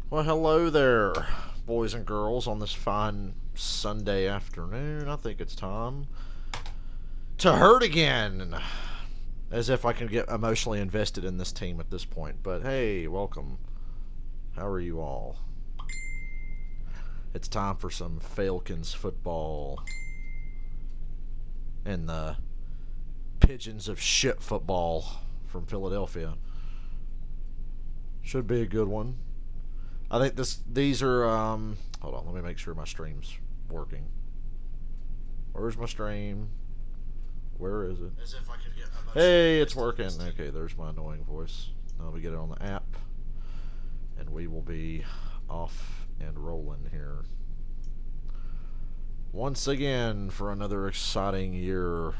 Well, hello there, boys and girls, on this fine Sunday afternoon. I think it's time to hurt again. As if I can get emotionally invested in this team at this point. But hey, welcome. How are you all? It's time for some Falcons football. And the pigeons of shit football from Philadelphia. Should be a good one. I think these are, hold on, let me make sure my stream's working. Where's my stream? Where is it? As if I could get hey, it's working. Okay, there's my annoying voice. Now we get it on the app. And we will be off and rolling here. Once again for another exciting year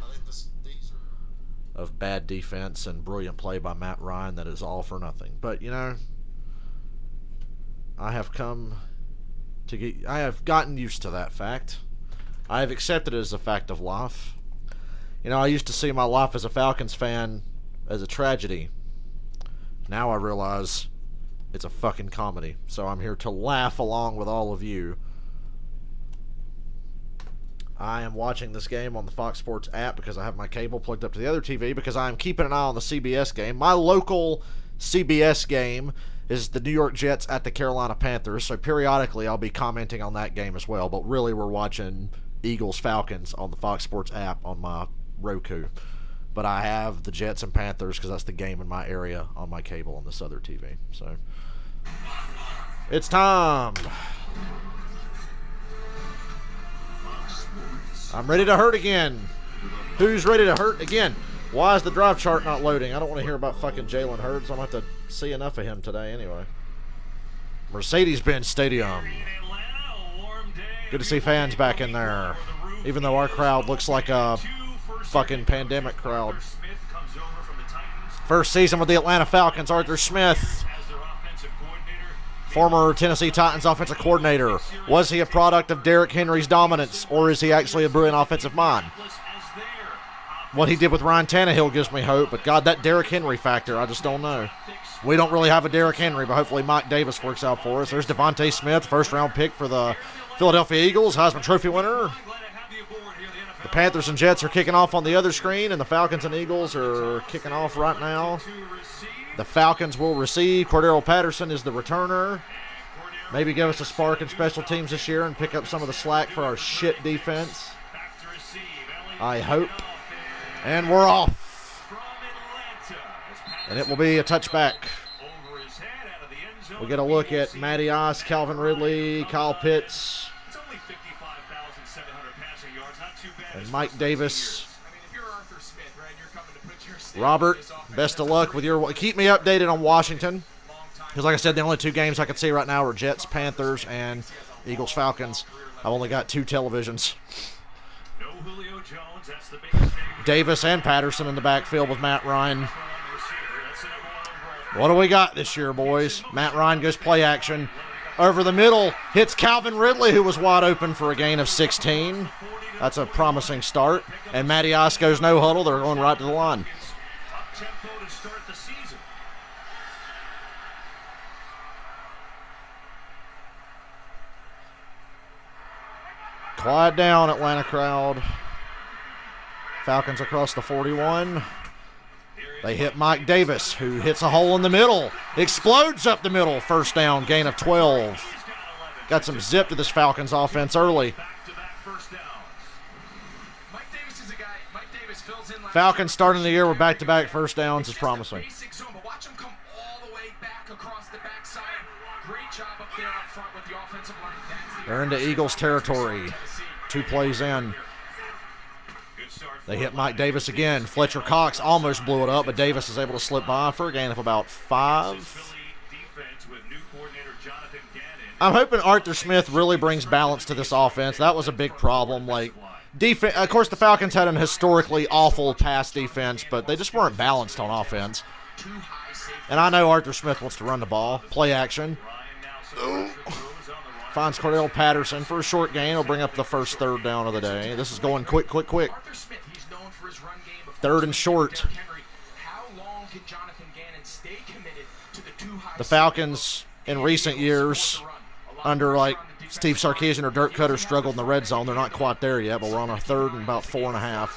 of bad defense and brilliant play by Matt Ryan that is all for nothing. But, you know, I have gotten used to that fact. I have accepted it as a fact of life. You know, I used to see my life as a Falcons fan as a tragedy. Now I realize it's a fucking comedy. So I'm here to laugh along with all of you. I am watching this game on the Fox Sports app because I have my cable plugged up to the other TV because I am keeping an eye on the CBS game. My local CBS game is the New York Jets at the Carolina Panthers, so periodically I'll be commenting on that game as well, but really we're watching Eagles-Falcons on the Fox Sports app on my Roku. But I have the Jets and Panthers because that's the game in my area on my cable on this other TV. So, it's time. I'm ready to hurt again. Who's ready to hurt again? Why is the drive chart not loading? I don't want to hear about fucking Jalen Hurts. I'm going to have to see enough of him today anyway. Mercedes-Benz Stadium. Good to see fans back in there. Even though our crowd looks like a fucking pandemic crowd. First season with the Atlanta Falcons, Arthur Smith. Former Tennessee Titans offensive coordinator. Was he a product of Derrick Henry's dominance, or is he actually a brilliant offensive mind? What he did with Ryan Tannehill gives me hope, but God, that Derrick Henry factor, I just don't know. We don't really have a Derrick Henry, but hopefully Mike Davis works out for us. There's Devontae Smith, first-round pick for the Philadelphia Eagles, Heisman Trophy winner. The Panthers and Jets are kicking off on the other screen, and the Falcons and Eagles are kicking off right now. The Falcons will receive. Cordero Patterson is the returner. Maybe give us a spark in special teams this year and pick up some of the slack for our shit defense. I hope. And we're off. And it will be a touchback. We get a look at Matty Ice, Calvin Ridley, Kyle Pitts, and Mike Davis. Robert, best of luck with your... Keep me updated on Washington. Because like I said, the only two games I can see right now are Jets, Panthers, and Eagles, Falcons. I've only got two televisions. Davis and Patterson in the backfield with Matt Ryan. What do we got this year, boys? Matt Ryan goes play action. Over the middle, hits Calvin Ridley, who was wide open for a gain of 16. That's a promising start. And Matty Ice goes no huddle. They're going right to the line. Quiet down, Atlanta crowd. Falcons across the 41. They hit Mike Davis, who hits a hole in the middle. Explodes up the middle. First down, gain of 12. Got some zip to this Falcons offense early. Falcons starting the year with back-to-back first downs is promising. They're into Eagles territory. 2 plays in. They hit Mike Davis again. Fletcher Cox almost blew it up, but Davis is able to slip by for a gain of about 5. I'm hoping Arthur Smith really brings balance to this offense. That was a big problem. Like, defense, of course, the Falcons had an historically awful pass defense, but they just weren't balanced on offense. And I know Arthur Smith wants to run the ball. Play action. Ooh. Finds Cordell Patterson for a short gain. He'll bring up the first third down of the day. This is going quick. Third and short. The Falcons in recent years, under like Steve Sarkisian or Dirk Cutter, struggled in the red zone. They're not quite there yet, but we're on our 3rd and about 4.5.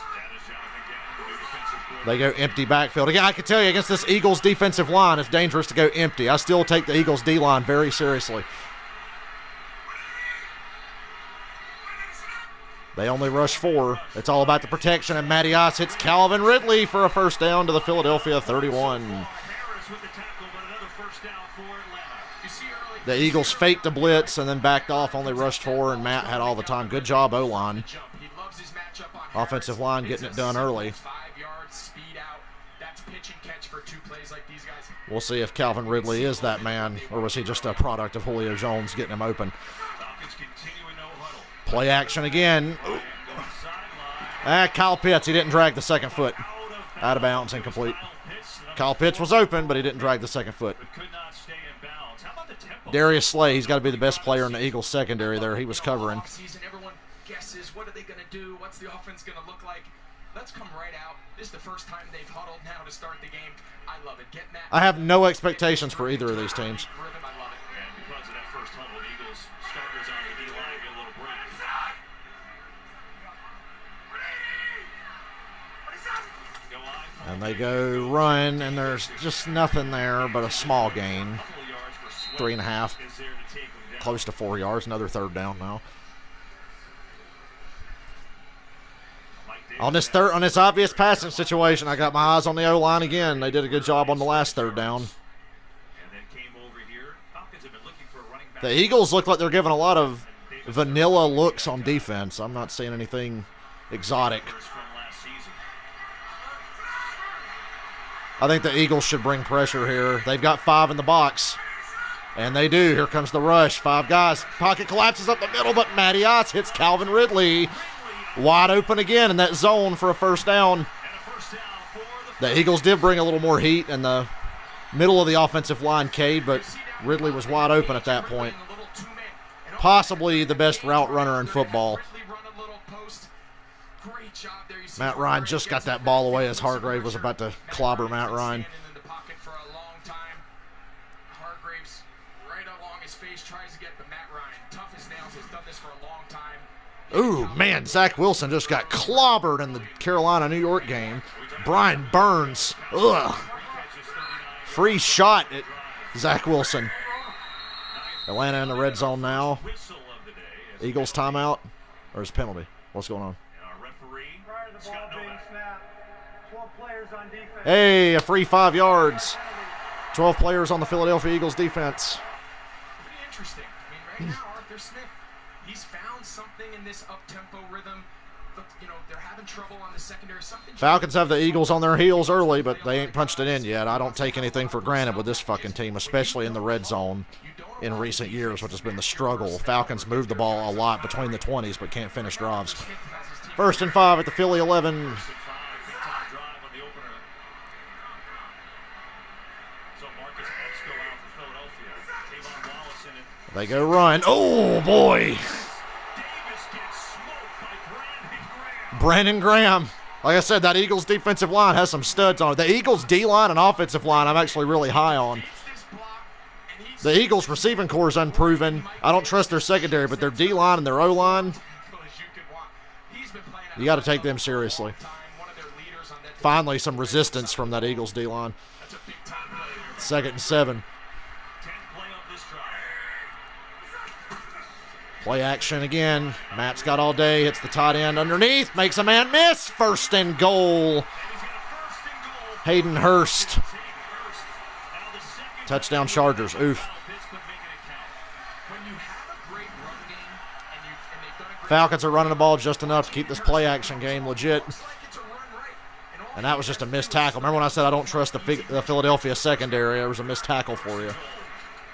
They go empty backfield. Again, I can tell you, against this Eagles defensive line, it's dangerous to go empty. I still take the Eagles D-line very seriously. They only rush 4. It's all about the protection, and Matty Ice hits Calvin Ridley for a first down to the Philadelphia 31. The Eagles faked a blitz and then backed off, only rushed 4, and Matt had all the time. Good job, O-line. Offensive line getting it done early. We'll see if Calvin Ridley is that man, or was he just a product of Julio Jones getting him open. Play action again. Kyle Pitts, he didn't drag the second foot. Out of bounds, incomplete. Kyle Pitts was open, but he didn't drag the second foot. Darius Slay, he's got to be the best player in the Eagles secondary there. He was covering. Everyone guesses, what are they going to do? What's the offense going to look like? Let's come right out. This is the first time they've huddled now to start the game. I love it. Getting that. I have no expectations for either of these teams. I love it. And because of that first huddle, the Eagles starters on the D-line get a little break. And they go run, and there's just nothing there but a small gain. 3.5, close to 4 yards. Another 3rd down now. On this obvious passing situation, I got my eyes on the O-line again. They did a good job on the last 3rd down. The Eagles look like they're giving a lot of vanilla looks on defense. I'm not seeing anything exotic. I think the Eagles should bring pressure here. They've got 5 in the box. And they do. Here comes the rush. 5 guys. Pocket collapses up the middle, but Matty Ice hits Calvin Ridley. Wide open again in that zone for a first down. The Eagles did bring a little more heat, and the middle of the offensive line caved, but Ridley was wide open at that point. Possibly the best route runner in football. Matt Ryan just got that ball away as Hargrave was about to clobber Matt Ryan. Ooh, man, Zach Wilson just got clobbered in the Carolina-New York game. Brian Burns, ugh. Free shot at Zach Wilson. Atlanta in the red zone now. Eagles timeout, or is penalty? What's going on? Hey, a free 5 yards. 12 players on the Philadelphia Eagles defense. Pretty interesting. I mean, right now, Arthur Smith, he's found something in this up-tempo rhythm. But, they're having trouble on the secondary. Falcons have the Eagles on their heels early, but they ain't punched it in yet. I don't take anything for granted with this fucking team, especially in the red zone in recent years, which has been the struggle. Falcons move the ball a lot between the 20s, but can't finish drives. 1st and 5 at the Philly 11. They go run. Oh, boy. Brandon Graham. Like I said, that Eagles defensive line has some studs on it. The Eagles D-line and offensive line I'm actually really high on. The Eagles receiving core is unproven. I don't trust their secondary, but their D-line and their O-line, you got to take them seriously. Finally, some resistance from that Eagles D-line. 2nd and 7. Play action again. Matt's got all day. Hits the tight end underneath. Makes a man miss. 1st and goal. Hayden Hurst. Touchdown Chargers. Oof. Falcons are running the ball just enough to keep this play action game legit. And that was just a missed tackle. Remember when I said I don't trust the Philadelphia secondary? There was a missed tackle for you.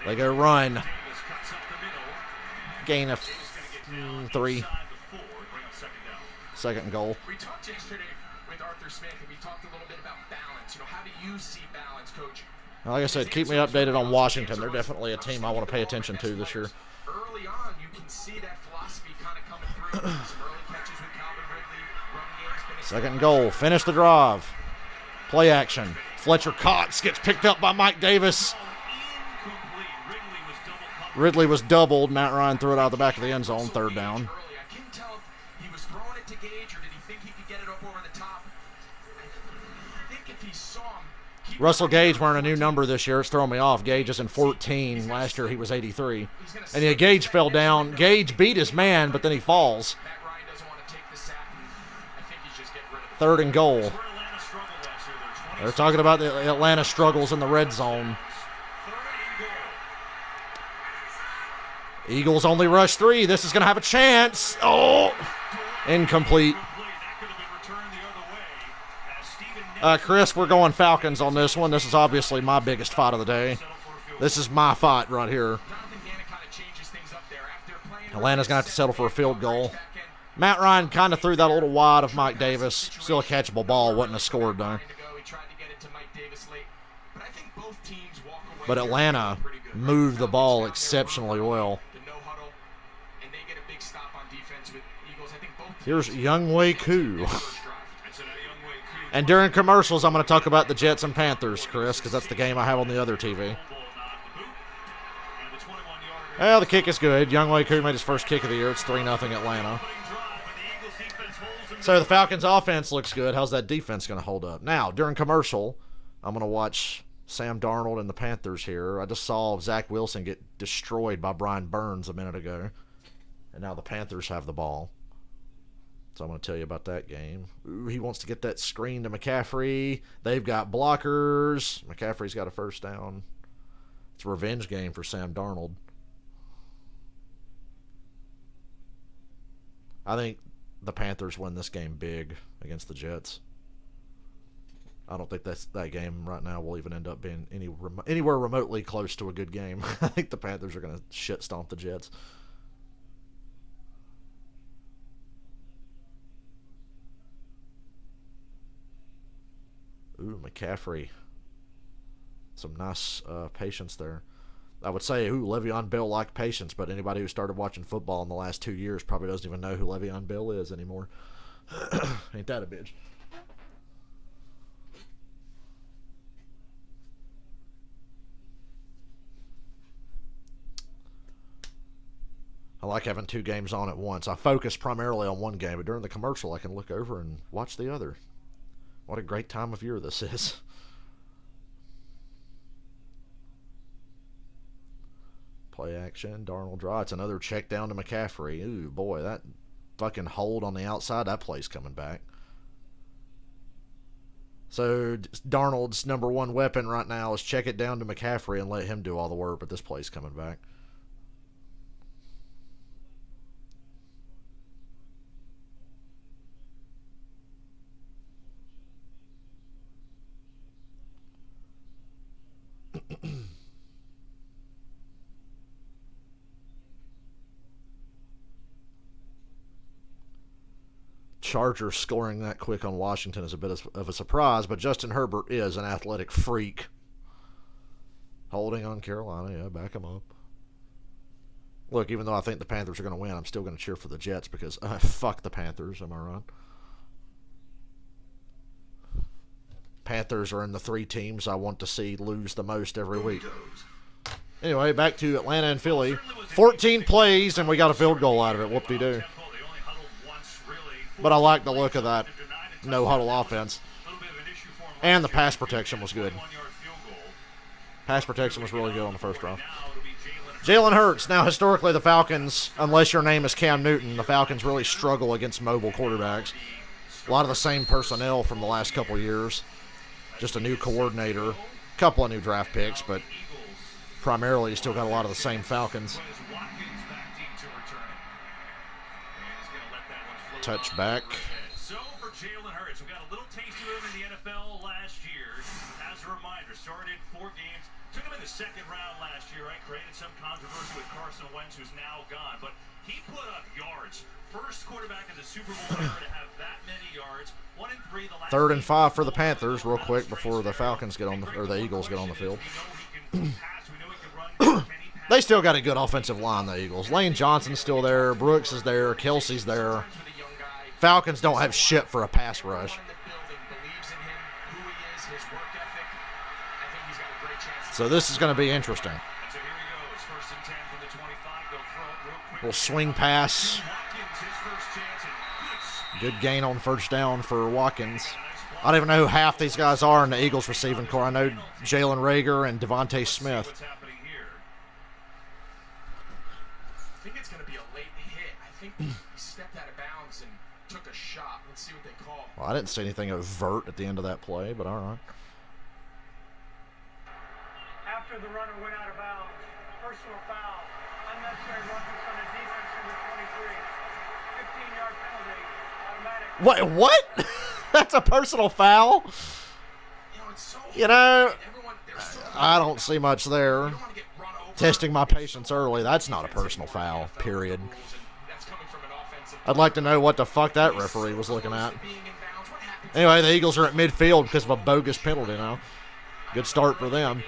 They go run. Gain of 3. 2nd and goal. We talked yesterday with Arthur Smith, and we talked a little bit about balance. How do you see balance, Coach? Like I said, keep me updated on Washington. They're definitely a team I want to pay attention to this year. Early on, you can see that philosophy kind of coming through. Some early catches with Calvin Ridley. Run games. 2nd and goal. Finish the drive. Play action. Fletcher Cox gets picked up by Mike Davis. Ridley was doubled. Matt Ryan threw it out the back of the end zone, third down. I couldn't tell if he was throwing it to Gage or did he think he could get it up over the top. I think if he saw him, Russell Gage wearing a new number this year. It's throwing me off. Gage is in 14. Last year he was 83. And yeah, Gage fell down. Gage beat his man, but then he falls. Matt Ryan doesn't want to take the sack. I think he's just getting rid of it. Third and goal. Where Atlanta struggled last year. They're 20 They're talking about the Atlanta struggles in the red zone. Eagles only rush 3. This is going to have a chance. Oh, incomplete. Chris, we're going Falcons on this one. This is obviously my biggest fight of the day. This is my fight right here. Atlanta's going to have to settle for a field goal. Matt Ryan kind of threw that a little wide of Mike Davis. Still a catchable ball. Wasn't a score, though. But Atlanta moved the ball exceptionally well. Here's Younghoe Koo. And during commercials, I'm going to talk about the Jets and Panthers, Chris, because that's the game I have on the other TV. Well, the kick is good. Younghoe Koo made his first kick of the year. It's 3-0 Atlanta. So the Falcons' offense looks good. How's that defense going to hold up? Now, during commercial, I'm going to watch Sam Darnold and the Panthers here. I just saw Zach Wilson get destroyed by Brian Burns a minute ago. And now the Panthers have the ball. So I'm going to tell you about that game. Ooh, he wants to get that screen to McCaffrey. They've got blockers. McCaffrey's got a first down. It's a revenge game for Sam Darnold. I think the Panthers win this game big against the Jets. I don't think that game right now will even end up being anywhere remotely close to a good game. I think the Panthers are going to shit stomp the Jets. Ooh, McCaffrey. Some nice patience there. I would say, Le'Veon Bell liked patience, but anybody who started watching football in the last 2 years probably doesn't even know who Le'Veon Bell is anymore. Ain't that a bitch? I like having 2 games on at once. I focus primarily on one game, but during the commercial I can look over and watch the other. What a great time of year this is. Play action, Darnold draw. It's another check down to McCaffrey. Ooh, boy, that fucking hold on the outside, that play's coming back. So Darnold's number one weapon right now is check it down to McCaffrey and let him do all the work, but this play's coming back. Chargers scoring that quick on Washington is a bit of a surprise, but Justin Herbert is an athletic freak. Holding on Carolina, yeah, back him up. Look, even though I think the Panthers are going to win, I'm still going to cheer for the Jets because fuck the Panthers, am I right? Panthers are in the 3 teams I want to see lose the most every week. Anyway, back to Atlanta and Philly. 14 plays, and we got a field goal out of it. Whoop-de-doo. But I like the look of that no-huddle offense. And the pass protection was good. Pass protection was really good on the first drive. Jalen Hurts. Now, historically, the Falcons, unless your name is Cam Newton, the Falcons really struggle against mobile quarterbacks. A lot of the same personnel from the last couple years. Just a new coordinator. A couple of new draft picks, but primarily you still got a lot of the same Falcons. Touchback. So for Jalen Hurts, we got a little taste of him in the NFL last year. As a reminder, started 4 games, took him in the 2nd round last year, right? Created some controversy with Carson Wentz, who's now gone, but he put up yards. First quarterback in the Super Bowl ever to have that many yards. 1 and 3 the last. 3rd and 5 for the Panthers, real quick before the Falcons get on or the Eagles get on the field. They still got a good offensive line, the Eagles. Lane Johnson's still there, Brooks is there, Kelsey's there. Falcons don't have shit for a pass rush. So this is going to be interesting. Little swing pass. Good gain on first down for Watkins. I don't even know who half these guys are in the Eagles receiving corps. I know Jalen Reagor and Devontae Smith. I think it's going to be a late hit. I think he stepped out of bounds and took a shot. Let's see what they call. Well, I didn't see anything overt at the end of that play, but all right. After the runner went out of bounds, personal foul, unnecessary roughness on the defense number 23, 15-yard penalty, automatic. What? That's a personal foul? You know, I don't see much there. Testing my patience early. That's not a personal foul, period. I'd like to know what the fuck that referee was looking at. Anyway, the Eagles are at midfield because of a bogus penalty now. Good start for them.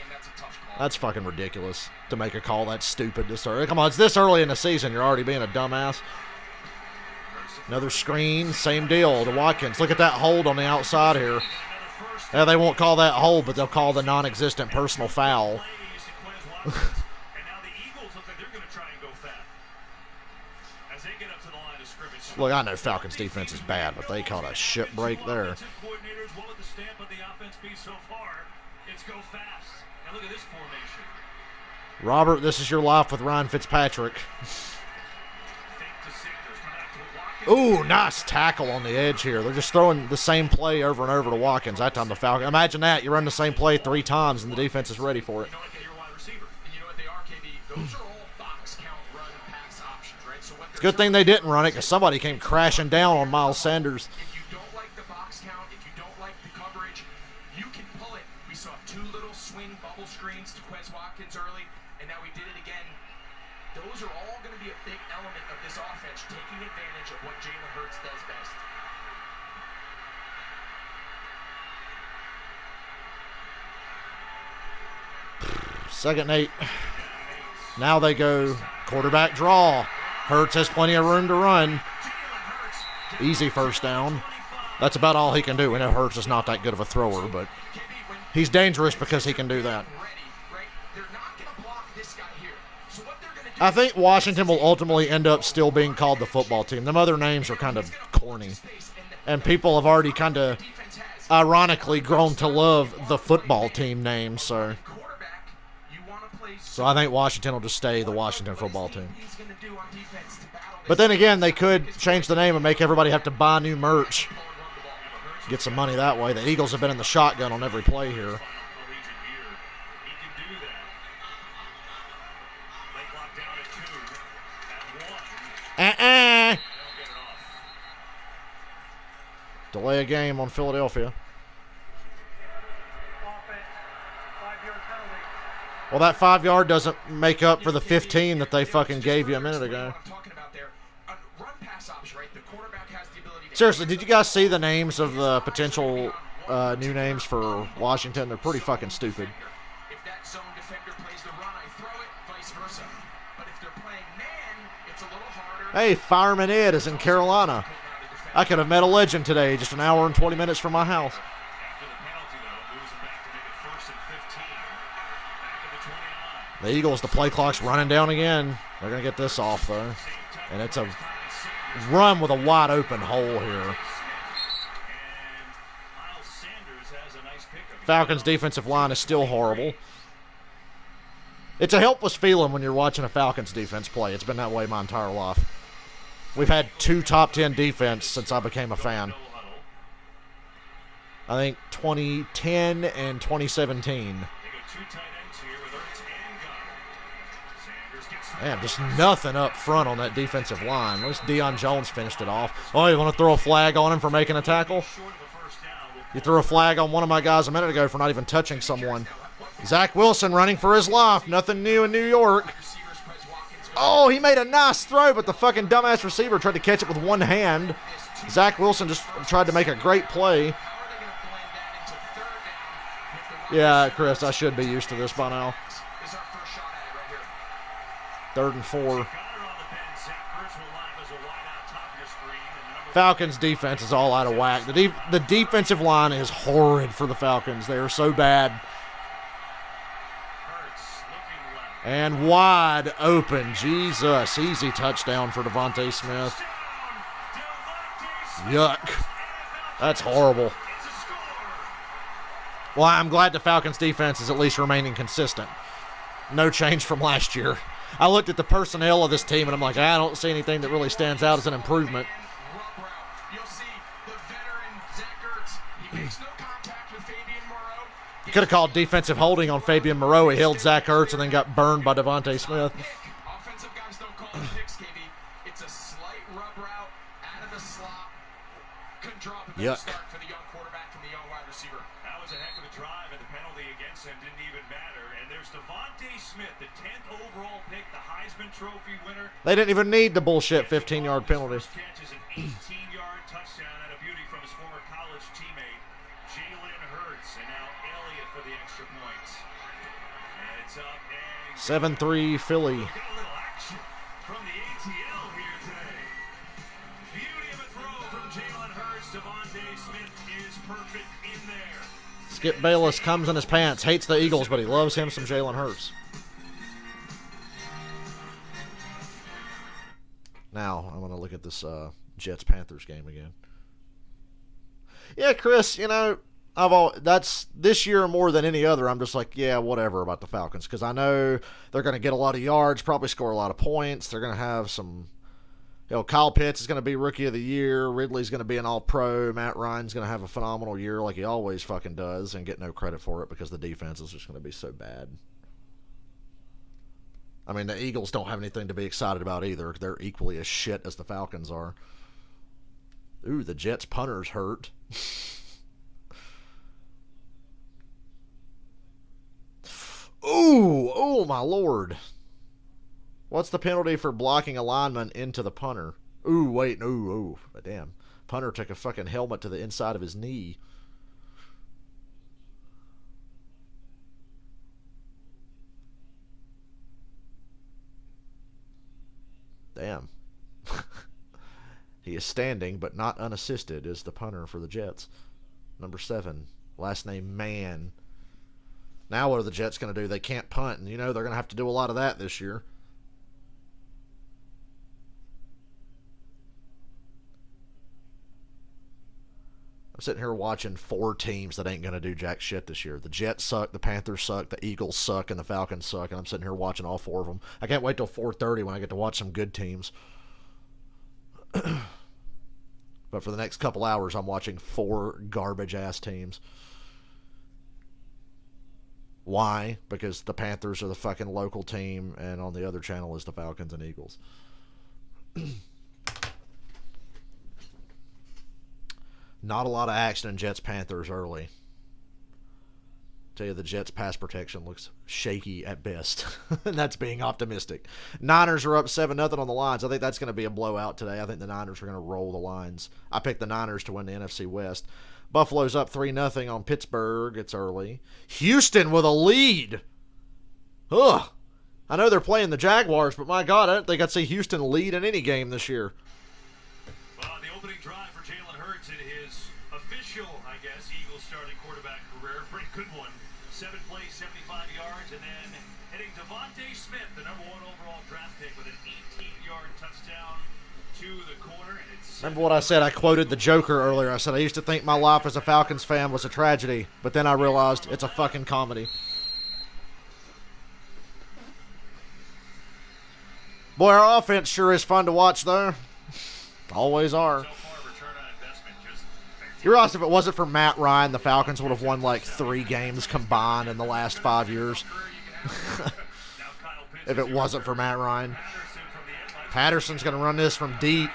That's fucking ridiculous to make a call that stupid to start. Come on, it's this early in the season. You're already being a dumbass. Another screen, same deal to Watkins. Look at that hold on the outside here. Yeah, they won't call that hold, but they'll call the non-existent personal foul. Look, I know Falcons defense is bad, but they caught a shit break there. Robert, this is your life with Ryan Fitzpatrick. Ooh, nice tackle on the edge here. They're just throwing the same play over and over to Watkins. That time the Falcons. Imagine that. You run the same play 3 times, and the defense is ready for it. It's a good thing they didn't run it because somebody came crashing down on Miles Sanders. If you don't like the box count, if you don't like the coverage, you can pull it. We saw 2 little swing bubble screens to Quez Watkins early, and now we did it again. Those are all going to be a big element of this offense, taking advantage of what Jalen Hurts does best. Second and 8. Now they go quarterback draw. Hurts has plenty of room to run. Easy first down. That's about all he can do. We know Hurts is not that good of a thrower, but he's dangerous because he can do that. I think Washington will ultimately end up still being called the football team. Them other names are kind of corny. And people have already kind of ironically grown to love the football team name. So I think Washington will just stay the Washington football team. But then again, they could change the name and make everybody have to buy new merch. Get some money that way. The Eagles have been in the shotgun on every play here. Delay a game on Philadelphia. Well, that 5-yard doesn't make up for the 15 that they fucking gave you a minute ago. Seriously, did you guys see the names of the potential new names for Washington? They're pretty fucking stupid. If that zone defender plays the run, I throw it, vice versa. But if they're playing man, it's a little harder. Hey, Fireman Ed is in Carolina. I could have met a legend today, just an hour and 20 minutes from my house. The Eagles, the play clock's running down again. They're going to get this off, though. And it's a run with a wide open hole here. Falcons' defensive line is still horrible. It's a helpless feeling when you're watching a Falcons defense play. It's been that way my entire life. We've had 2 top 10 defense since I became a fan. I think 2010 and 2017. Man, just nothing up front on that defensive line. At least Deion Jones finished it off. Oh, you want to throw a flag on him for making a tackle? You threw a flag on one of my guys a minute ago for not even touching someone. Zach Wilson running for his life. Nothing new in New York. Oh, he made a nice throw, but the fucking dumbass receiver tried to catch it with one hand. Zach Wilson just tried to make a great play. Yeah, Chris, I should be used to this by now. 3rd and 4. Falcons defense is all out of whack. The defensive line is horrid for the Falcons. They are so bad. And wide open. Jesus. Easy touchdown for Devontae Smith. Yuck. That's horrible. Well, I'm glad the Falcons defense is at least remaining consistent. No change from last year. I looked at the personnel of this team, and I'm like, I don't see anything that really stands out as an improvement. You could have called defensive holding on Fabian Moreau. He held Zach Ertz and then got burned by Devontae Smith. Offensive guys don't call it picks, KB. It's a slight rub route out of the slot. Couldn't drop a good start for the young quarterback and the young wide receiver. That was a heck of a drive, and the penalty against him didn't even matter. And there's Devontae Smith, the 10th overall pick, the Heisman Trophy winner. They didn't even need the bullshit 15-yard penalty. First catch is an 18-yard touchdown and a beauty from his former college teammate, Jalen Hurts. And now Elliott for the extra point. And it's up and 7-3 Philly. we got a little action from the ATL here today. Beauty of a throw from Jalen Hurts. Devontae Smith is perfect in there. Skip Bayless comes in his pants. Hates the Eagles, but he loves him some Jalen Hurts. Now, I'm going to look at this Jets-Panthers game again. Yeah, Chris, you know, that's this year more than any other. I'm just like, yeah, whatever about the Falcons, because I know they're going to get a lot of yards, probably score a lot of points. They're going to have some, Kyle Pitts is going to be Rookie of the Year. Ridley's going to be an All-Pro. Matt Ryan's going to have a phenomenal year like he always fucking does and get no credit for it because the defense is just going to be so bad. I mean, the Eagles don't have anything to be excited about either. They're equally as shit as the Falcons are. Ooh, the Jets punter's hurt. Ooh, oh my lord. What's the penalty for blocking a lineman into the punter? Ooh, wait, ooh, damn. Punter took a fucking helmet to the inside of his knee. Damn. He is standing, but not unassisted, is the punter for the Jets. Number 7. Last name Mann. Now what are the Jets going to do? They can't punt, and they're going to have to do a lot of that this year. I'm sitting here watching 4 teams that ain't going to do jack shit this year. The Jets suck, the Panthers suck, the Eagles suck, and the Falcons suck, and I'm sitting here watching all 4 of them. I can't wait till 4:30 when I get to watch some good teams. But for the next couple hours, I'm watching 4 garbage-ass teams. Why? Because the Panthers are the fucking local team, and on the other channel is the Falcons and Eagles. Not a lot of action in Jets-Panthers early. Tell you, the Jets' pass protection looks shaky at best. And that's being optimistic. Niners are up 7-0 on the lines. I think that's going to be a blowout today. I think the Niners are going to roll the lines. I picked the Niners to win the NFC West. Buffalo's up 3-0 on Pittsburgh. It's early. Houston with a lead. Ugh. I know they're playing the Jaguars, but my God, I don't think I'd see Houston lead in any game this year. Well, the opening drive for Jalen Hurts in his official, I guess, Eagles starting quarterback career. Pretty good one. 7 plays, 75 yards, and then hitting Devontae Smith, the number 1 overall draft pick, with an 18-yard touchdown to the corner. And it's Remember what I said? I quoted the Joker earlier. I said, I used to think my life as a Falcons fan was a tragedy, but then I realized it's a fucking comedy. Boy, our offense sure is fun to watch, though. Always are. so far return on investment just fantastic. You realize if it wasn't for Matt Ryan, the Falcons would have won like 3 games combined in the last 5 years. If it wasn't for Matt Ryan. Patterson's going to run this from deep.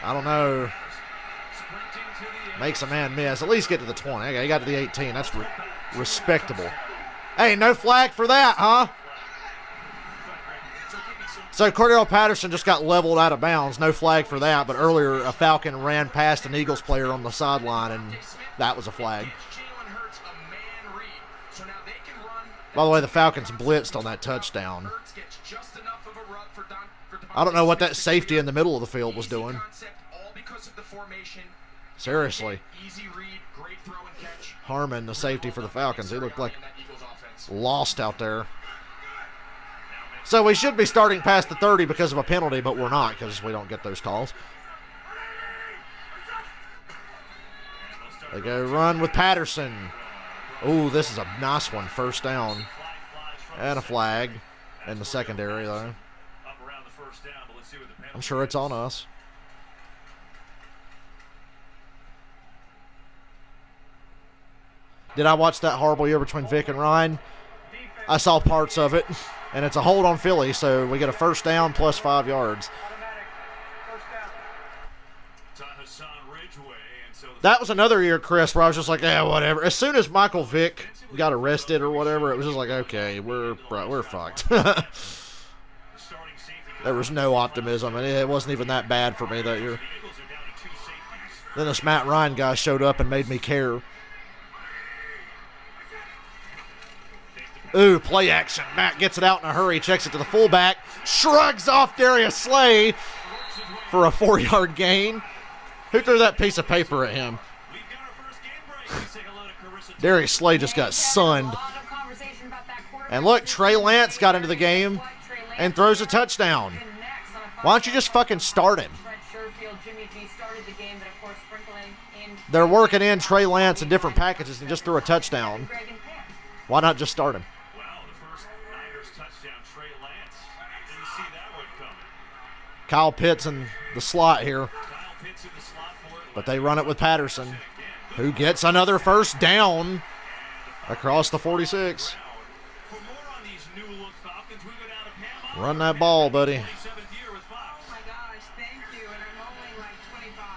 I don't know. Makes a man miss. At least get to the 20. Okay, he got to the 18. That's respectable. Hey, no flag for that, huh? So Cordell Patterson just got leveled out of bounds. No flag for that, but earlier a Falcon ran past an Eagles player on the sideline, and that was a flag. By the way, the Falcons blitzed on that touchdown. I don't know what that safety in the middle of the field was doing. Seriously. Harmon, the safety for the Falcons, he looked like lost out there. So we should be starting past the 30 because of a penalty, but we're not because we don't get those calls. They go run with Patterson. Ooh, this is a nice one. First down. And a flag in the secondary, though. I'm sure it's on us. Did I watch that horrible year between Vic and Ryan? I saw parts of it, and it's a hold on Philly, so we get a first down plus 5 yards. That was another year, Chris, where I was just like, yeah, whatever. As soon as Michael Vick got arrested or whatever, it was just like, okay, we're fucked. There was no optimism, and it wasn't even that bad for me that year. Then this Matt Ryan guy showed up and made me care. Ooh, play action. Matt gets it out in a hurry, checks it to the fullback, shrugs off Darius Slay for a 4-yard gain. Who threw that piece of paper at him? Darius Slay just got sunned. And look, Trey Lance got into the game and throws a touchdown. Why don't you just fucking start him? They're working in Trey Lance in different packages and just threw a touchdown. Why not just start him? Kyle Pitts in the slot here. But they run it with Patterson, who gets another first down across the 46. Run that ball, buddy. Oh my gosh, thank you. And I'm only like 25.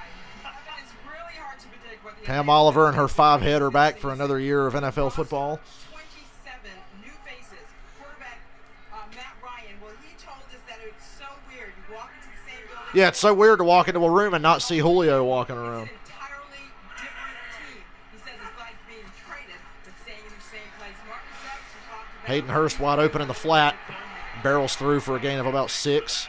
It's really hard to predict what the Pam Oliver and her 5-header back for another year of NFL football. 27 new faces. Quarterback Matt Ryan. Well, he told us that it's so weird. You walk into the same building. Yeah, it's so weird to walk into a room and not see Julio walking around. It's an entirely different team. He says it's like being traded, but staying in the same place. Marcus Jackson talked about Hayden Hurst wide open in the flat. Barrels through for a gain of about 6.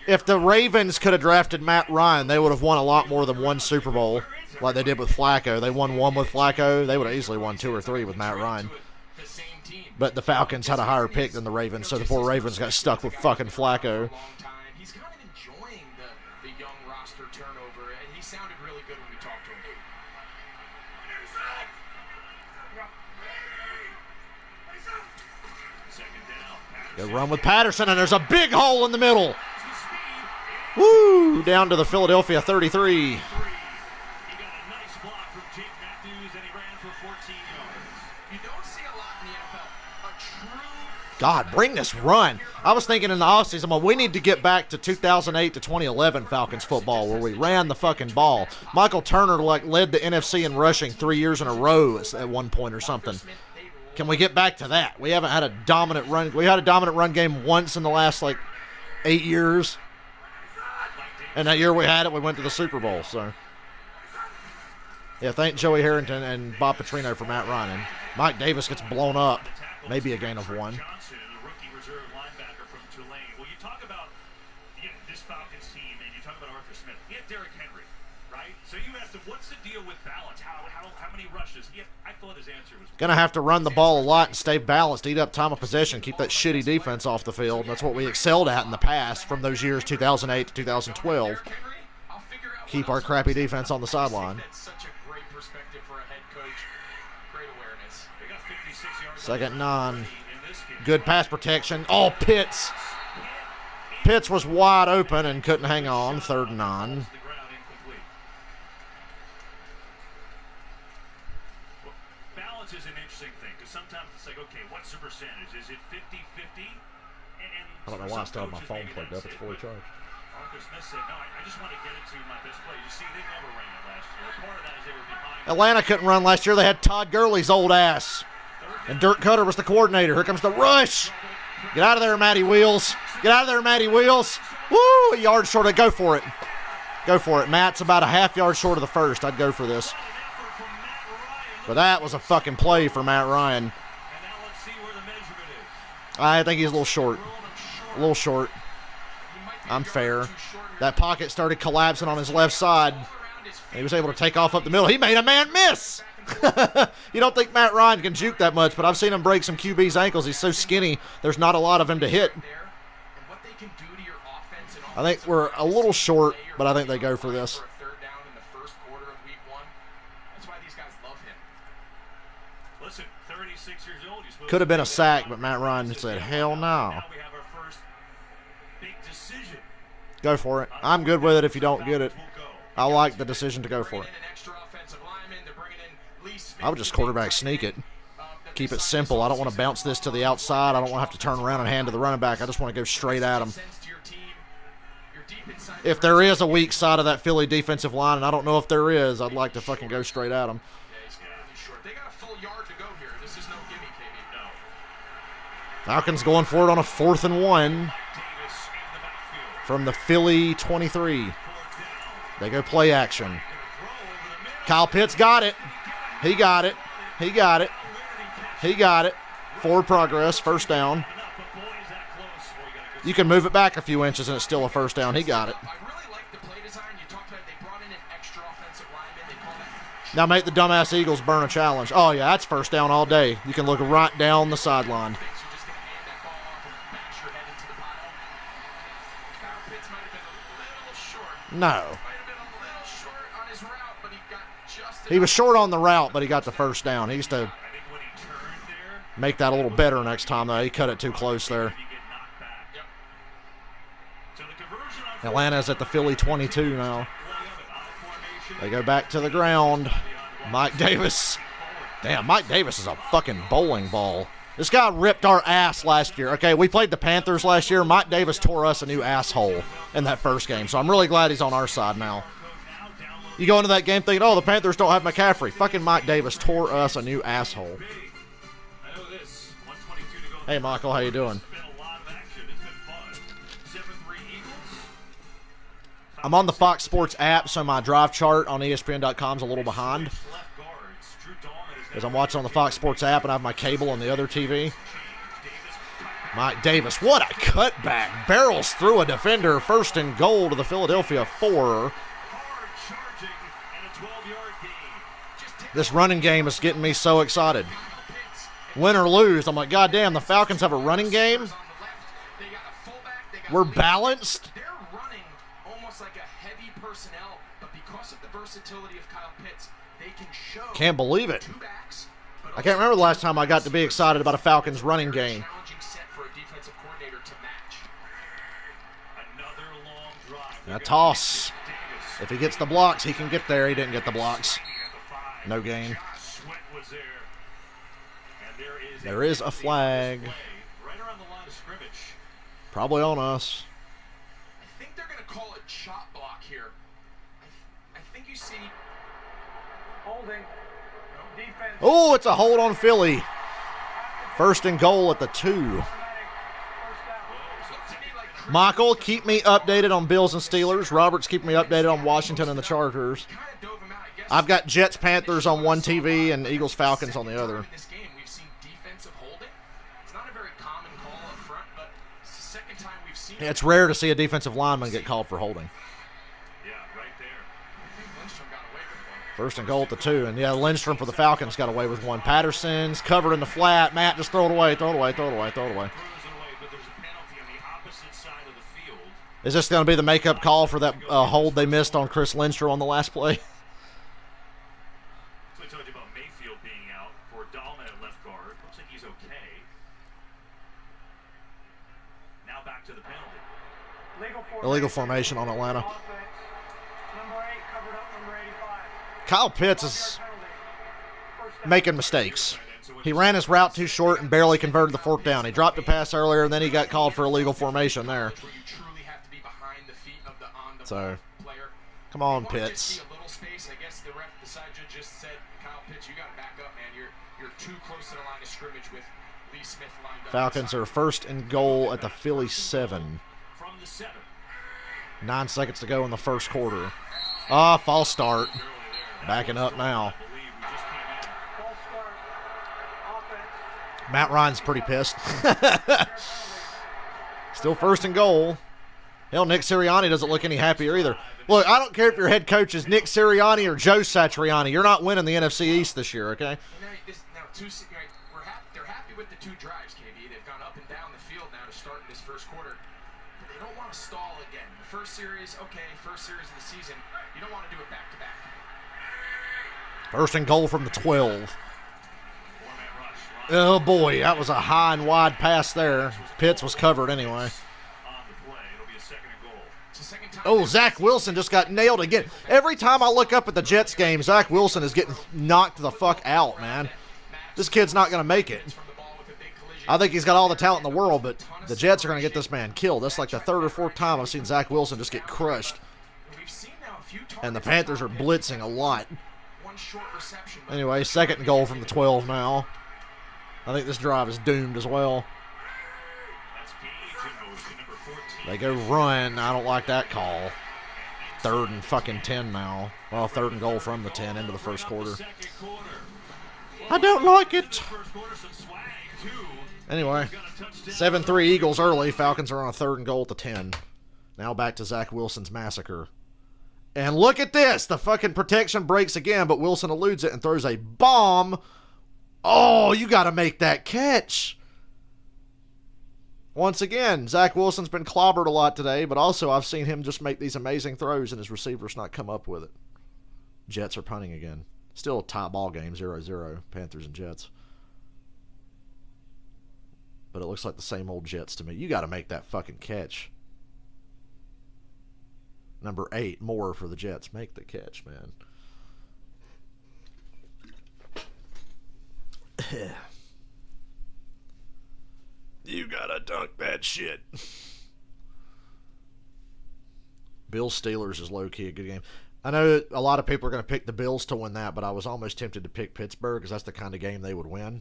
If the Ravens could have drafted Matt Ryan, they would have won a lot more than one Super Bowl like they did with Flacco. They won 1 with Flacco. They would have easily won 2 or 3 with Matt Ryan. But the Falcons had a higher pick than the Ravens, so the poor Ravens got stuck with fucking Flacco. He's kind of enjoying the young roster turnover, and he sounded really good when we talked to him. They run with Patterson, and there's a big hole in the middle. Woo! Down to the Philadelphia 33. He got a nice block from Jake Matthews, and he ran for 14 yards. You don't see a lot in the NFL. A true God, bring this run. I was thinking in the offseason, well, we need to get back to 2008 to 2011 Falcons football where we ran the fucking ball. Michael Turner led the NFC in rushing 3 years in a row at one point or something. Can we get back to that? We haven't had a dominant run. We had a dominant run game once in the last 8 years. And that year we had it, we went to the Super Bowl. So, yeah, thank Joey Harrington and Bob Petrino for Matt Ryan. And Mike Davis gets blown up. Maybe a gain of 1. Johnson, the rookie reserve linebacker from Tulane. Well, you talk about this Falcons team, and you talk about Arthur Smith. He had Derrick Henry, right? So you asked him, what's the deal with balance? How many rushes? I thought his answer was Going to have to run the ball a lot and stay balanced, eat up time of possession, keep that shitty defense off the field. That's what we excelled at in the past from those years 2008 to 2012. Keep our crappy defense on the sideline. That's such a great perspective for a head coach. Great awareness. They got 56 yards. Second and 9. in this game. Good pass protection. Oh, Pitts. Pitts was wide open and couldn't hang on. 3rd and 9. The ground incomplete. Well, balance is an interesting thing because sometimes it's like, okay, what's the percentage? Is it 50-50? I don't know why I still have my phone plugged up. It's fully charged. Arthur Smith said, no, I just want to get it to my best play. You see, they never ran it last year. Part of that is they were behind. Atlanta couldn't run last year. They had Todd Gurley's old ass. And Dirk Cutter was the coordinator. Here comes the rush. Get out of there, Matty Wheels. Get out of there, Matty Wheels. Woo, a yard short of, go for it. Go for it. Matt's about a half yard short of the first. I'd go for this. But that was a fucking play for Matt Ryan. And now let's see where the measurement is. I think he's a little short. A little short. I'm fair. That pocket started collapsing on his left side. He was able to take off up the middle. He made a man miss. You don't think Matt Ryan can juke that much, but I've seen him break some QB's ankles. He's so skinny, there's not a lot of him to hit. I think we're a little short, but I think they go for this. Listen, 36 years old. Could have been a sack, but Matt Ryan said, hell no. Now we have our first big decision. Go for it. I'm good with it if you don't get it. I like the decision to go for it. I would just quarterback sneak it. Keep it simple. I don't want to bounce this to the outside. I don't want to have to turn around and hand to the running back. I just want to go straight at him. If there is a weak side of that Philly defensive line, and I don't know if there is, I'd like to fucking go straight at him. Falcons going for it on a 4th and 1 from the Philly 23. They go play action. Kyle Pitts got it. He got it. He got it. He got it. Forward progress, first down. You can move it back a few inches and it's still a first down. He got it. Now make the dumbass Eagles burn a challenge. Oh, yeah, that's first down all day. You can look right down the sideline. No. He was short on the route, but he got the first down. He used to make that a little better next time, though. He cut it too close there. Atlanta's at the Philly 22 now. They go back to the ground. Mike Davis. Damn, Mike Davis is a fucking bowling ball. This guy ripped our ass last year. Okay, we played the Panthers last year. Mike Davis tore us a new asshole in that first game. So I'm really glad he's on our side now. You go into that game thinking, oh, the Panthers don't have McCaffrey. Fucking Mike Davis tore us a new asshole. Hey, Michael, how you doing? I'm on the Fox Sports app, so my drive chart on ESPN.com is a little behind. Because I'm watching on the Fox Sports app and I have my cable on the other TV. Mike Davis, what a cutback. Barrels through a defender, 1st and goal to the Philadelphia 4. This running game is getting me so excited. Win or lose, I'm like, God damn, the Falcons have a running game? We're balanced? They're running almost like a heavy personnel, but because of the versatility of Kyle Pitts, they can show. Can't believe it. I can't remember the last time I got to be excited about a Falcons running game. Now toss. If he gets the blocks, he can get there. He didn't get the blocks. No gain. There is a flag. Probably on us. I think they're going to call it chop block here. I think you see Holding. Defense. Oh, it's a hold on Philly. 1st and goal at the 2. Michael, keep me updated on Bills and Steelers. Robert's keeping me updated on Washington and the Chargers. I've got Jets Panthers on one TV and Eagles Falcons on the other. It's rare to see a defensive lineman get called for holding. First and goal at the 2. And, yeah, Lindstrom for the Falcons got away with one. Patterson's covered in the flat. Matt, just throw it away, throw it away, throw it away, throw it away. Is this going to be the makeup call for that hold they missed on Chris Lindstrom on the last play? I told you about Mayfield being out for Dahlman at left guard. Looks like he's okay. Now back to the penalty. Illegal formation on Atlanta. Number 8 covered up number 85. Kyle Pitts is making mistakes. He ran his route too short and barely converted the 4th down. He dropped a pass earlier, and then he got called for illegal formation there. So, come on, Pitts. Falcons are 1st and goal at the Philly 7. 9 seconds to go in the first quarter. False start. Backing up now. Matt Ryan's pretty pissed. Still 1st and goal. Hell, Nick Sirianni doesn't look any happier either. Look, I don't care if your head coach is Nick Sirianni or Joe Satriani. You're not winning the NFC East this year, okay? They're happy with the 2 drives, KB. They've gone up and down the field now to start in this first quarter. But they don't want to stall again. The first series, okay, first series of the season. You don't want to do it back-to-back. First and goal from the 12. Oh, boy, that was a high and wide pass there. Pitts was covered anyway. Oh, Zach Wilson just got nailed again. Every time I look up at the Jets game, Zach Wilson is getting knocked the fuck out, man. This kid's not going to make it. I think he's got all the talent in the world, but the Jets are going to get this man killed. That's like the 3rd or 4th time I've seen Zach Wilson just get crushed. And the Panthers are blitzing a lot. Anyway, 2nd and goal from the 12 now. I think this drive is doomed as well. They go run. I don't like that call. 3rd and fucking 10 now. Well, 3rd and goal from the 10 into the first quarter. I don't like it. Anyway, 7-3 Eagles early. Falcons are on a 3rd and goal at the 10. Now back to Zach Wilson's massacre. And look at this. The fucking protection breaks again, but Wilson eludes it and throws a bomb. Oh, you got to make that catch. Once again, Zach Wilson's been clobbered a lot today, but also I've seen him just make these amazing throws and his receivers not come up with it. Jets are punting again. Still a tie ball game, 0-0, Panthers and Jets. But it looks like the same old Jets to me. You got to make that fucking catch. Number 8, more for the Jets. Make the catch, man. You gotta dunk that shit. Bills Steelers is low-key a good game. I know a lot of people are going to pick the Bills to win that, but I was almost tempted to pick Pittsburgh because that's the kind of game they would win.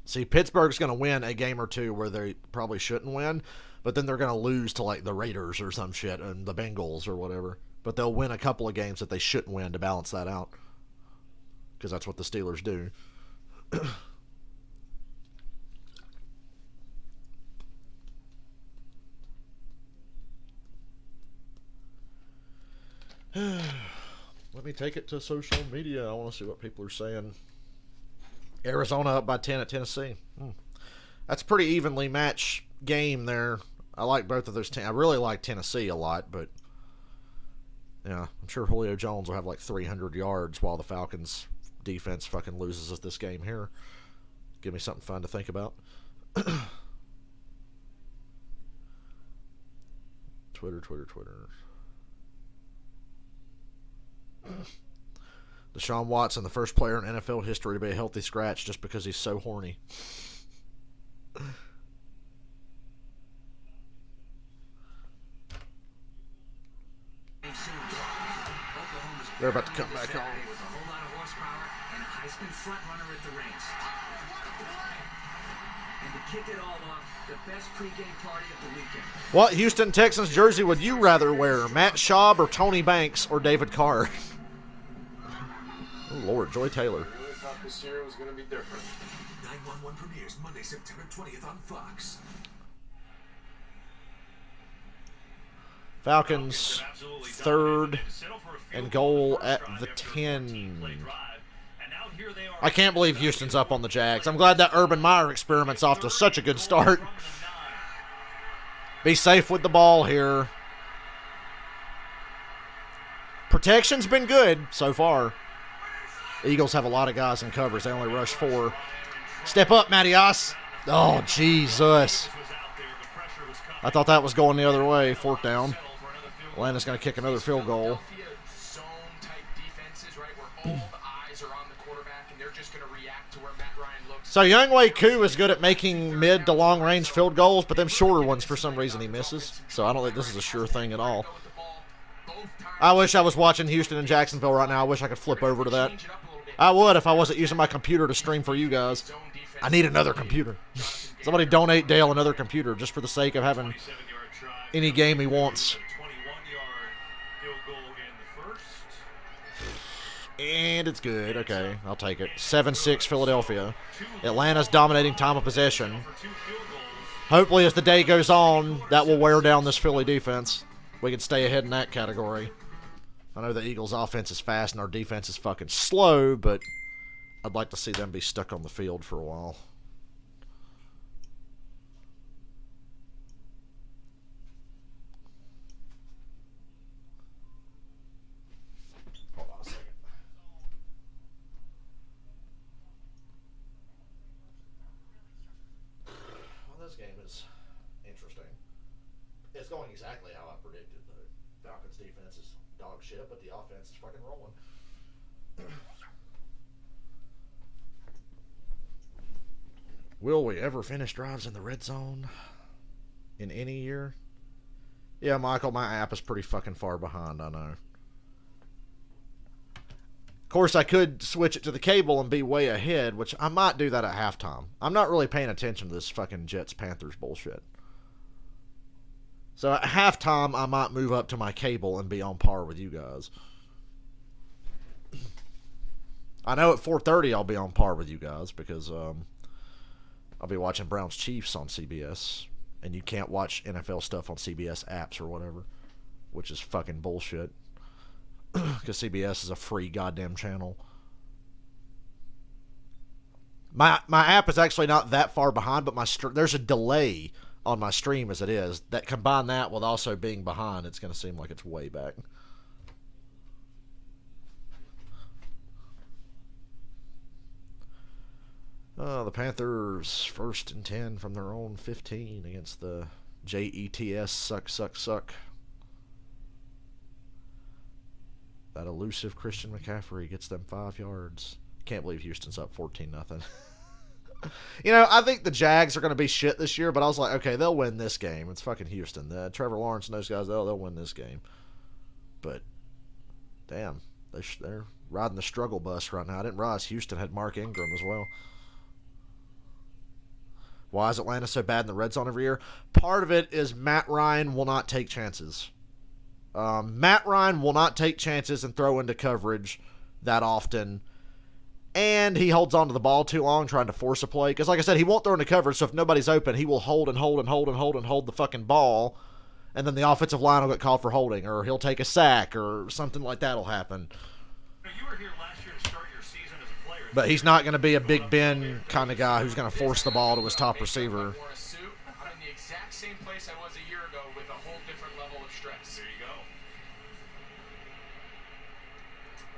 See, Pittsburgh's going to win a game or two where they probably shouldn't win, but then they're going to lose to like the Raiders or some shit and the Bengals or whatever. But they'll win a couple of games that they shouldn't win to balance that out because that's what the Steelers do. Let me take it to social media. I want to see what people are saying. Arizona up by 10 at Tennessee. That's a pretty evenly matched game there. I like both of those teams. I really like Tennessee a lot, but yeah, I'm sure Julio Jones will have like 300 yards while the Falcons defense fucking loses us this game here. Give me something fun to think about. Twitter. Deshaun Watson, the first player in NFL history to be a healthy scratch just because he's so horny. They're about to come back on. What Houston Texans jersey would you rather wear? Matt Schaub or Tony Banks or David Carr? Oh, Lord, Joy Taylor. I really thought this year was going to be different. 911 premieres Monday, September 20th on Fox. Falcons, 3rd and goal at the 10. I can't believe Houston's up on the Jags. I'm glad that Urban Meyer experiment's off to such a good start. Be safe with the ball here. Protection's been good so far. The Eagles have a lot of guys in covers. They only rush 4. Step up, Mattias. Oh, Jesus. I thought that was going the other way. 4th down. Atlanta's going to kick another field goal. So Younghoe Koo is good at making mid to long range field goals, but them shorter ones for some reason he misses. So I don't think this is a sure thing at all. I wish I was watching Houston and Jacksonville right now. I wish I could flip over to that. I would if I wasn't using my computer to stream for you guys. I need another computer. Somebody donate Dale another computer just for the sake of having any game he wants. And it's good. Okay, I'll take it. 7-6 Philadelphia. Atlanta's dominating time of possession. Hopefully as the day goes on, that will wear down this Philly defense. we could stay ahead in that category. I know the Eagles' offense is fast and our defense is fucking slow, but I'd like to see them be stuck on the field for a while. Hold on a second. Well, this game is interesting. It's going exactly how I predicted. The Falcons' defense is dog shit, but the offense is fucking rolling. Will we ever finish drives in the red zone in any year? Yeah, Michael, my app is pretty fucking far behind, I know. Of course, I could switch it to the cable and be way ahead, which I might do that at halftime. I'm not really paying attention to this fucking Jets-Panthers bullshit. So at halftime, I might move up to my cable and be on par with you guys. I know at 4:30 I'll be on par with you guys because I'll be watching Browns Chiefs on CBS, and you can't watch NFL stuff on CBS apps or whatever, which is fucking bullshit because CBS is a free goddamn channel. My app is actually not that far behind, but there's a delay on my stream as it is. That combine that with also being behind, it's going to seem like it's way back. The Panthers 1st and 10 from their own 15 against the Jets. Suck. That elusive Christian McCaffrey gets them 5 yards. Can't believe Houston's up 14-0. You know, I think the Jags are going to be shit this year, but I was like, okay, they'll win this game. It's fucking Houston. Trevor Lawrence and those guys, they'll win this game. But, damn, they're riding the struggle bus right now. I didn't realize Houston had Mark Ingram as well. Why is Atlanta so bad in the red zone every year? Part of it is Matt Ryan will not take chances. Matt Ryan will not take chances and throw into coverage that often. And he holds on to the ball too long trying to force a play. Because like I said, he won't throw into coverage, so if nobody's open, he will hold the fucking ball. And then the offensive line will get called for holding. Or he'll take a sack or something like that will happen. You were here last year to start your season as a player. But he's not going to be a Big Ben kind of guy who's going to force the ball to his top receiver. I'm in the exact same place I was a year ago with a whole different level of stress. There you go.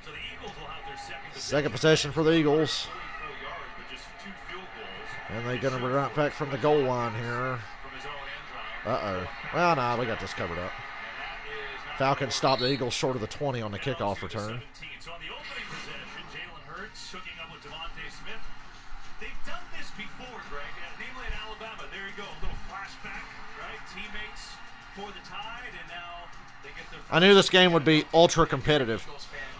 So the Eagles will have their second possession for the Eagles. 34 yards, but just 2 field goals. And they're going to run back from the goal line here. From his own end zone. Uh-oh. Well, no, we got this covered up. Falcons stop the Eagles short of the 20 on the kickoff return. So on the opening possession, Jalen Hurts hooking up with Devontae Smith. They've done this before, Greg, namely in Alabama. There you go, a little flashback, right? Teammates for the Tide, and now they get their... I knew this game would be ultra competitive.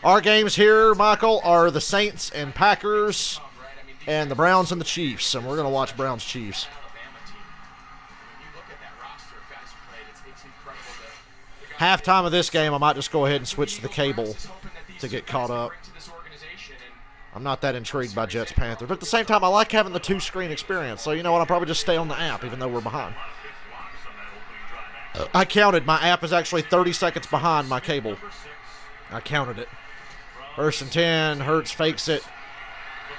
Our games here, Michael, are the Saints and Packers and the Browns and the Chiefs, and we're going to watch Browns Chiefs. Halftime of this game, I might just go ahead and switch to the cable to get caught up. I'm not that intrigued by Jets Panthers, but at the same time, I like having the 2-screen experience. So, you know what? I'll probably just stay on the app, even though we're behind. I counted. My app is actually 30 seconds behind my cable. I counted it. 1st and 10. Hurts fakes it.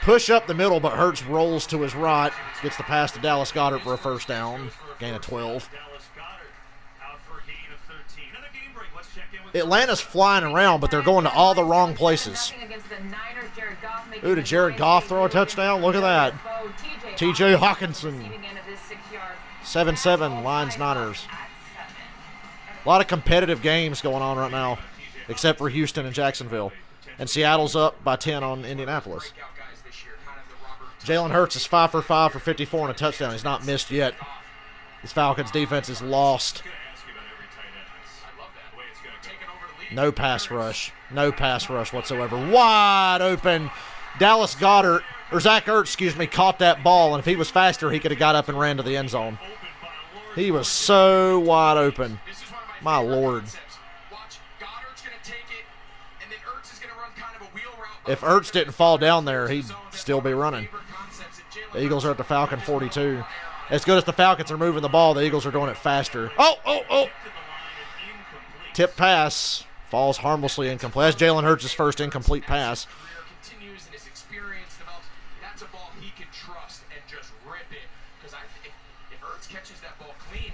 Push up the middle, but Hurts rolls to his right. Gets the pass to Dallas Goedert for a first down. Gain of 12. Atlanta's flying around, but they're going to all the wrong places. Ooh, did Jared Goff throw a touchdown? Look at that. TJ Hawkinson. 7-7, Lions Niners. A lot of competitive games going on right now, except for Houston and Jacksonville. And Seattle's up by 10 on Indianapolis. Jalen Hurts is 5 for 5 for 54 and a touchdown. He's not missed yet. This Falcons defense is lost. No pass rush. No pass rush whatsoever. Wide open. Dallas Goedert, or Zach Ertz, excuse me, caught that ball, and if he was faster, he could have got up and ran to the end zone. He was so wide open. My Lord. If Ertz didn't fall down there, he'd still be running. The Eagles are at the Falcon 42. As good as the Falcons are moving the ball, the Eagles are doing it faster. Oh! Tip pass. Falls harmlessly incomplete. That's Jalen Hurts' first incomplete pass. Career continues and his experience develops. That's a ball he can trust and just rip it. Because if Hurts catches that ball clean,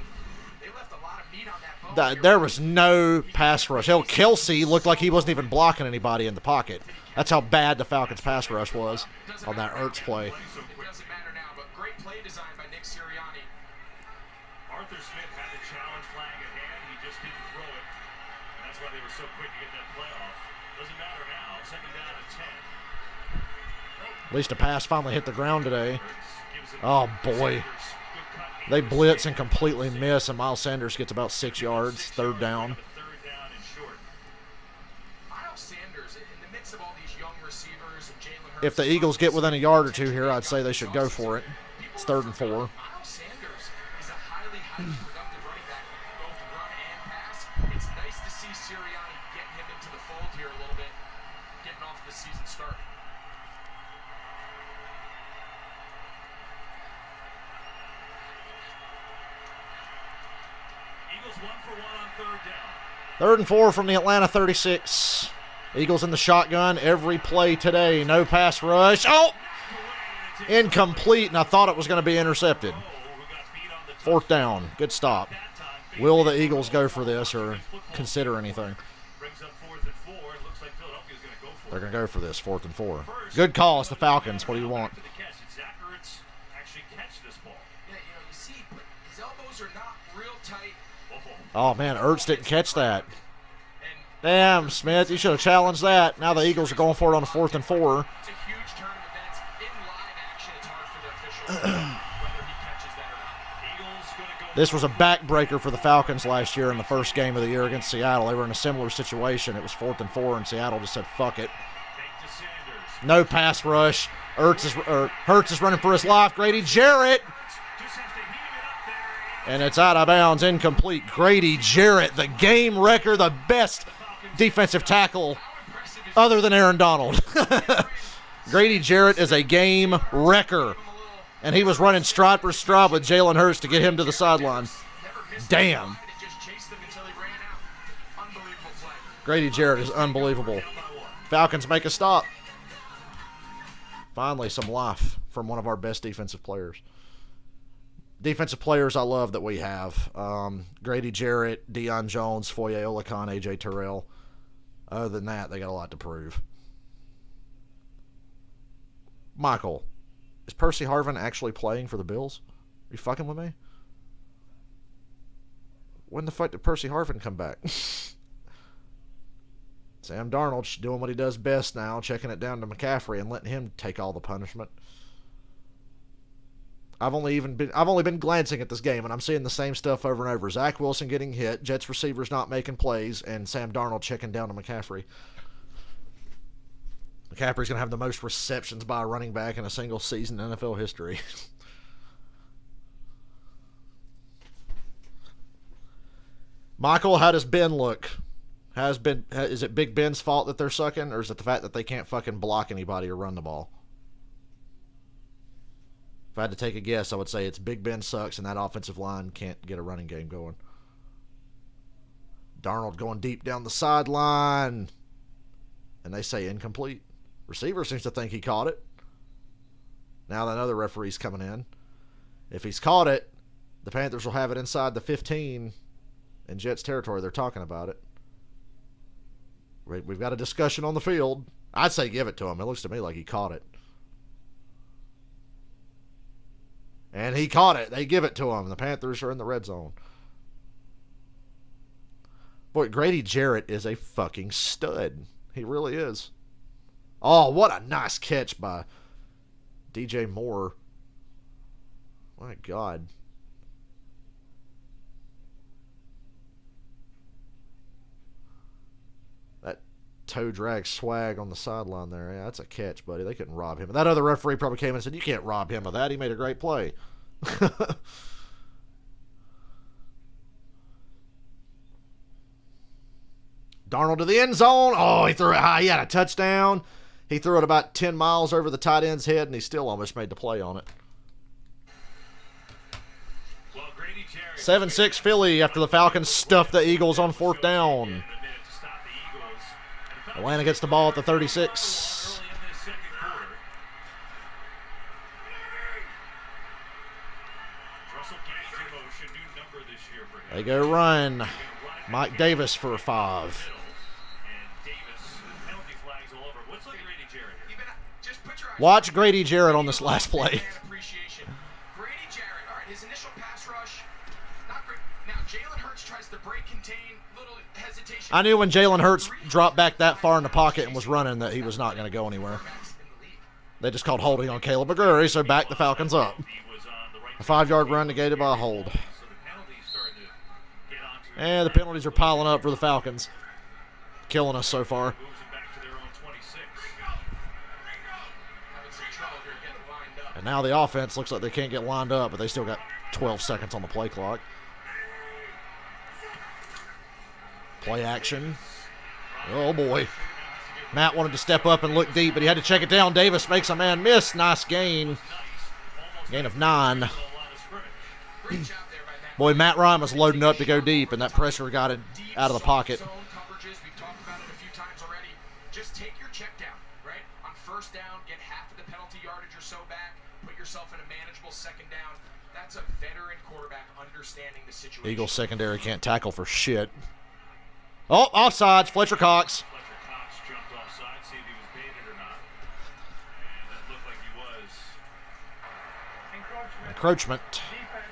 they left a lot of meat on that bone. There was no pass rush. Hell, Kelsey looked like he wasn't even blocking anybody in the pocket. That's how bad the Falcons' pass rush was on that Hurts play. It doesn't matter now, but great play design by Nick Sirianni. Arthur Smith had the challenge flag at hand. He just didn't throw it. And that's why they were so quick to get that play off. Doesn't matter now. Second down and 10. At least a pass finally hit the ground today. Oh, boy. They blitz and completely miss, and Miles Sanders gets about 6 yards, third down. Miles Sanders, in the midst of all these young receivers and Jalen Hurts. If the Eagles get within a yard or two here, I'd say they should go for it. It's 3rd and 4. Miles Sanders is a highly productive running back, both run and pass. It's nice to see Sirianni getting him into the fold here a little bit, getting off the season start. Eagles 1 for 1 on 3rd down. 3rd and 4 from the Atlanta 36. Eagles in the shotgun every play today. No pass rush. Oh! Incomplete, and I thought it was going to be intercepted. 4th down. Good stop. Will the Eagles go for this or consider anything? Brings up 4th and 4. It looks like Philadelphia's going to go for it. They're going to go for this, 4th and 4. Good call. It's the Falcons. What do you want? Did Zach Ertz actually catch this ball? Yeah, you see, but his elbows are not real tight. Oh, man, Ertz didn't catch that. And Damn, Smith, you should have challenged that. Now the Eagles are going for it on a 4th and 4. it's a huge turn of events. In live action, it's hard for the official to know whether he catches that or not. Eagles going to go. This was a backbreaker for the Falcons last year in the first game of the year against Seattle. They were in a similar situation. It was 4th and 4, and Seattle just said, fuck it. Fake to Sanders. No pass rush. Hurts is running for his life. Grady Jarrett. Just has to heave it up there. And it's out of bounds, incomplete. Grady Jarrett, the game wrecker, the best defensive tackle other than Aaron Donald. Grady Jarrett is a game wrecker. And he was running stride for stride with Jalen Hurts to get him to the sideline. Damn. It just chased him until he ran out. Unbelievable play. Grady Jarrett is unbelievable. Falcons make a stop. Finally, some life from one of our best defensive players. Defensive players I love that we have. Grady Jarrett, Deion Jones, Foye Oluokun, A.J. Terrell. Other than that, they got a lot to prove. Michael, is Percy Harvin actually playing for the Bills? Are you fucking with me? When the fuck did Percy Harvin come back? Sam Darnold's doing what he does best now, checking it down to McCaffrey and letting him take all the punishment. I've only been glancing at this game, and I'm seeing the same stuff over and over. Zach Wilson getting hit, Jets receivers not making plays, and Sam Darnold checking down to McCaffrey. McCaffrey's going to have the most receptions by a running back in a single season in NFL history. Michael, how does Ben look? Is it Big Ben's fault that they're sucking, or is it the fact that they can't fucking block anybody or run the ball? If I had to take a guess, I would say it's Big Ben sucks and that offensive line can't get a running game going. Darnold going deep down the sideline. And they say incomplete. Receiver seems to think he caught it. Now another referee's coming in. If he's caught it, the Panthers will have it inside the 15 in Jets territory. They're talking about it. We've got a discussion on the field. I'd say give it to him. It looks to me like he caught it. And he caught it. They give it to him. The Panthers are in the red zone. Boy, Grady Jarrett is a fucking stud. He really is. Oh, what a nice catch by DJ Moore. My God. That toe drag swag on the sideline there. Yeah, that's a catch, buddy. They couldn't rob him. And that other referee probably came in and said, you can't rob him of that. He made a great play. Darnold to the end zone. Oh, he threw it high. He had a touchdown. He threw it about 10 miles over the tight end's head, and he still almost made the play on it. Well, Grady Jarrett. 7-6 Philly after the Falcons stuffed the Eagles on 4th down. A minute to stop the Eagles. And the Atlanta gets the ball at the 36. early in this second quarter. Russell Gage in motion, new number this year for him. They go run. Run it Mike Davis for 5. and Davis, the penalty flags all over. What's like Grady Jarrett here? Even just put your eyes Watch Grady Jarrett on this last play. Man appreciation. Grady Jarrett, all right, his initial pass rush, not great. Now Jalen Hurts tries to break contain, little hesitation. I knew when Jalen Hurts dropped back that far in the pocket and was running that he was not going to go anywhere. Quarterbacks in the league. They just called holding on Caleb McGurry, so back the Falcons up. He was on the right A 5-yard run negated by a hold. so the penalties started to get onto And the penalties are piling up for the Falcons. Killing us so far. moves it back to their own 26. Having some trouble here getting lined up. And now the offense looks like they can't get lined up, but they still got 12 seconds on the play clock. Play action. Oh, boy. Matt wanted to step up and look deep, but he had to check it down. Davis makes a man miss. Nice gain. Gain of 9. Great job there by Matt. Boy, Matt Ryan was loading up to go deep, and that pressure got it Deep out of the pocket. Zone coverages, we've talked about it a few times already. Just take your check down, right? On 1st down, get half of the penalty yardage or so back. Put yourself in a manageable 2nd down. That's a veteran quarterback understanding the situation. Eagles secondary can't tackle for shit. Oh, offsides. Fletcher Cox. Fletcher Cox jumped offside, see if he was baited or not. And that looked like he was. Encroachment. Defense.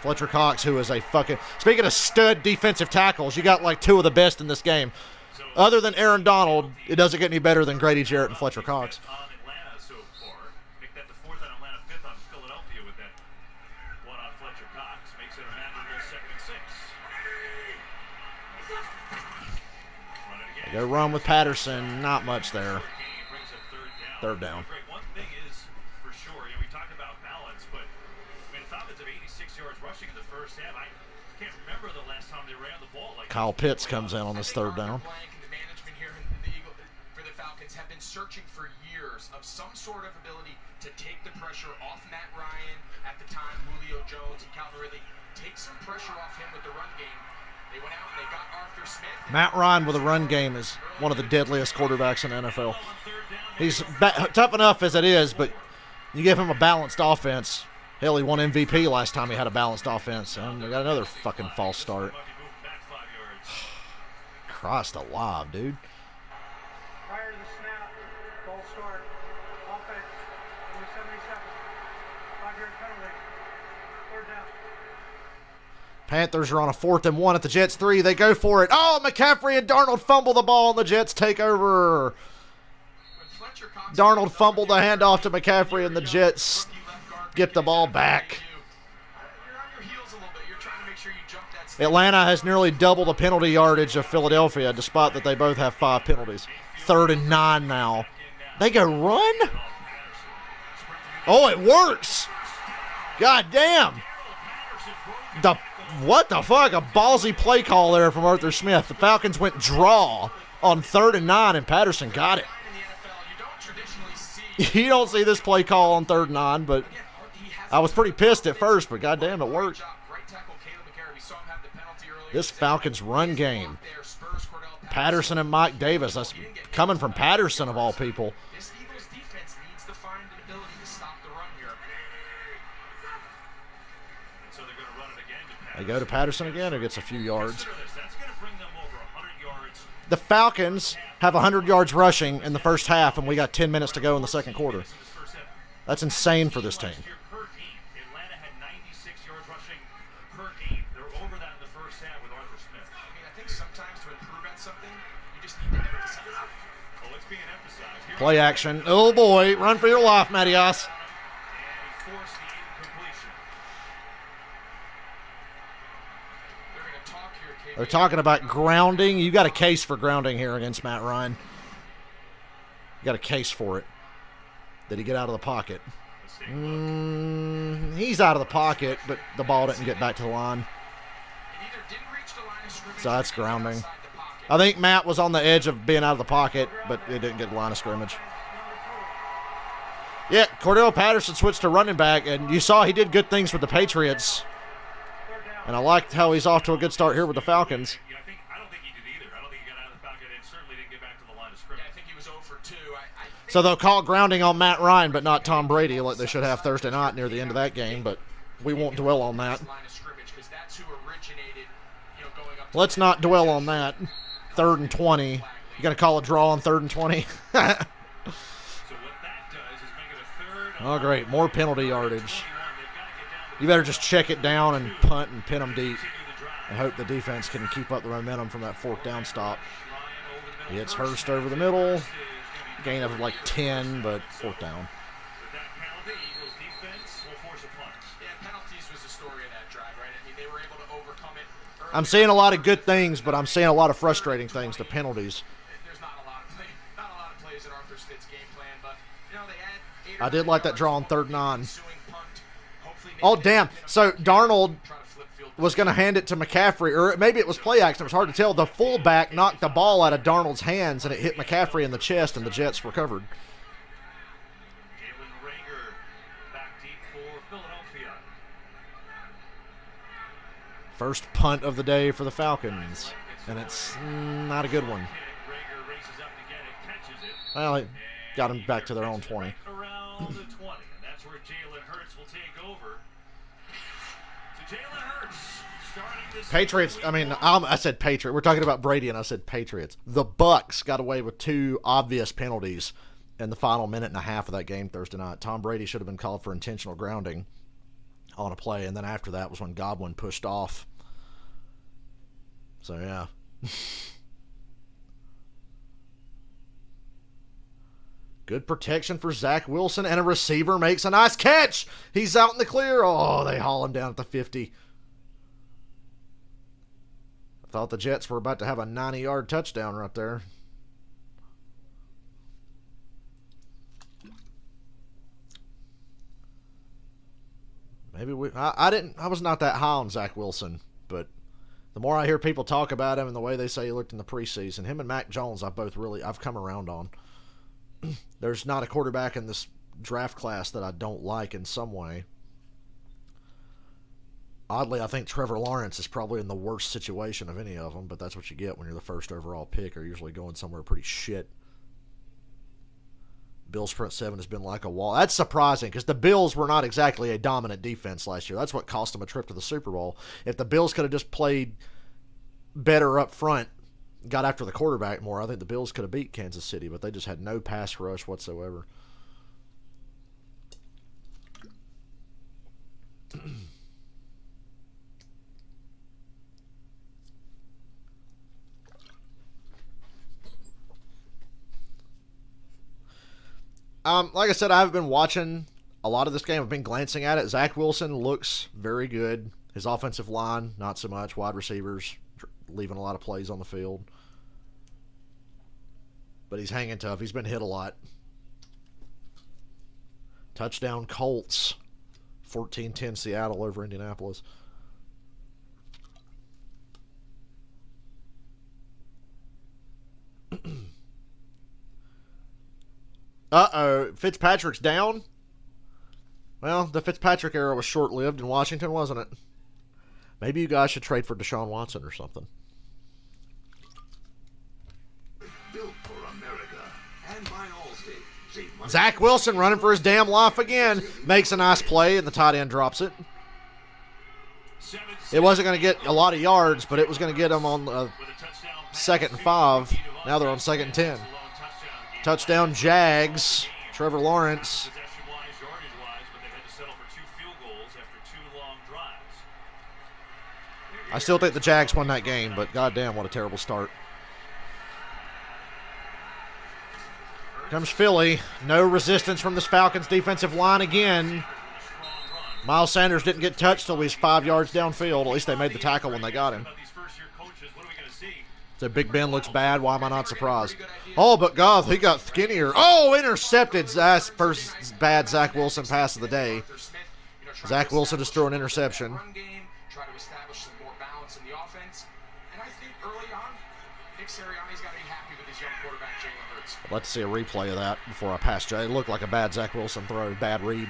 Fletcher Cox, who is a fucking... Speaking of stud defensive tackles, you got like 2 of the best in this game. So Other than Aaron Donald, it doesn't get any better than Grady Jarrett and Fletcher Cox. on Atlanta so far. Make that the 4th on Atlanta, 5th on Philadelphia with that one on Fletcher Cox. Makes it a manageable 2nd and 6. Run it again. They go run with Patterson. Not much there. Game brings up 3rd down. 3rd down. Great. One thing is for sure, we talked about balance, but I mean, Falcons have 86 yards rushing in the 1st half. I can't remember the last time they ran the ball like Kyle Pitts comes in on this 3rd down. Blank and the management here in the Eagle, for the Falcons have been searching for years of some sort of ability to take the pressure off Matt Ryan, at the time Julio Jones and Calvin Ridley. Take some pressure off him with the run game. They went out and they got Arthur Smith. Matt Ryan with a run game is one of the deadliest quarterbacks in the NFL. He's tough enough as it is, but you give him a balanced offense. Hell, he won MVP last time he had a balanced offense. And we got another fucking false start. might be moving back 5 yards. Christ alive, dude. Prior to the snap, false start. Offense. Number 77. 5-yard penalty. 3rd down. Panthers are on a 4th and 1 at the Jets 3. They go for it. Oh, McCaffrey and Darnold fumble the ball, and the Jets take over. When Fletcher Cox Darnold fumbled the handoff to McCaffrey, and the Jets get the ball back. You're on your heels a little bit. You're trying to make sure you jump that step. Atlanta has nearly double the penalty yardage of Philadelphia, despite that they both have 5 penalties. 3rd and 9 now. They go run? Oh, it works. God damn. What the fuck? A ballsy play call there from Arthur Smith. The Falcons went draw on 3rd and 9, and Patterson got it. In the NFL, you don't traditionally see. You don't see this play call on 3rd and 9, but He has I was pretty pissed at first, but goddamn, it worked. job. Right tackle Caleb McCarry. We saw him have the penalty earlier. This Falcons run game. There, Spurs, Cordell Patterson and Mike Davis. That's coming from Patterson, of all people. This Eagles defense needs to find an ability to stop the run here. And so they're going to run it again to They go to Patterson again, who gets a few yards. Consider this. That's going to bring them over 100 yards. The Falcons have 100 yards rushing in the first half, and we got 10 minutes to go in the second quarter. This is his first half. That's insane for this team. Last year per game, Atlanta had 96 yards rushing per game. They're over that in the first half with Arthur Smith. I mean, I think sometimes to improve at something, you just need to emphasize it. Oh, it's being emphasized. Here Play action. Oh, boy. Run for your life, Matias. and he forced the incompletion. They're going to talk here, KB. They're talking about grounding. You got a case for grounding here against Matt Ryan. You got a case for it. Did he get out of the pocket? Let's take a look. He's out of the pocket, but the ball didn't get back to the line. It either didn't reach the line of scrimmage So that's or it got grounding. outside the pocket. I think Matt was on the edge of being out of the pocket, but it didn't get the line of scrimmage. Yeah, Cordell Patterson switched to running back, and you saw he did good things with the Patriots. 3rd down. And I liked how he's off to a good start here with the Falcons. Yeah, I don't think he did either. I don't think he got out of the pocket and certainly didn't get back to the line of scrimmage. Yeah, I think he was 0 for 2. So they'll call grounding on Matt Ryan, but not Tom Brady, like they should have Thursday night near the end of that game. But we won't dwell on that. Let's not dwell on that. 3rd and 20. You going to call a draw on 3rd and 20? Oh, great. More penalty yardage. You better just check it down and punt and pin them deep. I hope the defense can keep up the momentum from that 4th down stop. He hits Hurst over the middle. Gain of like 10, but 4th down. I'm seeing a lot of good things, but I'm seeing a lot of frustrating things, the penalties. There's not a lot of plays in Arthur Smith's game plan, but they had I did like that draw on 3rd and 9. Oh, damn. So Darnold was going to hand it to McCaffrey, or maybe it was play action. It was hard to tell. The fullback knocked the ball out of Darnold's hands, and it hit McCaffrey in the chest, and the Jets recovered. Jalen Reagor back deep for Philadelphia. First punt of the day for the Falcons, and it's not a good one. Reagor races up to get it, catches it. Well, it got them back to their own 20. Around the 20, and that's where Jalen Hurts will take over. So Jalen Hurts starting this Patriots, I said Patriot. We're talking about Brady, and I said Patriots. The Bucks got away with 2 obvious penalties in the final minute and a half of that game Thursday night. Tom Brady should have been called for intentional grounding on a play, and then after that was when Godwin pushed off. So, yeah. Good protection for Zach Wilson, and a receiver makes a nice catch. He's out in the clear. Oh, they haul him down at the 50. I thought the Jets were about to have a 90-yard touchdown right there. Maybe I was not that high on Zach Wilson, but the more I hear people talk about him and the way they say he looked in the preseason, him and Mac Jones, I've come around on. There's not a quarterback in this draft class that I don't like in some way. Oddly, I think Trevor Lawrence is probably in the worst situation of any of them, but that's what you get when you're the first overall pick, or usually going somewhere pretty shit. Bills front 7 has been like a wall. That's surprising because the Bills were not exactly a dominant defense last year. That's what cost them a trip to the Super Bowl. If the Bills could have just played better up front, got after the quarterback more, I think the Bills could have beat Kansas City, but they just had no pass rush whatsoever. Like I said, I've been watching a lot of this game. I've been glancing at it. Zach Wilson looks very good. His offensive line, not so much. Wide receivers, leaving a lot of plays on the field. But he's hanging tough. He's been hit a lot. Touchdown Colts. 14-10 Seattle over Indianapolis. Uh-oh. Fitzpatrick's down? Well, the Fitzpatrick era was short-lived in Washington, wasn't it? Maybe you guys should trade for Deshaun Watson or something. Built for America and by Allstate. Save money. Zach Wilson running for his damn life again. Makes a nice play, and the tight end drops it. It wasn't going to get a lot of yards, but it was going to get them on 2nd and 5. Now they're on 2nd and 10. Touchdown Jags. Trevor Lawrence. I still think the Jags won that game, but goddamn, what a terrible start. Comes Philly. No resistance from this Falcons defensive line again. Miles Sanders didn't get touched till he was 5 yards downfield. At least they made the tackle when they got him. So Big Ben looks bad. Why am I not surprised? Oh, but God, he got skinnier. Oh, intercepted. That's first bad Zach Wilson pass of the day. Zach Wilson just threw an interception. Try to establish some more balance in the offense. And I think early on, Nick Sirianni's got to be happy with his young quarterback, Jalen Hurts. Let's see a replay of that before I pass Jay. It looked like a bad Zach Wilson throw. Bad read.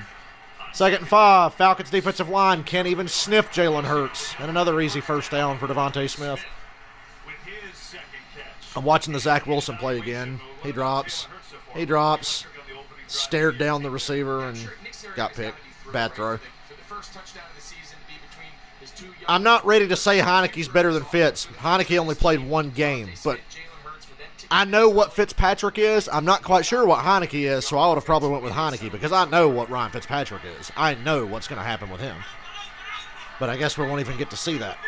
2nd and 5. Falcons defensive line can't even sniff Jalen Hurts. And another easy first down for Devontae Smith. I'm watching the Zach Wilson play again. He drops. He drops. Stared down the receiver and got picked. Bad throw. I'm not ready to say Heineke's better than Fitz. Heineke only played one game, but I know what Fitzpatrick is. I'm not quite sure what Heineke is, so I would have probably went with Heineke because I know what Ryan Fitzpatrick is. I know what's going to happen with him. But I guess we won't even get to see that.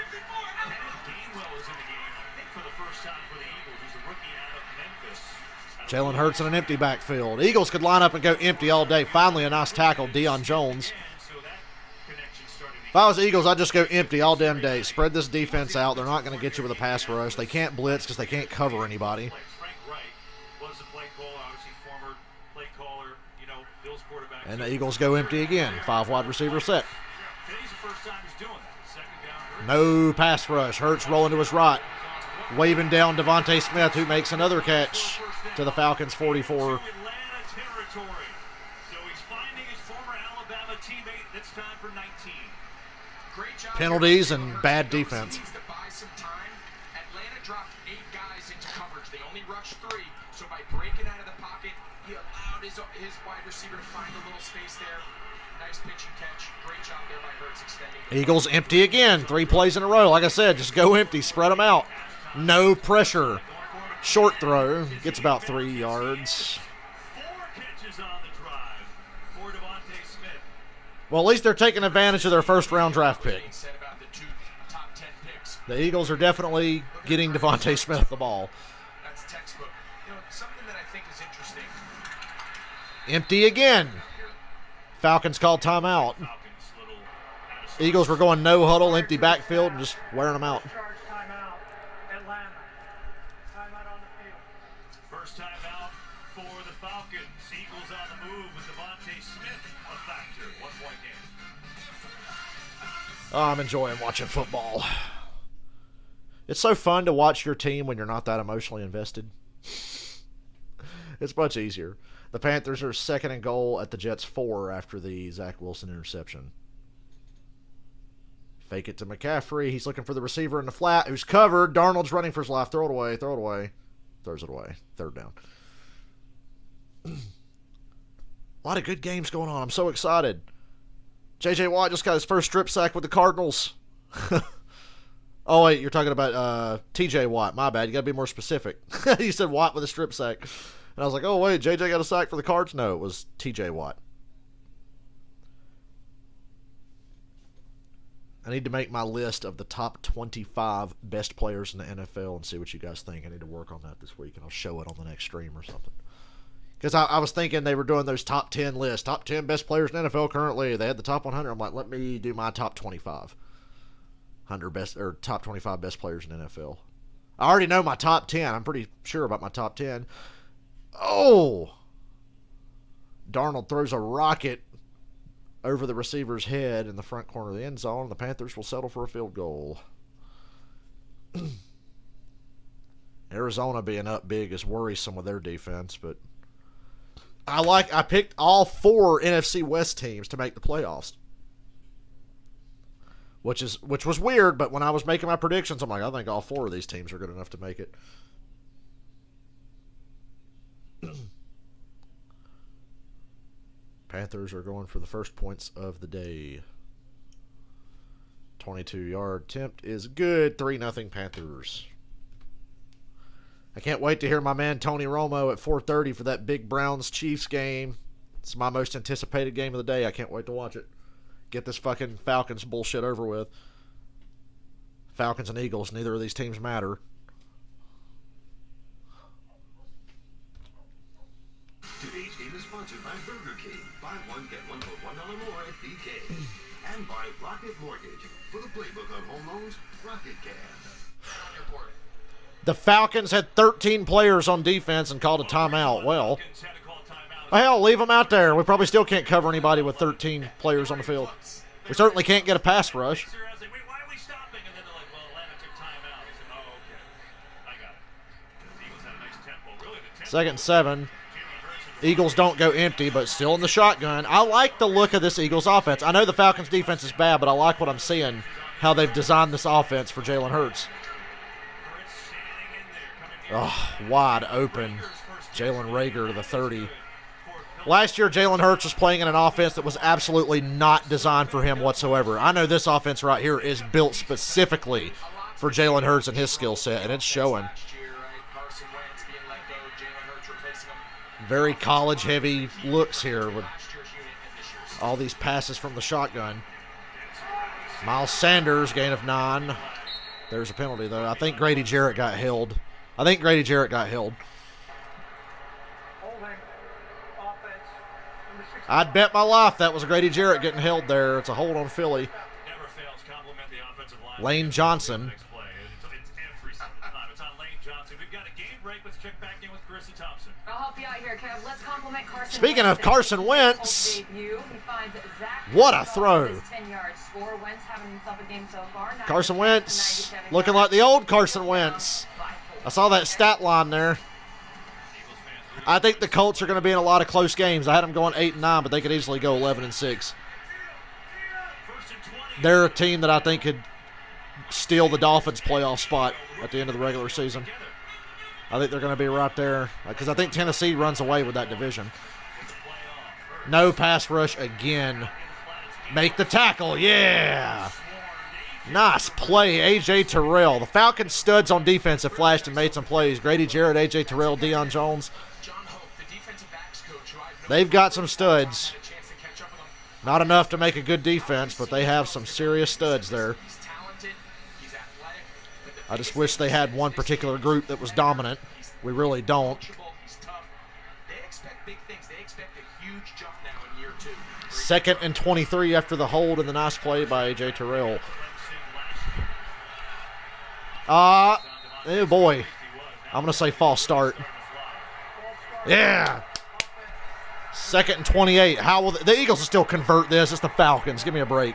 Jalen Hurts in an empty backfield. Eagles could line up and go empty all day. Finally, a nice tackle, Deion Jones. If I was the Eagles, I'd just go empty all damn day. Spread this defense out. They're not going to get you with a pass rush. They can't blitz because they can't cover anybody. And the Eagles go empty again. 5 wide receiver set. No pass rush. Hurts rolling to his right. Waving down Devontae Smith, who makes another catch to the Falcons 44. Penalties and bad defense. Atlanta dropped 8 guys into coverage. They only rushed 3, so by breaking out of the pocket, he allowed his wide receiver to find a little space there. Nice pitch and catch. Great job there by Hurts extending. Eagles empty again. 3 plays in a row. Like I said, just go empty. Spread them out. No pressure. Short throw. Gets about 3 yards. 4 catches on the drive for Devontae Smith. Well, at least they're taking advantage of their first-round draft pick. Said about the 2 top 10 picks. The Eagles are definitely getting Devontae Smith the ball. That's textbook. Something that I think is interesting. Empty again. Falcons called timeout. Eagles were going no huddle, empty backfield, and just wearing them out. Charge timeout. Atlanta. Timeout on the field. First timeout for the Falcons. Eagles on the move with Devontae Smith a factor. 1-point game. Oh, I'm enjoying watching football. It's so fun to watch your team when you're not that emotionally invested. It's much easier. The Panthers are 2nd and goal at the Jets 4 after the Zach Wilson interception. Fake it to McCaffrey. He's looking for the receiver in the flat, who's covered. Darnold's running for his life. Throw it away. Throw it away. Throws it away. 3rd down. A lot of good games going on. I'm so excited. J.J. Watt just got his first strip sack with the Cardinals. Oh, wait, you're talking about T.J. Watt. My bad. You got to be more specific. You said Watt with a strip sack. And I was like, oh, wait, J.J. got a sack for the Cards? No, it was T.J. Watt. I need to make my list of the top 25 best players in the NFL and see what you guys think. I need to work on that this week, and I'll show it on the next stream or something. Because I was thinking they were doing those top 10 lists. Top 10 best players in NFL currently. They had the top 100. I'm like, let me do my top 25. Top 25 best players in NFL. I already know my top 10. I'm pretty sure about my top 10. Oh! Darnold throws a rocket over the receiver's head in the front corner of the end zone. The Panthers will settle for a field goal. Arizona being up big is worrisome with their defense, but I picked all 4 NFC West teams to make the playoffs. Which was weird, but when I was making my predictions, I'm like, I think all 4 of these teams are good enough to make it. Panthers are going for the first points of the day. 22-yard attempt is good. 3-0 Panthers. I can't wait to hear my man Tony Romo at 4:30 for that big Browns-Chiefs game. It's my most anticipated game of the day. I can't wait to watch it. Get this fucking Falcons bullshit over with. Falcons and Eagles, neither of these teams matter. Today's game is sponsored by Burger King. Buy one, get one for $1 more at BK. And by Rocket Mortgage. For the playbook on home loans, Rocket can. The Falcons had 13 players on defense and called a timeout. Well, hell, leave them out there. We probably still can't cover anybody with 13 players on the field. We certainly can't get a pass rush. Second and 7. Eagles don't go empty, but still in the shotgun. I like the look of this Eagles offense. I know the Falcons' defense is bad, but I like what I'm seeing, how they've designed this offense for Jalen Hurts. Oh, wide open. Jalen Reagor to the 30. Last year, Jalen Hurts was playing in an offense that was absolutely not designed for him whatsoever. I know this offense right here is built specifically for Jalen Hurts and his skill set, and it's showing. Very college-heavy looks here with all these passes from the shotgun. Miles Sanders, gain of 9. There's a penalty, though. I think Grady Jarrett got held. Holding offense, number 16. I'd bet my life that was Grady Jarrett getting held there. It's a hold on Philly. Never fails to compliment the offensive line. Lane Johnson. It's every single time. It's on Lane Johnson. We've got a game break. Let's check back in with Chris and Thompson. I'll help you out here, Kev. Let's compliment Carson. Speaking of Carson Wentz, what a throw. Carson Wentz looking like the old Carson Wentz. I saw that stat line there. I think the Colts are going to be in a lot of close games. I had them going 8-9, but they could easily go 11-6. They're a team that I think could steal the Dolphins' playoff spot at the end of the regular season. I think they're going to be right there because I think Tennessee runs away with that division. No pass rush again. Make the tackle, yeah. Nice play, A.J. Terrell. The Falcons studs on defense have flashed and made some plays. Grady Jarrett, A.J. Terrell, Deion Jones. They've got some studs. Not enough to make a good defense, but they have some serious studs there. I just wish they had one particular group that was dominant. We really don't. Second and 23 after the hold and the nice play by A.J. Terrell. Oh boy. I'm going to say false start. Yeah. Second and 28. How will the Eagles will still convert this? It's the Falcons. Give me a break.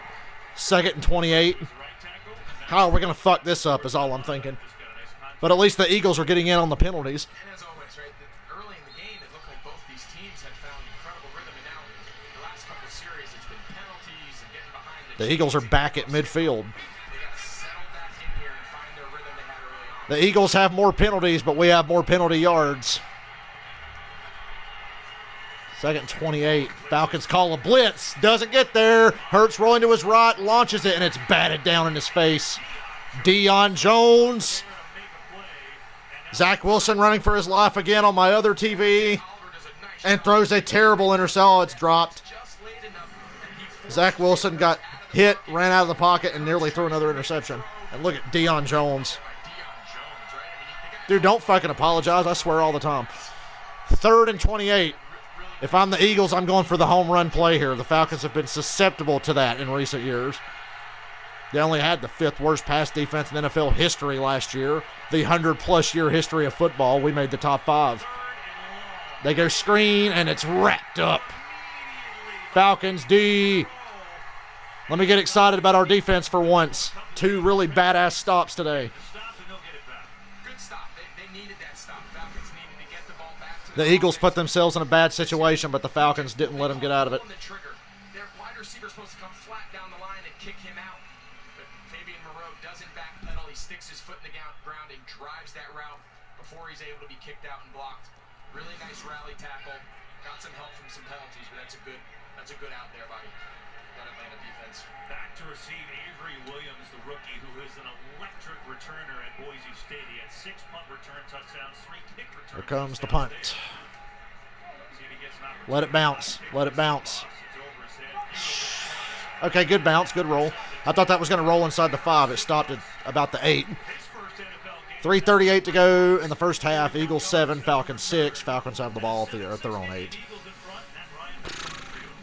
Second and 28. How are we going to fuck this up is all I'm thinking. But at least the Eagles are getting in on the penalties. And as always, right, early in the game, it looked like both these teams had found incredible rhythm, and now the last couple of series, it's been penalties and getting behind The Eagles are back at midfield. They got to settle back in here and find their rhythm they had early on. The Eagles have more penalties, but we have more penalty yards. Second and 28. Falcons call a blitz. Doesn't get there. Hurts rolling to his right, launches it, and it's batted down in his face. Deion Jones. Zach Wilson running for his life again on my other TV and throws a terrible interception. It's dropped. Zach Wilson got hit, ran out of the pocket, and nearly threw another interception. And look at Deion Jones. Dude, don't fucking apologize. I swear all the time. Third and 28. If I'm the Eagles, I'm going for the home run play here. The Falcons have been susceptible to that in recent years. They only had the 5th worst pass defense in NFL history last year. The 100-plus year history of football, we made the top 5. They go screen, and it's wrapped up. Falcons D. Let me get excited about our defense for once. 2 really badass stops today. Good stop. They needed that stop. Falcons needed to get the ball back to The Eagles put themselves in a bad situation, but the Falcons didn't let them get out of it. the trigger. Their wide receiver's supposed to come flat down the line and kick him out. But Fabian Moreau doesn't backpedal. He sticks his foot in the ground and drives that route before he's able to be kicked out and blocked. Really nice rally tackle. Got some help from some penalties, but that's a good out there by that Atlanta defense. Back to receive Avery Williams, the rookie, who is an electric returner at Boise State. He had 6 punt return touchdowns, 3 kick returns. Here comes the punt. Let it bounce. Let it bounce. Okay, good bounce, good roll. I thought that was going to roll inside the 5. It stopped at about the 8. 3:38 to go in the first half. Eagles 7, Falcons 6. Falcons have the ball at their own 8.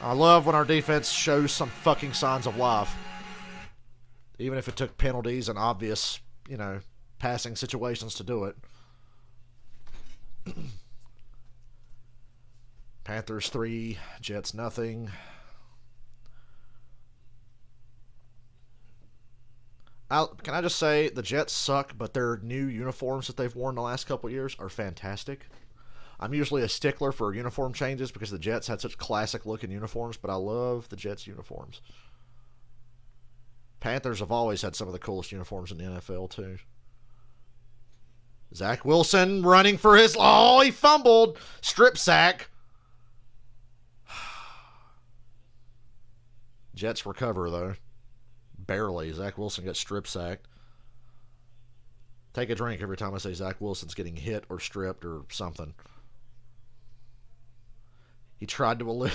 I love when our defense shows some fucking signs of life. Even if it took penalties and obvious, passing situations to do it. Panthers 3, Jets nothing. Can I just say the Jets suck, but their new uniforms that they've worn the last couple of years are fantastic. I'm usually a stickler for uniform changes because the Jets had such classic-looking uniforms, but I love the Jets uniforms. Panthers have always had some of the coolest uniforms in the NFL, too. Zach Wilson running for his... Oh, he fumbled. Strip sack. Jets recover, though. Barely. Zach Wilson got strip sacked. Take a drink every time I say Zach Wilson's getting hit or stripped or something. He tried to...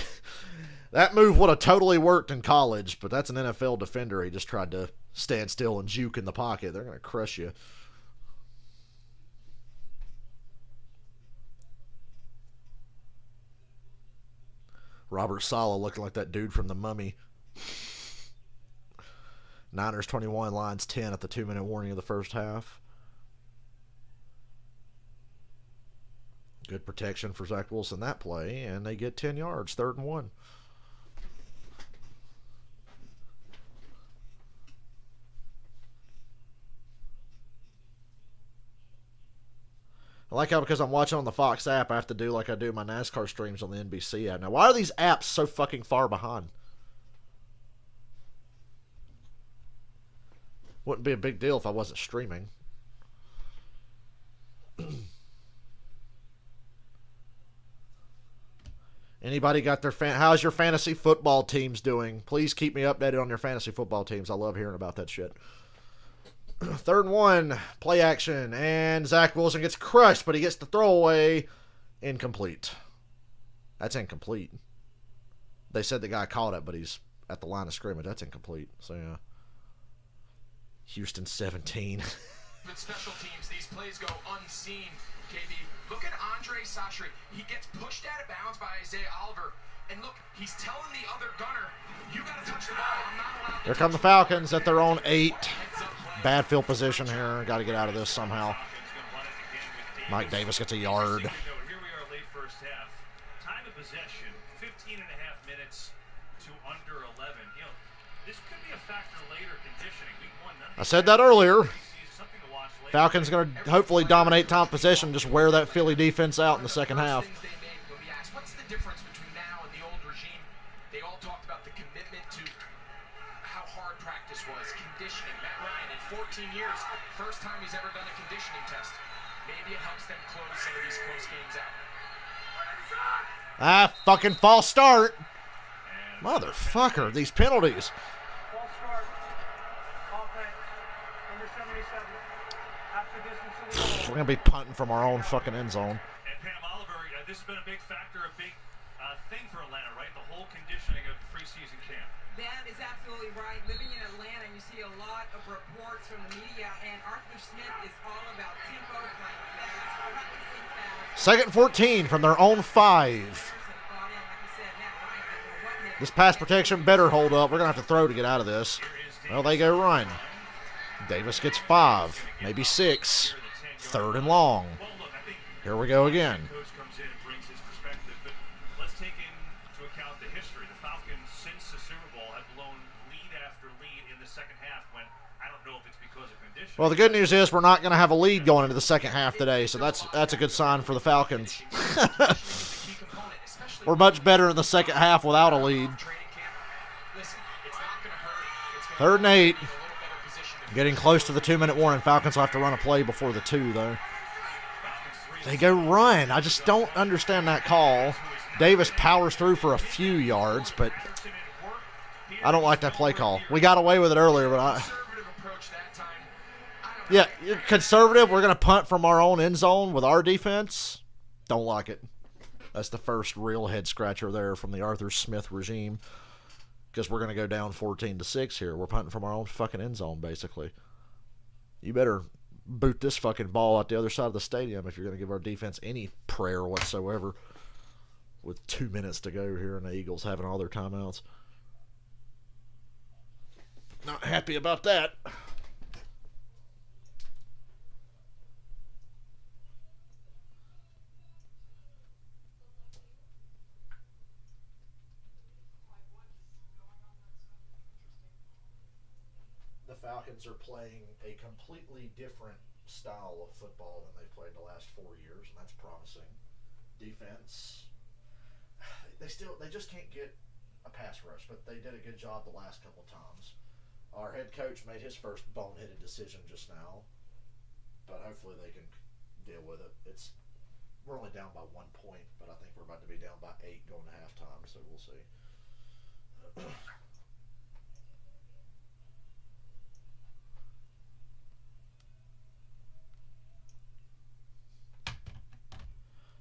That move would have totally worked in college, but that's an NFL defender. He just tried to stand still and juke in the pocket. They're going to crush you. Robert Saleh looking like that dude from The Mummy. Niners 21, Lions 10 at the 2-minute warning of the first half. Good protection for Zach Wilson that play, and they get 10 yards, 3rd and 1. I like how because I'm watching on the Fox app, I have to do like I do my NASCAR streams on the NBC app. Now, why are these apps so fucking far behind? Wouldn't be a big deal if I wasn't streaming. Anybody got their how's your fantasy football teams doing? Please keep me updated on your fantasy football teams. I love hearing about that shit. 3rd and 1, play action, and Zach Wilson gets crushed, but he gets the throwaway. Incomplete. That's incomplete. They said the guy caught it, but he's at the line of scrimmage. That's incomplete. So, yeah. Houston 17. With special teams, these plays go unseen. KB, look at Andre Sachri. He gets pushed out of bounds by Isaiah Oliver. And look, he's telling the other gunner, you got to touch the ball. I'm not allowed to. Here come the Falcons at their own 8. Bad field position here. Got to get out of this somehow. Mike Davis gets a yard. Here we are late first half. Time of possession, 15 and a half minutes to under 11. You know, this could be a factor later conditioning. Week 1, I said that earlier. Falcons going to hopefully dominate time of possession, just wear that Philly defense out in the second half. What's the difference between now and the old regime? They all talked about the commitment to how hard practice was, conditioning. Matt Ryan, in 14 years, first time he's ever done a conditioning test. Maybe it helps them close some of these close games out. Ah, fucking false start. Motherfucker, these penalties. False start. Offense. Number 77. After distance to the goal. We're going to be punting from our own fucking end zone. And Pam Oliver, this has been a big factor, a big thing for Atlanta, right? The whole conditioning of the preseason camp. That is absolutely right. Living in Atlanta, you see a lot of reports from the media, and Arthur Smith is all about tempo, playing fast, practicing fast. 2nd and 14 from their own 5. This pass protection better hold up. We're going to have to throw to get out of this. Well, they go run. Davis gets 5, maybe 6. 3rd and long. Here we go again. Coach comes in and brings his perspective, but let's take into account the history. The Falcons, since the Super Bowl, have blown lead after lead in the second half when I don't know if it's because of conditions. Well, the good news is we're not going to have a lead going into the second half today, so that's a good sign for the Falcons. We're much better in the second half without a lead. 3rd and 8. Getting close to the 2-minute warning. Falcons will have to run a play before the 2, though. They go run. I just don't understand that call. Davis powers through for a few yards, but I don't like that play call. We got away with it earlier, but yeah, conservative. We're going to punt from our own end zone with our defense. Don't like it. That's the first real head scratcher there from the Arthur Smith regime. Because we're going to go down 14-6 here. We're punting from our own fucking end zone, basically. You better boot this fucking ball out the other side of the stadium if you're going to give our defense any prayer whatsoever. With 2 minutes to go here and the Eagles having all their timeouts. Not happy about that. The Falcons are playing a completely different style of football than they've played the last 4 years, and that's promising. defense. They just can't get a pass rush, but they did a good job the last couple times. Our head coach made his first boneheaded decision just now, but hopefully they can deal with it. We're only down by 1 point, but I think we're about to be down by 8 going to halftime, so we'll see.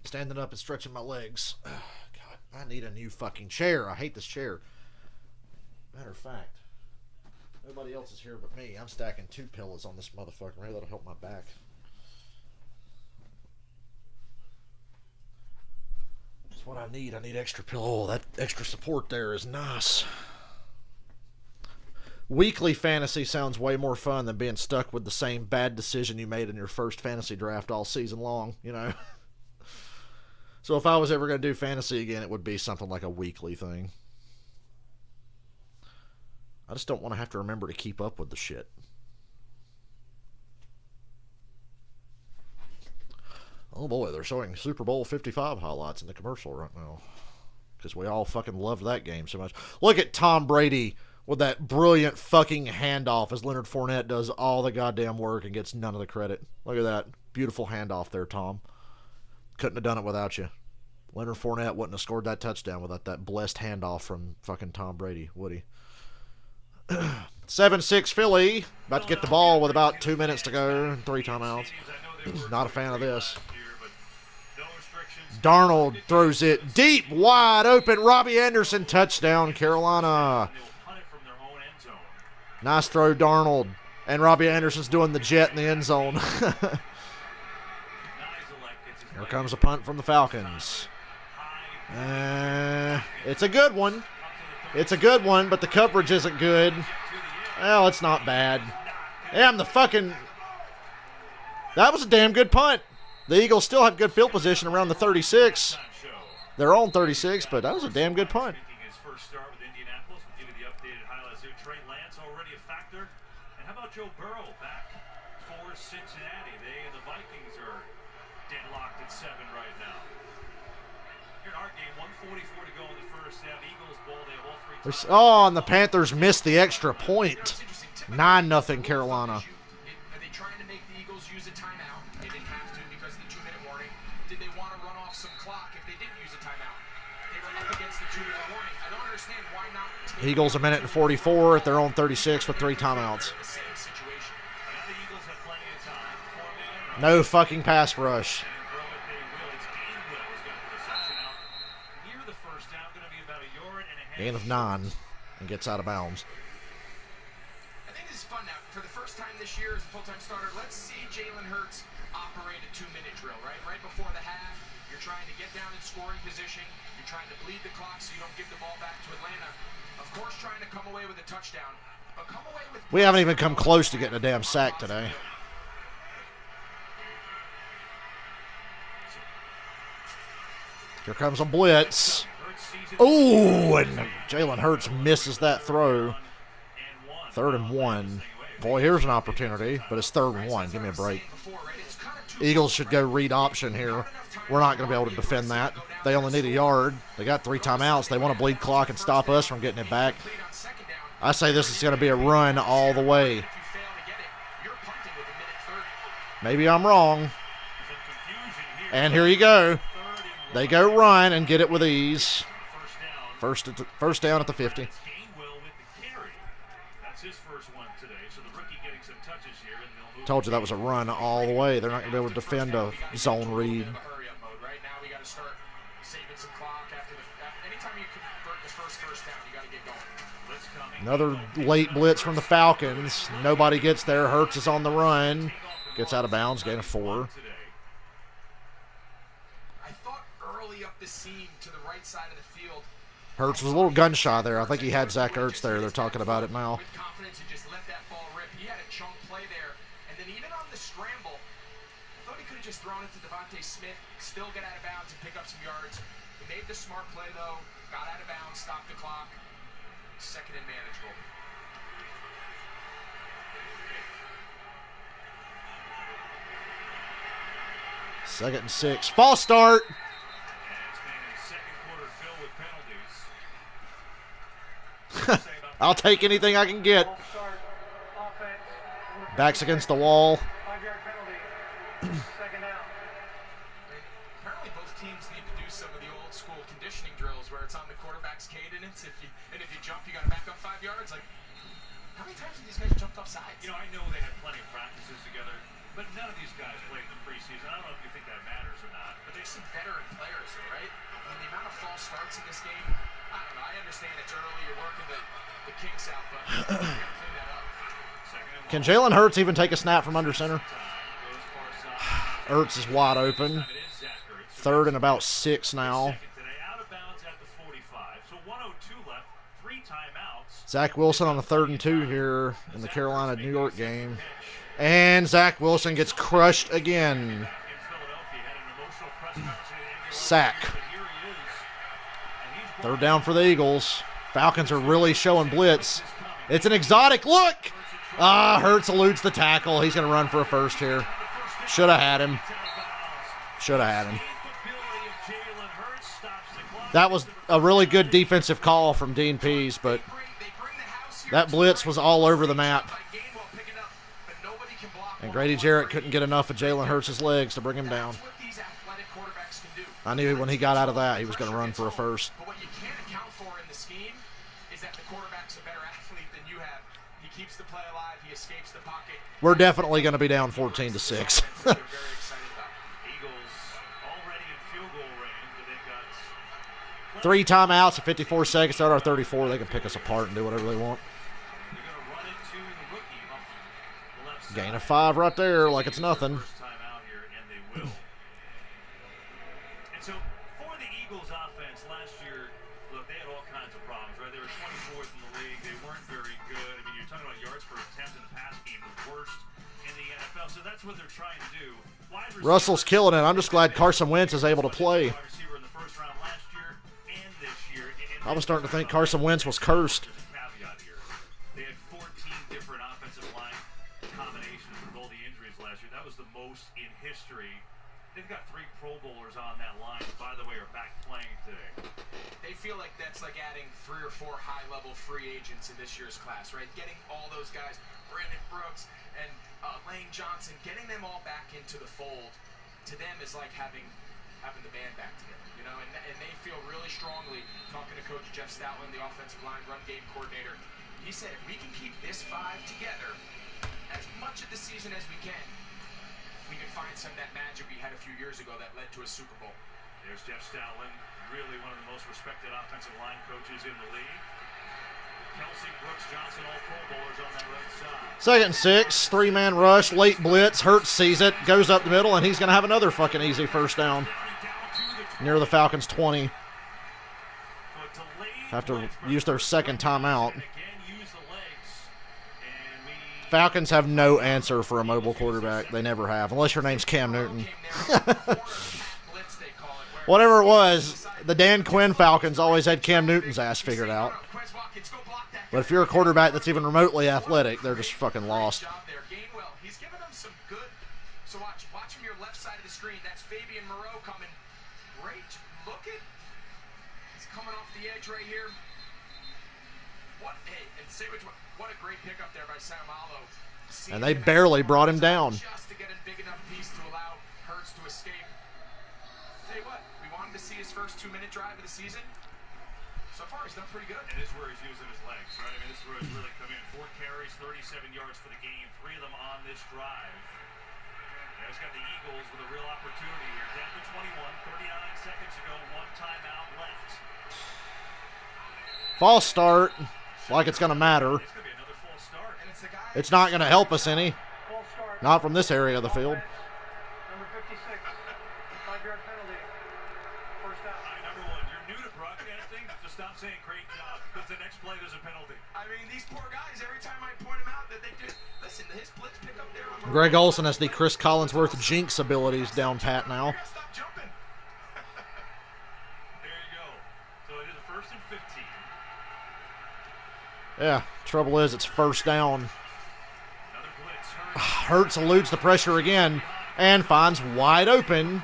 Standing up and stretching my legs. God, I need a new fucking chair. I hate this chair. Matter of fact, nobody else is here but me. I'm stacking 2 pillows on this motherfucker. Maybe that'll help my back. That's what I need. I need extra pillow. Oh, that extra support there is nice. Weekly fantasy sounds way more fun than being stuck with the same bad decision you made in your first fantasy draft all season long, you know? So if I was ever going to do fantasy again, it would be something like a weekly thing. I just don't want to have to remember to keep up with the shit. Oh boy, they're showing Super Bowl 55 highlights in the commercial right now. Because we all fucking loved that game so much. Look at Tom Brady with that brilliant fucking handoff as Leonard Fournette does all the goddamn work and gets none of the credit. Look at that. Beautiful handoff there, Tom. Couldn't have done it without you. Leonard Fournette wouldn't have scored that touchdown without that blessed handoff from fucking Tom Brady, would he? 7-6 Philly. About to get the ball with about 2 minutes to go and 3 timeouts. Not a fan of this. Darnold throws it deep, wide open. Robbie Anderson, touchdown, Carolina. Nice throw, Darnold. And Robbie Anderson's doing the jet in the end zone. Here comes a punt from the Falcons. It's a good one. It's a good one, but the coverage isn't good. Well, it's not bad. Damn, that was a damn good punt. The Eagles still have good field position around the 36. They're on 36, but that was a damn good punt. Joe Burrow back for Cincinnati. They and the Vikings are deadlocked at 7 right now. Here in our game, 1:44 to go in the first half. Eagles ball. They have all 3 times. Oh, and the Panthers missed the extra point. 9-0 Carolina. Are they trying to make the Eagles use a timeout? They didn't have to because of the 2-minute warning. Did they want to run off some clock if they didn't use a timeout? They were up against the 2-minute warning. I don't understand why not. Eagles a minute and 44 at their own 36 with 3 timeouts. No fucking pass rush. Gain of 9 and gets out of bounds. I think this is fun now. For the first time this year as a full-time starter, let's see Jalen Hurts operate a 2-minute drill, right? Right before the half, you're trying to get down in scoring position. You're trying to bleed the clock so you don't give the ball back to Atlanta. Of course, trying to come away with a touchdown. But come away with... We haven't even come close to getting a damn sack today. Here comes a blitz. Ooh, and Jalen Hurts misses that throw. 3rd and 1. Boy, here's an opportunity, but it's 3rd and 1. Give me a break. Eagles should go read option here. We're not going to be able to defend that. They only need a yard. They got 3 timeouts. They want to bleed clock and stop us from getting it back. I say this is going to be a run all the way. Maybe I'm wrong. And here you go. They go run and get it with ease. First down at the 50. Told you that was a run all the way. They're not going to be able to defend a zone read. Another late blitz from the Falcons. Nobody gets there. Hurts is on the run. Gets out of bounds. Gain of 4. The seam to the right side of the field. Hurts was a little gun shy there. I think he had Zach Ertz there. They're talking about it now. With confidence and just let that ball rip. He had a chunk play there. And then even on the scramble, I thought he could have just thrown it to Devontae Smith, still get out of bounds and pick up some yards. He made the smart play though, got out of bounds, stopped the clock. 2nd and manageable. Second and 6. False start. I'll take anything I can get. False start. Offense. Number Backs against the wall. 5-yard penalty. Second down. Apparently both teams need to do some of the old school conditioning drills where it's on the quarterback's cadence. If you jump, you got to back up 5 yards. Like, how many times have these guys jumped off sides? You know, I know they had plenty of practices together, but none of these guys played in the preseason. I don't know if you think that matters or not. But there's some veteran players, though, right? I mean, the amount of false starts in this game, I don't know. I understand it's early, you're working the kinks out, but you got to clean that up. Can Jalen Hurts even take a snap from under center? Hurts is wide open. 3rd and about 6 now. Zach Wilson on the 3rd and 2 here in the Carolina-New York game. And Zach Wilson gets crushed again. Sack. 3rd down for the Eagles. Falcons are really showing blitz. It's an exotic look. Hurts eludes the tackle. He's going to run for a first here. Should have had him. Should have had him. That was a really good defensive call from Dean Pease, but that blitz was all over the map. And Grady Jarrett couldn't get enough of Jalen Hurts' legs to bring him down. I knew when he got out of that, he was going to run for a first. But what you can't account for in the scheme is that the quarterback's a better athlete than you have. He keeps the play alive. He escapes the pocket. We're definitely going to be down 14-6. They're very excited about. Eagles already in field goal range, but they've got 3 timeouts at 54 seconds. Start our 34. They can pick us apart and do whatever they want. they're going to run into the rookie off the left side. Gain of 5 right there like it's nothing. First time out here, and they will. And so for the Eagles offense last year, look, they had all kinds of problems, right? They were 24th in the league. They weren't very good. I mean, you're talking about yards per attempt in the pass game, the worst in the NFL. So that's what they're trying to do. Russell's killing it. I'm just glad Carson Wentz is able to play. Wide receiver in the first round last year and this year. I was starting to think Carson Wentz was cursed. There's a caveat here. They had 14 different offensive line combinations with all the injuries last year. That was the most in history. They've got 3 Pro Bowlers on that line, who, by the way, are back playing today. They feel like that's like adding 3 or 4 high-level free agents in this year's class, right? Getting all those guys, Brandon Brooks and Lane Johnson, getting them all back into the fold, to them is like having the band back together, you know? And they feel really strongly, talking to Coach Jeff Stoutland, the offensive line run game coordinator, he said, if we can keep this 5 together as much of the season as we can find some of that magic we had a few years ago that led to a Super Bowl. There's Jeff Stoutland, really one of the most respected offensive line coaches in the league. Kelsey, Brooks, Johnson, all Pro Bowlers on that right side. 2nd and 6, 3-man rush, late blitz. Hurts sees it, goes up the middle, and he's going to have another fucking easy first down near the Falcons' 20. Have to use their 2nd timeout. Falcons have no answer for a mobile quarterback. They never have, unless your name's Cam Newton. Whatever it was, the Dan Quinn Falcons always had Cam Newton's ass figured out. But if you're a quarterback that's even remotely athletic, they're just fucking lost. He's giving them some good. So watch from your left side of the screen. That's Fabian Moreau coming. Great. Look at. He's coming off the edge right here. What a great pickup there by Samalo. And they barely brought him down. Just to get a big enough piece to allow Hurts to escape. Tell you what, we want him to see his first 2-minute drive of the season. So far, he's done pretty good. And this is where he's using his legs, right? I mean, this is where he's really come in. 4 carries, 37 yards for the game, 3 of them on this drive. He's got the Eagles with a real opportunity here. Down to 21, 39 seconds ago, 1 timeout left. False start, like it's going to matter. It's not going to help us any. Not from this area of the field. Number 56, 5-yard penalty. First down. Number 1, you're new to broadcasting, so stop saying great job, because the next play there's a penalty. I mean, these poor guys, every time I point them out, that they do. Listen, his blitz pickup there. Greg Olsen has the Chris Collinsworth jinx abilities down pat now. Stop jumping. There you go. So it is a 1st and 15. Yeah, trouble is it's first down. Hurts eludes the pressure again and finds wide open.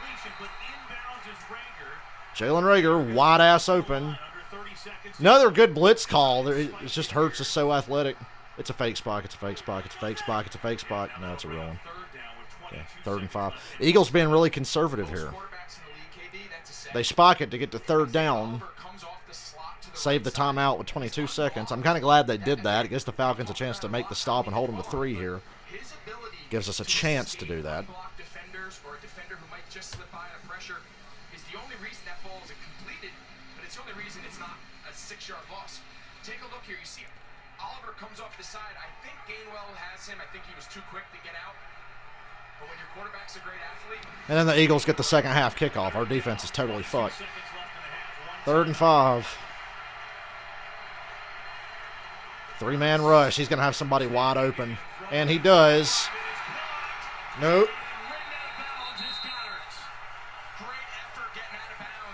Jalen Reagor, wide ass open. Under 30 seconds Another good blitz call. It just Hurts is so athletic. It's a fake spot. It's a fake spot. It's a fake spot. It's a fake spot. No, it's a real one. Okay, 3rd and 5. Eagles being really conservative here. They spike it to get to 3rd down. Save the timeout with 22 seconds. I'm kind of glad they did that. It gives the Falcons a chance to make the stop and hold them to 3 here. Gives us a chance to do that. Defenders or a defender who might just slip by under pressure is the only reason that ball is completed, but it's the only reason it's not a 6-yard loss. Take a look here. You see Oliver comes off the side. I think Gainwell has him. I think he was too quick to get out. But when your quarterback's a great athlete. And then the Eagles get the second half kickoff. Our defense is totally fucked. 3rd and 5. 3-man rush. He's going to have somebody wide open. And he does. Nope.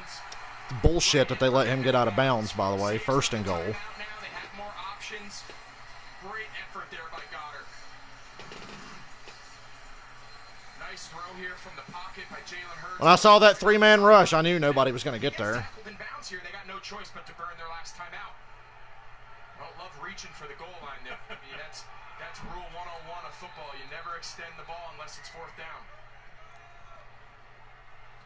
It's bullshit that they let him get out of bounds, by the way. 1st and goal. Now they have more options. Great effort there by Goddard. Nice throw here from the pocket by Jalen Hurts. When I saw that 3-man rush, I knew nobody was going to get there. Tackled in bounds here. They got no choice but to burn their last time out. I don't love reaching for the goal line there. I mean, that's rule 101 of football. You never extend the ball unless it's 4th down.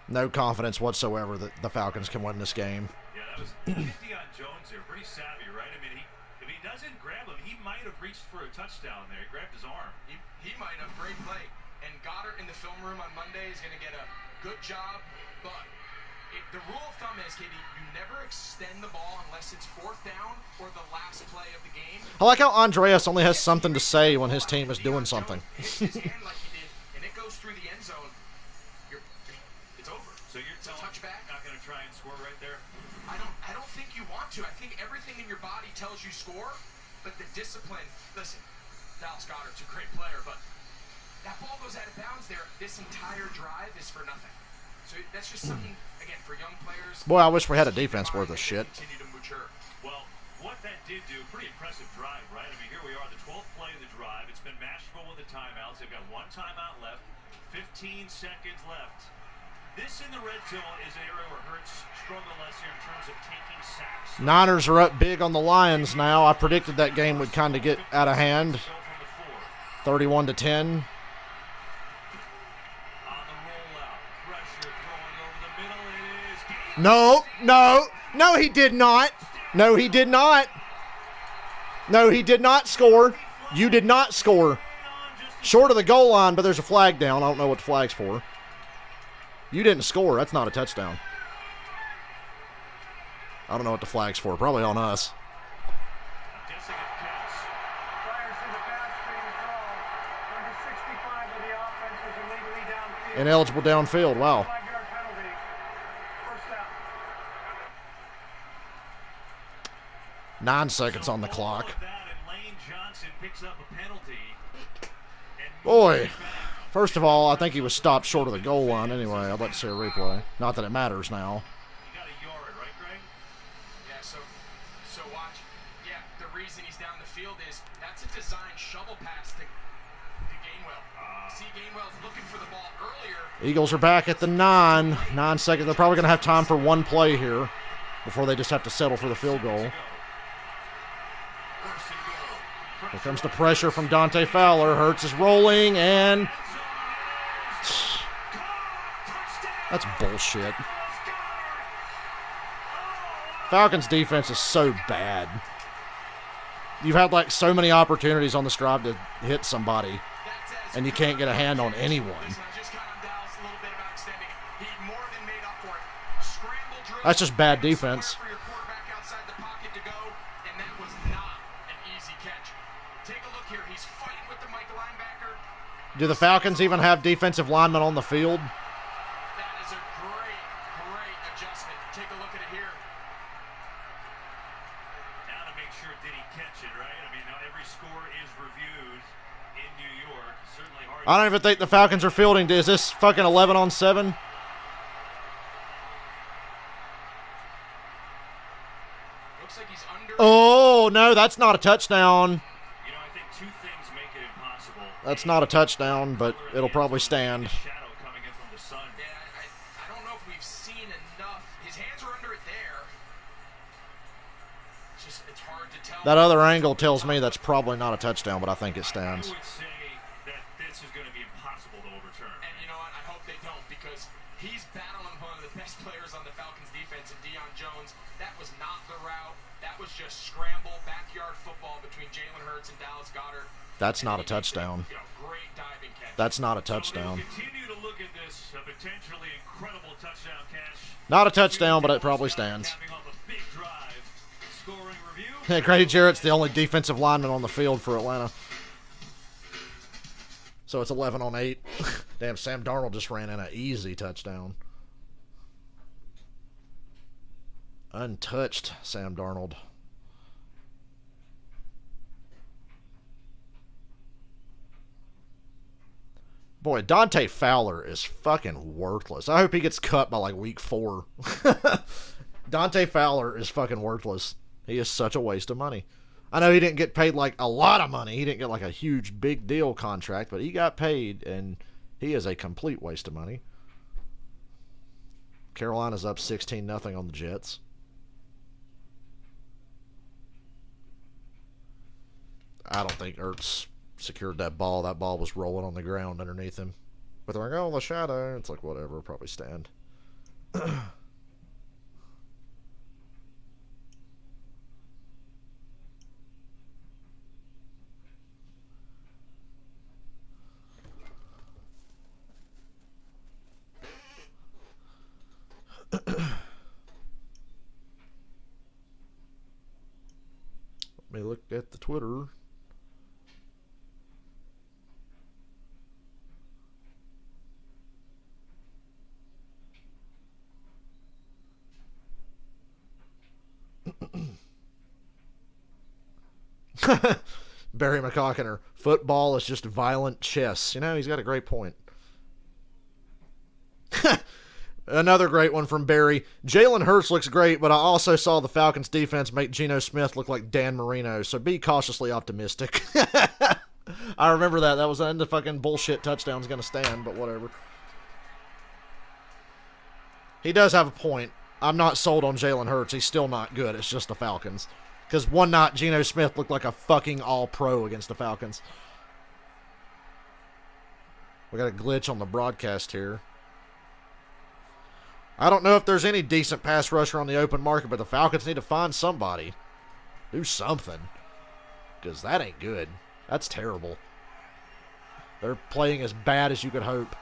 No confidence whatsoever that the Falcons can win this game. Yeah, that was 50 on Jones there. Pretty savvy, right? I mean, if he doesn't grab him, he might have reached for a touchdown there. He grabbed his arm. He might have. Great play. And Goddard in the film room on Monday is going to get a good job. But the rule of thumb is, KD, you never extend the ball unless it's 4th down or the last play of the game. I like how Andreas only has something to say when his team is doing something. His hand like he did, and it goes through the end zone. It's over. So you're telling touchback. Not going to try and score right there? I don't think you want to. I think everything in your body tells you score, but the discipline. Listen, Dallas Goedert's a great player, but that ball goes out of bounds there. This entire drive is for nothing. So that's just something, again, for young players. Boy, I wish we had a defense worth of shit. Continue to mature. Well, what that did do, pretty impressive drive, right? I mean, here we are, the 12th play of the drive. It's been mashable with the timeouts. They've got 1 timeout left, 15 seconds left. This in the red zone is an area where Hurts struggle less here in terms of taking sacks. Niners are up big on the Lions now. I predicted that game would kind of get out of hand. 31-10. No, he did not. No, he did not. No, he did not score. You did not score. Short of the goal line, but there's a flag down. I don't know what the flag's for. You didn't score. That's not a touchdown. I don't know what the flag's for. Probably on us. Ineligible downfield. Wow. 9 seconds on the clock. Boy, first of all, I think he was stopped short of the goal line anyway. I'd like to see a replay. Not that it matters now. He got a yard, right, Greg? Yeah, so watch. Yeah, the reason he's down the field is that's a designed shovel pass to Gainwell. See, Gainwell's looking for the ball earlier. Eagles are back at the 9. 9 seconds. They're probably going to have time for one play here before they just have to settle for the field goal. Here comes the pressure from Dante Fowler. Hurts is rolling, and that's bullshit. Falcons defense is so bad. You've had like so many opportunities on this drive to hit somebody, and you can't get a hand on anyone. That's just bad defense. Do the Falcons even have defensive linemen on the field? That is a great adjustment. Take a look at it here. Now to make sure, did he catch it, right? I mean, now every score is reviewed in New York. Certainly hard. I don't even think the Falcons are fielding. Is this fucking 11-on-7? Looks like he's under. Oh, no, that's not a touchdown. You know, I think 2 things make it impossible. That's not a touchdown, but it'll probably stand. Shadow coming in from the sun. Yeah, I don't know if we've seen enough. His hands are under it there. That other angle tells me that's probably not a touchdown, but I think it stands. I would say that this is going to be impossible to overturn. And you know what? I hope they don't, because he's battling one of the best players on the Falcons defense in Deion Jones. That was not the route. That was just scramble, backyard football between Jalen Hurts and Dallas Goedert. That's not a touchdown. Great diving catch. That's not a touchdown. So we'll continue to look at this, a potentially incredible touchdown catch. Not a touchdown, but it probably stands. Capping off a big drive. Scoring review. Yeah, Grady Jarrett's the only defensive lineman on the field for Atlanta. So it's 11-on-8. Damn, Sam Darnold just ran in an easy touchdown. Untouched Sam Darnold. Boy, Dante Fowler is fucking worthless. I hope he gets cut by like week 4. Dante Fowler is fucking worthless. He is such a waste of money. I know he didn't get paid like a lot of money. He didn't get like a huge big deal contract, but he got paid, and he is a complete waste of money. Carolina's up 16-0 on the Jets. I don't think Ertz secured that ball. That ball was rolling on the ground underneath him. But they're like, oh, the shadow. It's like, whatever, probably stand. Let me look at the Twitter. Barry McCockiner. Football is just violent chess. You know, he's got a great point. Another great one from Barry. Jalen Hurts looks great, but I also saw the Falcons defense make Geno Smith look like Dan Marino, so be cautiously optimistic. I remember that. That was the fucking bullshit touchdown's going to stand, but whatever. He does have a point. I'm not sold on Jalen Hurts. He's still not good. It's just the Falcons. Because one night, Geno Smith looked like a fucking all-pro against the Falcons. We got a glitch on the broadcast here. I don't know if there's any decent pass rusher on the open market, but the Falcons need to find somebody. Do something. Because that ain't good. That's terrible. They're playing as bad as you could hope.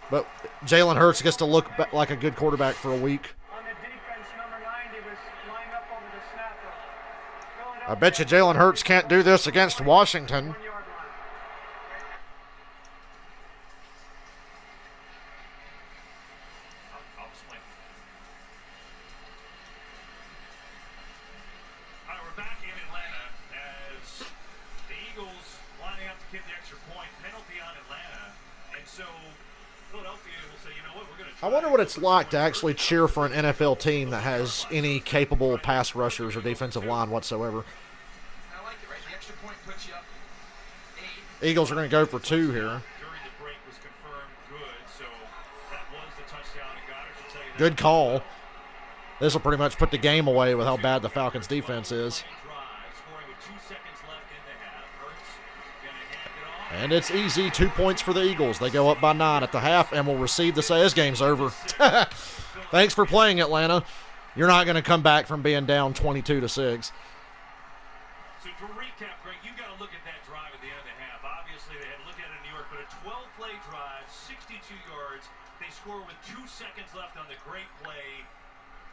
But Jalen Hurts gets to look like a good quarterback for a week. On the defense, number 90 was lined up over the snapper. I bet you Jalen Hurts can't do this against Washington. 1 yard line. I'll explain. All right, we're back in Atlanta as the Eagles lining up to kick the extra point. Penalty on Atlanta. And so Philadelphia will say, you know what, we're going to I wonder what it's like to actually cheer for an NFL team that has any capable pass rushers or defensive line whatsoever. I like it, right? The extra point puts you up 8. Eagles are going to go for 2 here. During the break was confirmed good, so that was the touchdown. And Goddard should tell you that. Good call. This will pretty much put the game away with how bad the Falcons' defense is. Drive, scoring with 2 seconds left in the half. Hurts gonna hand it off. And it's easy. 2 points for the Eagles. They go up by 9 at the half and will receive the say this game's over. Thanks for playing, Atlanta. You're not going to come back from being down 22-6. So to recap, Greg, you got to look at that drive at the end of the half. Obviously, they had to look at it in New York, but a 12-play drive, 62 yards. They score with 2 seconds left on the great play.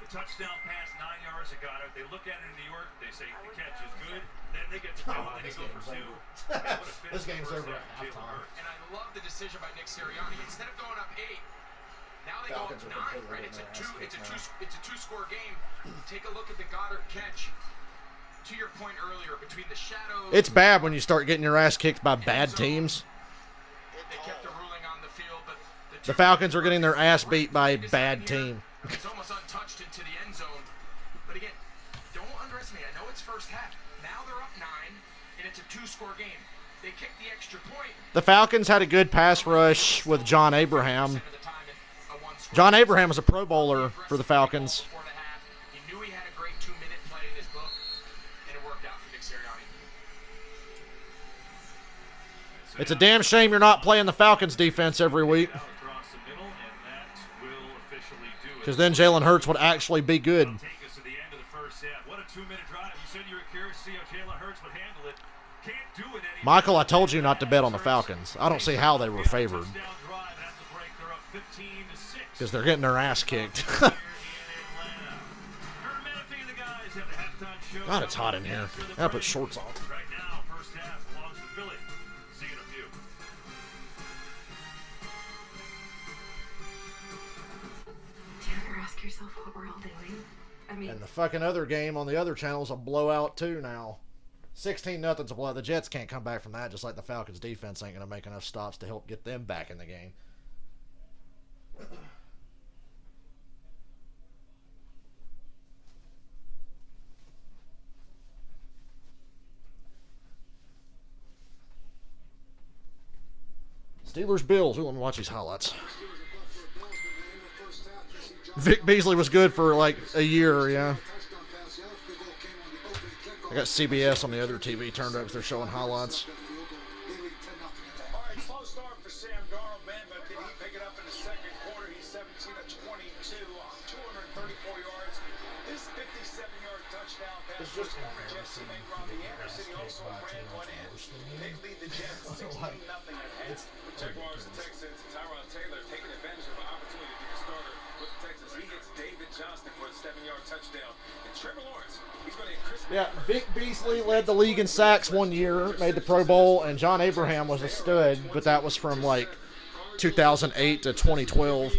The touchdown pass, 9 yards to Goddard. They look at it in New York. They say the catch is good. Then they get the kill, and they go for 2. This game's over at halftime. And I love the decision by Nick Sirianni. Instead of going up 8, now they go up 9, right? It's a two-score game. Take a look at the Goddard catch. To your point earlier, between the shadows. It's bad when you start getting your ass kicked by bad teams. They kept the ruling on the field, but The Falcons are getting their ass beat by a bad team. It's almost untouched into the end zone. But again, don't underestimate. I know it's first half. Now they're up 9, and it's a 2-score game. They kicked the extra point. The Falcons had a good pass rush with John Abraham. John Abraham was a Pro Bowler for the Falcons. He knew he had a great 2-minute play in his book. It's a damn shame you're not playing the Falcons defense every week. Because then Jalen Hurts would actually be good. Take us to the end of the first half. What a 2-minute drive. You said you were curious to see how Jalen Hurts would handle it. Can't do it anymore. Michael, I told you not to bet on the Falcons. I don't see how they were favored. Because they're getting their ass kicked. God, it's hot in here. I gotta put shorts on. Right now, first half belongs to Philly. See you in a few. Do you ever ask yourself what we're all doing? I mean, And the fucking other game on the other channel is a blowout too now. 16-0's a blowout. The Jets can't come back from that, just like the Falcons defense ain't gonna make enough stops to help get them back in the game. Steelers Bills. Let me watch these highlights. Vic Beasley was good for like a year, yeah. I got CBS on the other TV turned up because they're showing highlights. All right, slow start for Sam Darnold, man, but did he pick it up in the second quarter? He's 17 of 22, 234 yards. This 57-yard touchdown pass was former Jets teammate Robbie Anderson. He also ran one in. They lead the Jets 16-0 at half. Jaguars and Texans, Tyrod Taylor taking advantage of an opportunity to be a starter with the Texans. He hits David Johnston for a 7-yard touchdown. And Trevor Lawrence, he's going to hit Chris. Yeah, Vic Beasley led the league in sacks one year, made the Pro Bowl, and John Abraham was a stud, but that was from like 2008 to 2012.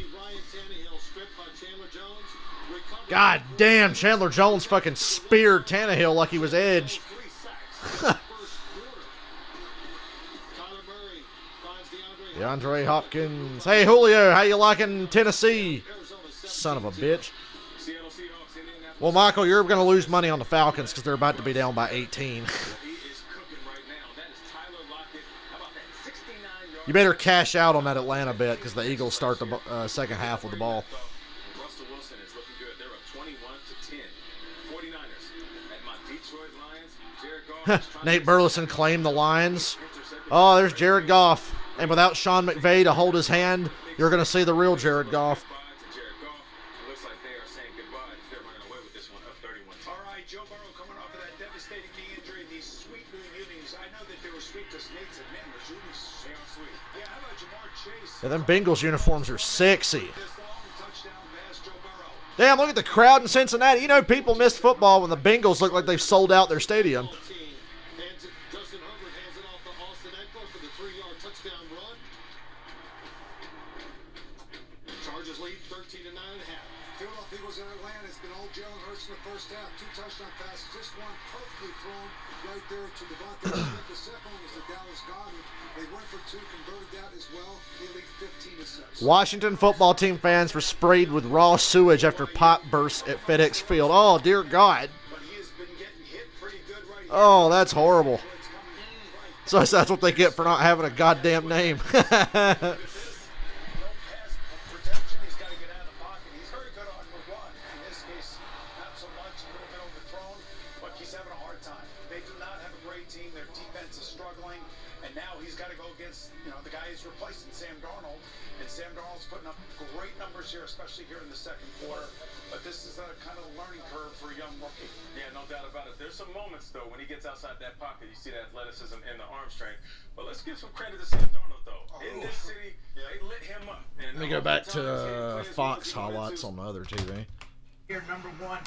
God damn, Chandler Jones fucking speared Tannehill like he was Edge. DeAndre Hopkins. Hey, Julio, how you liking Tennessee? Son of a bitch. Well, Michael, you're going to lose money on the Falcons because they're about to be down by 18. You better cash out on that Atlanta bet because the Eagles start the second half with the ball. Russell Wilson is looking good. They're up 21-10. 49ers at my Detroit Lions. Jared Goff. Nate Burleson claimed the Lions. Oh, there's Jared Goff. And without Sean McVay to hold his hand, you're going to see the real Jared Goff. Looks like they are saying goodbye. They're running away with this one up 31. All right, Joe Burrow coming off of that devastating knee injury. These sweet new innings. I know that they were sweet to snakes and men, but you sweet. Yeah, how about Jamar Chase? Yeah, them Bengals uniforms are sexy. This long touchdown pass, Joe Burrow. Damn, look at the crowd in Cincinnati. You know, people miss football when the Bengals look like they've sold out their stadium. Justin Herbert hands it off to Austin Eckler for the 3-yard touchdown run. Chargers lead 13-9 at half. Philadelphia Eagles in Atlanta. It's been all Jalen Hurts in the first half. 2 touchdown passes. Just one perfectly thrown right there to Devontae Smith. The second one was to Dallas Goedert. They went for 2, converted that as well. They lead 15-6. Washington football team fans were sprayed with raw sewage after pipe bursts at FedEx Field. Oh, dear God. But he has been getting hit pretty good right here. Oh, that's horrible. It's coming in right. So that's what they get for not having a goddamn name. No pass protection. He's got to get out of the pocket. He's very good on the run. In this case, not so much. A little bit overthrown, but he's having a hard time. They do not have a great team. Their defense is struggling, and now he's got to go against the guy who's replacing Sam Darnold. And Sam Darnold's putting up great numbers here, especially here in the second quarter. But this is a kind of a learning curve for a young rookie. Yeah, no doubt about it. There's some moments, though, when he gets outside that pocket, you see the athleticism and the arm strength. But let's give some credit to Sam Darnold, though. In this city, they lit him up. And Let me go back to Fox highlights on the other TV. Here, number 1,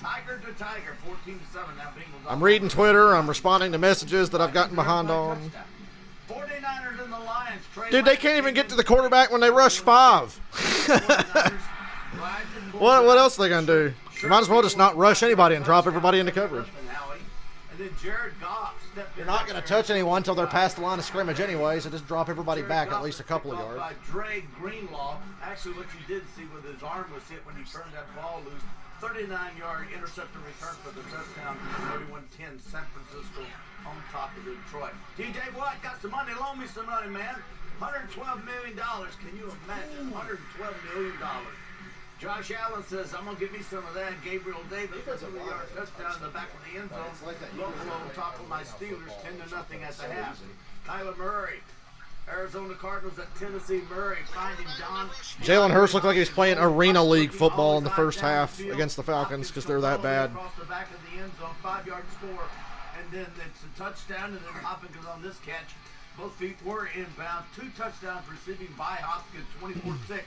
Tiger to Tiger, 14-7. That Bengals. I'm reading Twitter. I'm responding to messages that I've gotten behind on. 49ers and the Lions. Dude, they can't even get to the quarterback when they rush 5. What else are they going to do? You might as well just not rush anybody and drop everybody into coverage. And then Jared Goff stepped You're not going to touch anyone until they're past the line of scrimmage anyway, so just drop everybody back at least a couple of yards. By Dre Greenlaw. Actually, what you did see with his arm was hit when he turned that ball loose. 39-yard interceptor return for the touchdown. 31-10 San Francisco on top of Detroit. TJ Watt got some money. Loan me some money, man. $112 million. Can you imagine? $112 million. Josh Allen says, I'm going to give me some of that. Gabriel Davis, 50-yard touchdown in the back of the end zone. Buffalo on top of my Steelers, 10-0 at the half. Kyler Murray, Arizona Cardinals at Tennessee. Murray finding Don. Jalen Hurts looked like he was playing Arena League football in the first half against the Falcons because they're that bad. Across the back of the end zone, 5-yard score, and then it's a touchdown, and then Hopkins on this catch. Both feet were inbound. 2 touchdowns receiving by Hopkins, 24-6.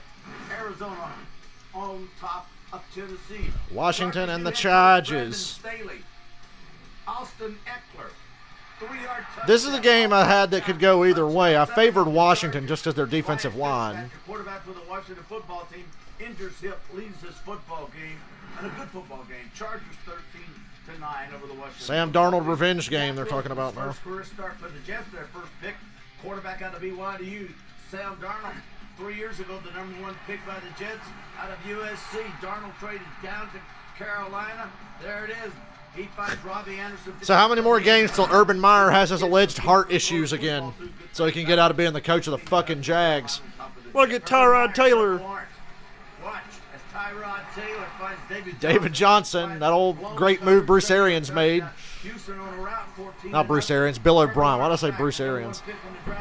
Arizona on top of Tennessee. Washington and the Chargers. Staley, Austin Eckler. 3-yard touchdown. This is a game I had that could go either way. I favored Washington just because their defensive line. Quarterback for the Washington football team injures hip, leaves this football game, and a good football game. Chargers 13-9 over the Washington. Sam Darnold revenge game they're talking about now. First career start for the Jets. Their first pick, quarterback out of BYU, Sam Darnold. 3 years ago, the #1 pick by the Jets out of USC. Darnold traded down to Carolina. There it is. He finds Robbie Anderson. So how many more games till Urban Meyer has his alleged heart issues again so he can get out of being the coach of the fucking Jags? Look at Tyrod Taylor. Watch as Tyrod Taylor finds David Johnson, that old great move Bruce Arians made. Houston on a route, 14. Not Bruce Arians, Bill O'Brien. Why did I say Bruce Arians?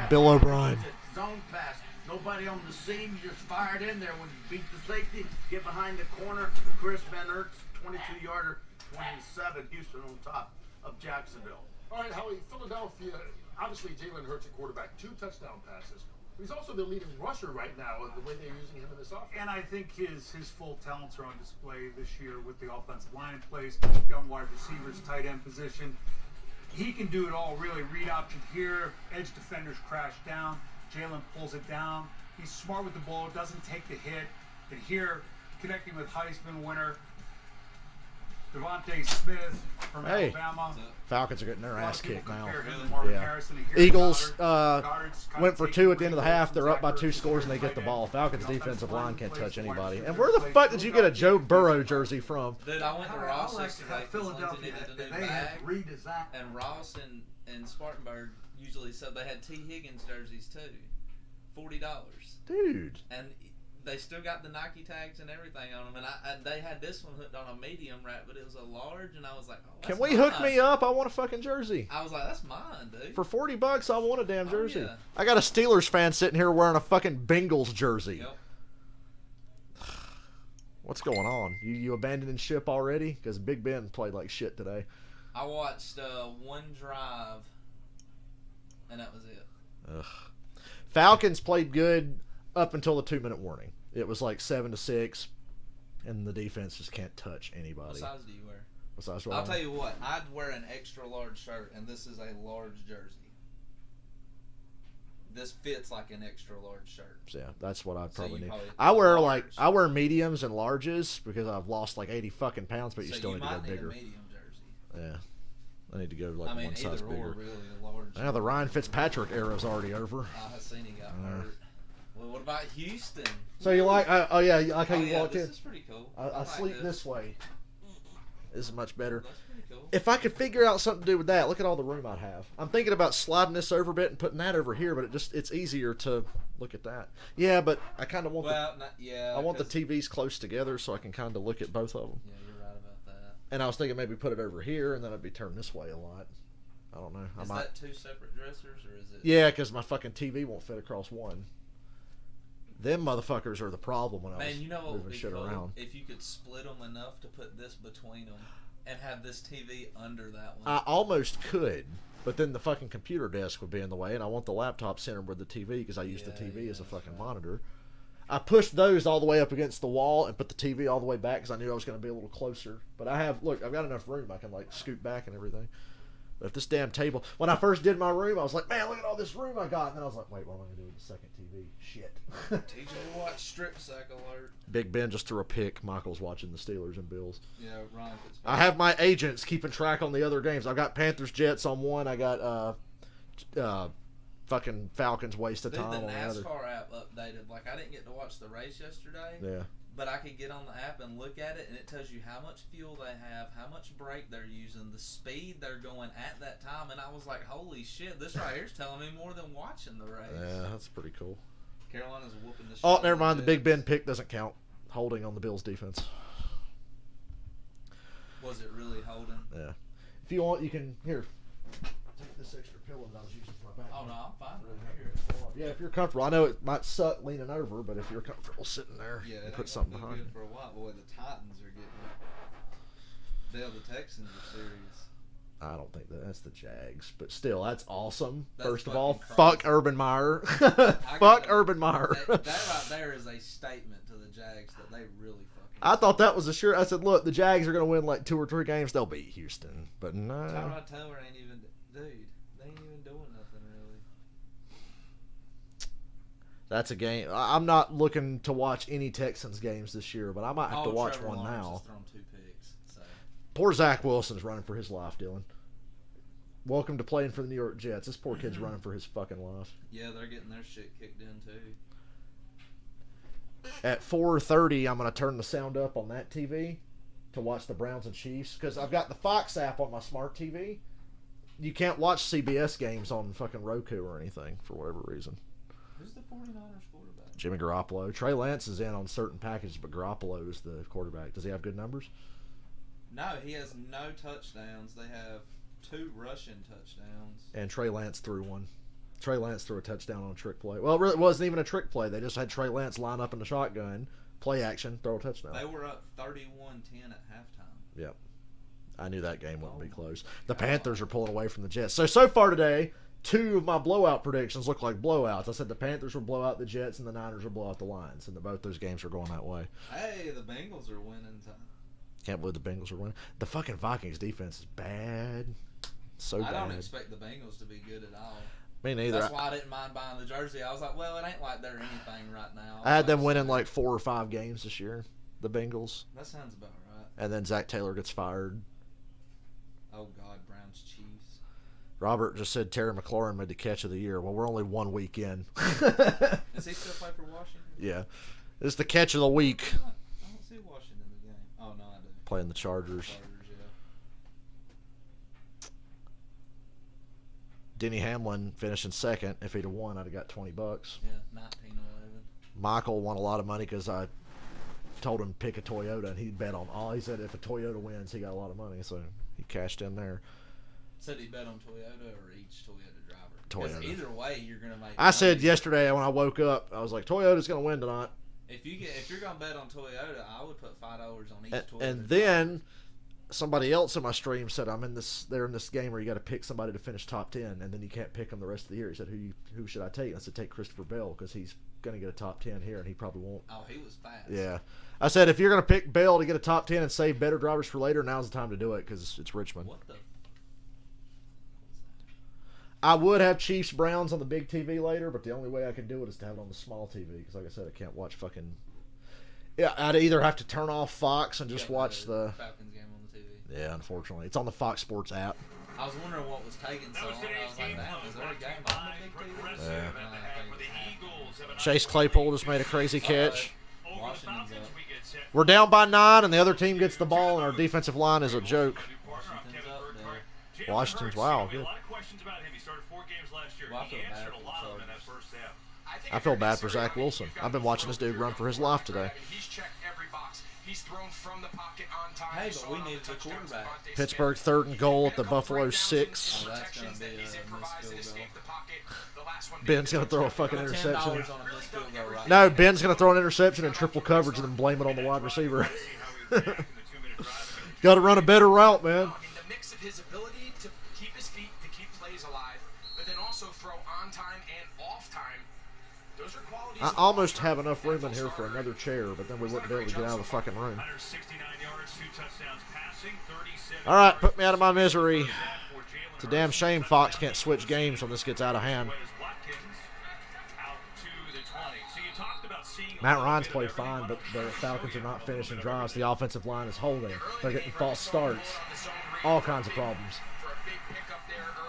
Bill O'Brien. Zone pass. Nobody on the seam. You just fired in there when you beat the safety. Get behind the corner. Chris Van Ertz, 22-yarder, 27. Houston on top of Jacksonville. All right, Howie, Philadelphia, obviously Jalen Hurts at quarterback, 2 touchdown passes. He's also the leading rusher right now, the way they're using him in this offense. And I think his full talents are on display this year with the offensive line in place, young wide receivers, tight end position. He can do it all, really. Read option here, edge defenders crash down, Jalen pulls it down. He's smart with the ball, doesn't take the hit. And here, connecting with Heisman winner Devontae Smith from Alabama. Falcons are getting their ass kicked now. Yeah. Eagles went for 2 at the end of the half. They're up by 2 scores and they get the ball. Falcons defensive line can't touch anybody. And where the fuck did you get a Joe Burrow jersey from? Dude, I went to Ross yesterday. Philadelphia, they had redesigned. And Ross and Spartanburg usually said they had T. Higgins jerseys too. $40. Dude. And they still got the Nike tags and everything on them, and they had this one hooked on a medium wrap, but it was a large, and I was like, oh, that's Can we mine. hook me up? I want a fucking jersey. I was like, that's mine, dude. For $40, I want a damn jersey. Yeah. I got a Steelers fan sitting here wearing a fucking Bengals jersey. Yep. What's going on? You abandoning ship already? Because Big Ben played like shit today. I watched one drive, and that was it. Ugh. Falcons played good up until the 2-minute warning. It was like 7-6, and the defense just can't touch anybody. What size do you wear? What size? I'll tell you what. I'd wear an extra large shirt, and this is a large jersey. This fits like an extra large shirt. Yeah, that's what I'd probably need. I wear mediums and larges because I've lost like 80 fucking pounds, but you still need to go bigger. A medium jersey. Yeah, I need to go like one size bigger. Really, a large. Now the Ryan Fitzpatrick era is already over. I seen he got hurt. Well, what about Houston? So you like? Oh yeah, you like how you walked in? This is pretty cool. I sleep this way. This is much better. That's pretty cool. If I could figure out something to do with that, look at all the room I'd have. I'm thinking about sliding this over a bit and putting that over here, but it's easier to look at that. Yeah, but I kind of want I want the TVs close together so I can kind of look at both of them. Yeah, you're right about that. And I was thinking maybe put it over here and then I'd be turned this way a lot. I don't know. Is that 2 separate dressers or is it? Yeah, because my fucking TV won't fit across one. Them motherfuckers are the problem when I was moving shit around. If you could split them enough to put this between them and have this TV under that one. I almost could, but then the fucking computer desk would be in the way, and I want the laptop centered with the TV because I use the TV as a fucking monitor. I pushed those all the way up against the wall and put the TV all the way back because I knew I was going to be a little closer. But I've got enough room. I can like scoot back and everything. But if this damn table, when I first did my room, I was like, man, look at all this room I got. And then I was like, wait, what am I going to do with the second TV? Shit. TJ Watt strip sack alert. Big Ben just threw a pick. Michael's watching the Steelers and Bills. Yeah, Ryan Fitzpatrick. I have my agents keeping track on the other games. I got Panthers Jets on one. I got fucking Falcons waste of time the on the other. NASCAR app updated. Like I didn't get to watch the race yesterday. Yeah. But I could get on the app and look at it, and it tells you how much fuel they have, how much brake they're using, the speed they're going at that time, and I was like, holy shit, this right here is telling me more than watching the race. Yeah, that's pretty cool. Carolina's whooping this shit. Oh, never mind. The Big Ben pick doesn't count. Holding on the Bills defense. Was it really holding? Yeah. If you want, you can here. Take this extra pillow that I was using for my back. Oh no, I'm fine right here. Yeah, if you're comfortable. I know it might suck leaning over, but if you're comfortable sitting there, Yeah, and it put ain't something gonna be behind. good for a while. Boy, the Titans are getting it. The Texans are serious. I don't think that's the Jags, but still, that's awesome. That's First of all, fucking fuck crazy. Urban Meyer. Fuck Urban Meyer. That right there is a statement to the Jags that they really fucking. I thought that was a sure. I said, look, the Jags are going to win like 2 or 3 games. They'll beat Houston, but no. Tyrod Taylor ain't even, dude. They ain't even doing nothing really. That's a game. I'm not looking to watch any Texans games this year, but I might have to watch Trevor one Lawrence now. has thrown 2 picks. So. Poor Zach Wilson's running for his life, Dylan. Welcome to playing for the New York Jets. This poor kid's running for his fucking life. Yeah, they're getting their shit kicked in too. At 4:30, I'm going to turn the sound up on that TV to watch the Browns and Chiefs because I've got the Fox app on my smart TV. You can't watch CBS games on fucking Roku or anything for whatever reason. Who's the 49ers quarterback? Jimmy Garoppolo. Trey Lance is in on certain packages, but Garoppolo is the quarterback. Does he have good numbers? No, he has no touchdowns. They have 2 rushing touchdowns. And Trey Lance threw one. Trey Lance threw a touchdown on a trick play. Well, it really wasn't even a trick play. They just had Trey Lance line up in the shotgun, play action, throw a touchdown. They were up 31-10 at halftime. Yep. I knew that game wouldn't be close. The Panthers are pulling away from the Jets. So far today, 2 of my blowout predictions look like blowouts. I said the Panthers will blow out the Jets and the Niners will blow out the Lions, and both those games are going that way. Hey, the Bengals are winning. Can't believe the Bengals are winning. The fucking Vikings defense is bad. So bad. I don't expect the Bengals to be good at all. Me neither. That's why I didn't mind buying the jersey. I was like, well, it ain't like they're anything right now. I had them winning like 4 or 5 games this year, the Bengals. That sounds about right. And then Zach Taylor gets fired. Oh, God, Browns Chiefs. Robert just said Terry McLaurin made the catch of the year. Well, we're only 1 week in. Does he still play for Washington? Yeah. This is the catch of the week. I don't see Washington in the game. Oh, no, I do. Playing the Chargers. Yeah. Denny Hamlin finishing second. If he'd have won, I'd have got $20. Yeah, 19-11. Michael won a lot of money because I told him to pick a Toyota, and he bet on all. He said if a Toyota wins, he got a lot of money, so he cashed in there. Said he bet on Toyota or each Toyota driver. Toyota. Because either way, you're gonna make. I said yesterday when I woke up, I was like, Toyota's going to win tonight. If you're gonna bet on Toyota, I would put $5 on each Toyota. And then somebody else in my stream said, they're in this game where you got to pick somebody to finish top 10, and then you can't pick them the rest of the year. He said, who should I take? And I said, take Christopher Bell because he's going to get a top 10 here, and he probably won't. Oh, he was fast. Yeah. I said, if you're going to pick Bell to get a top 10 and save better drivers for later, now's the time to do it because it's Richmond. What the? I would have Chiefs Browns on the big TV later, but the only way I can do it is to have it on the small TV because, like I said, I can't watch fucking. Yeah, I'd either have to turn off Fox and just watch the Falcons game on the TV. Yeah, unfortunately, it's on the Fox Sports app. I was wondering what was taking so long. I was like, damn, is there a game on the big TV? Yeah. Chase Claypool just made a crazy catch. Washington's up. We're down by 9, and the other team gets the ball, and our defensive line is a joke. Washington's up there. Washington's, wow, good. A lot of questions about him. He started 4 games last year. Well, I He feel bad answered for a lot the of them in that first half. I feel bad for Zach Wilson. I've been watching this dude run for his life today. He's checked every box. He's thrown from the pocket on time. Hey, but we need the quarterback. Pittsburgh 3rd and goal at the Buffalo 6. Oh, that's going to be a missed field goal. Ben's going to throw a fucking interception. $10 on a missed field goal right No, now. Ben's going to throw an interception in triple coverage and then blame it on the wide receiver. Got to run a better route, man. The mix of his ability to keep his feet, to keep plays alive, but then also throw on time and off time. Those are qualities. I almost have enough room in here for another chair, but then we wouldn't be able to get out of the fucking room. 169 yards, 2 touchdowns passing, 37. All right, put me out of my misery. It's a damn shame Fox can't switch games when this gets out of hand. Matt Ryan's played fine, but the Falcons are not finishing drives. The offensive line is holding. They're getting false starts. All kinds of problems.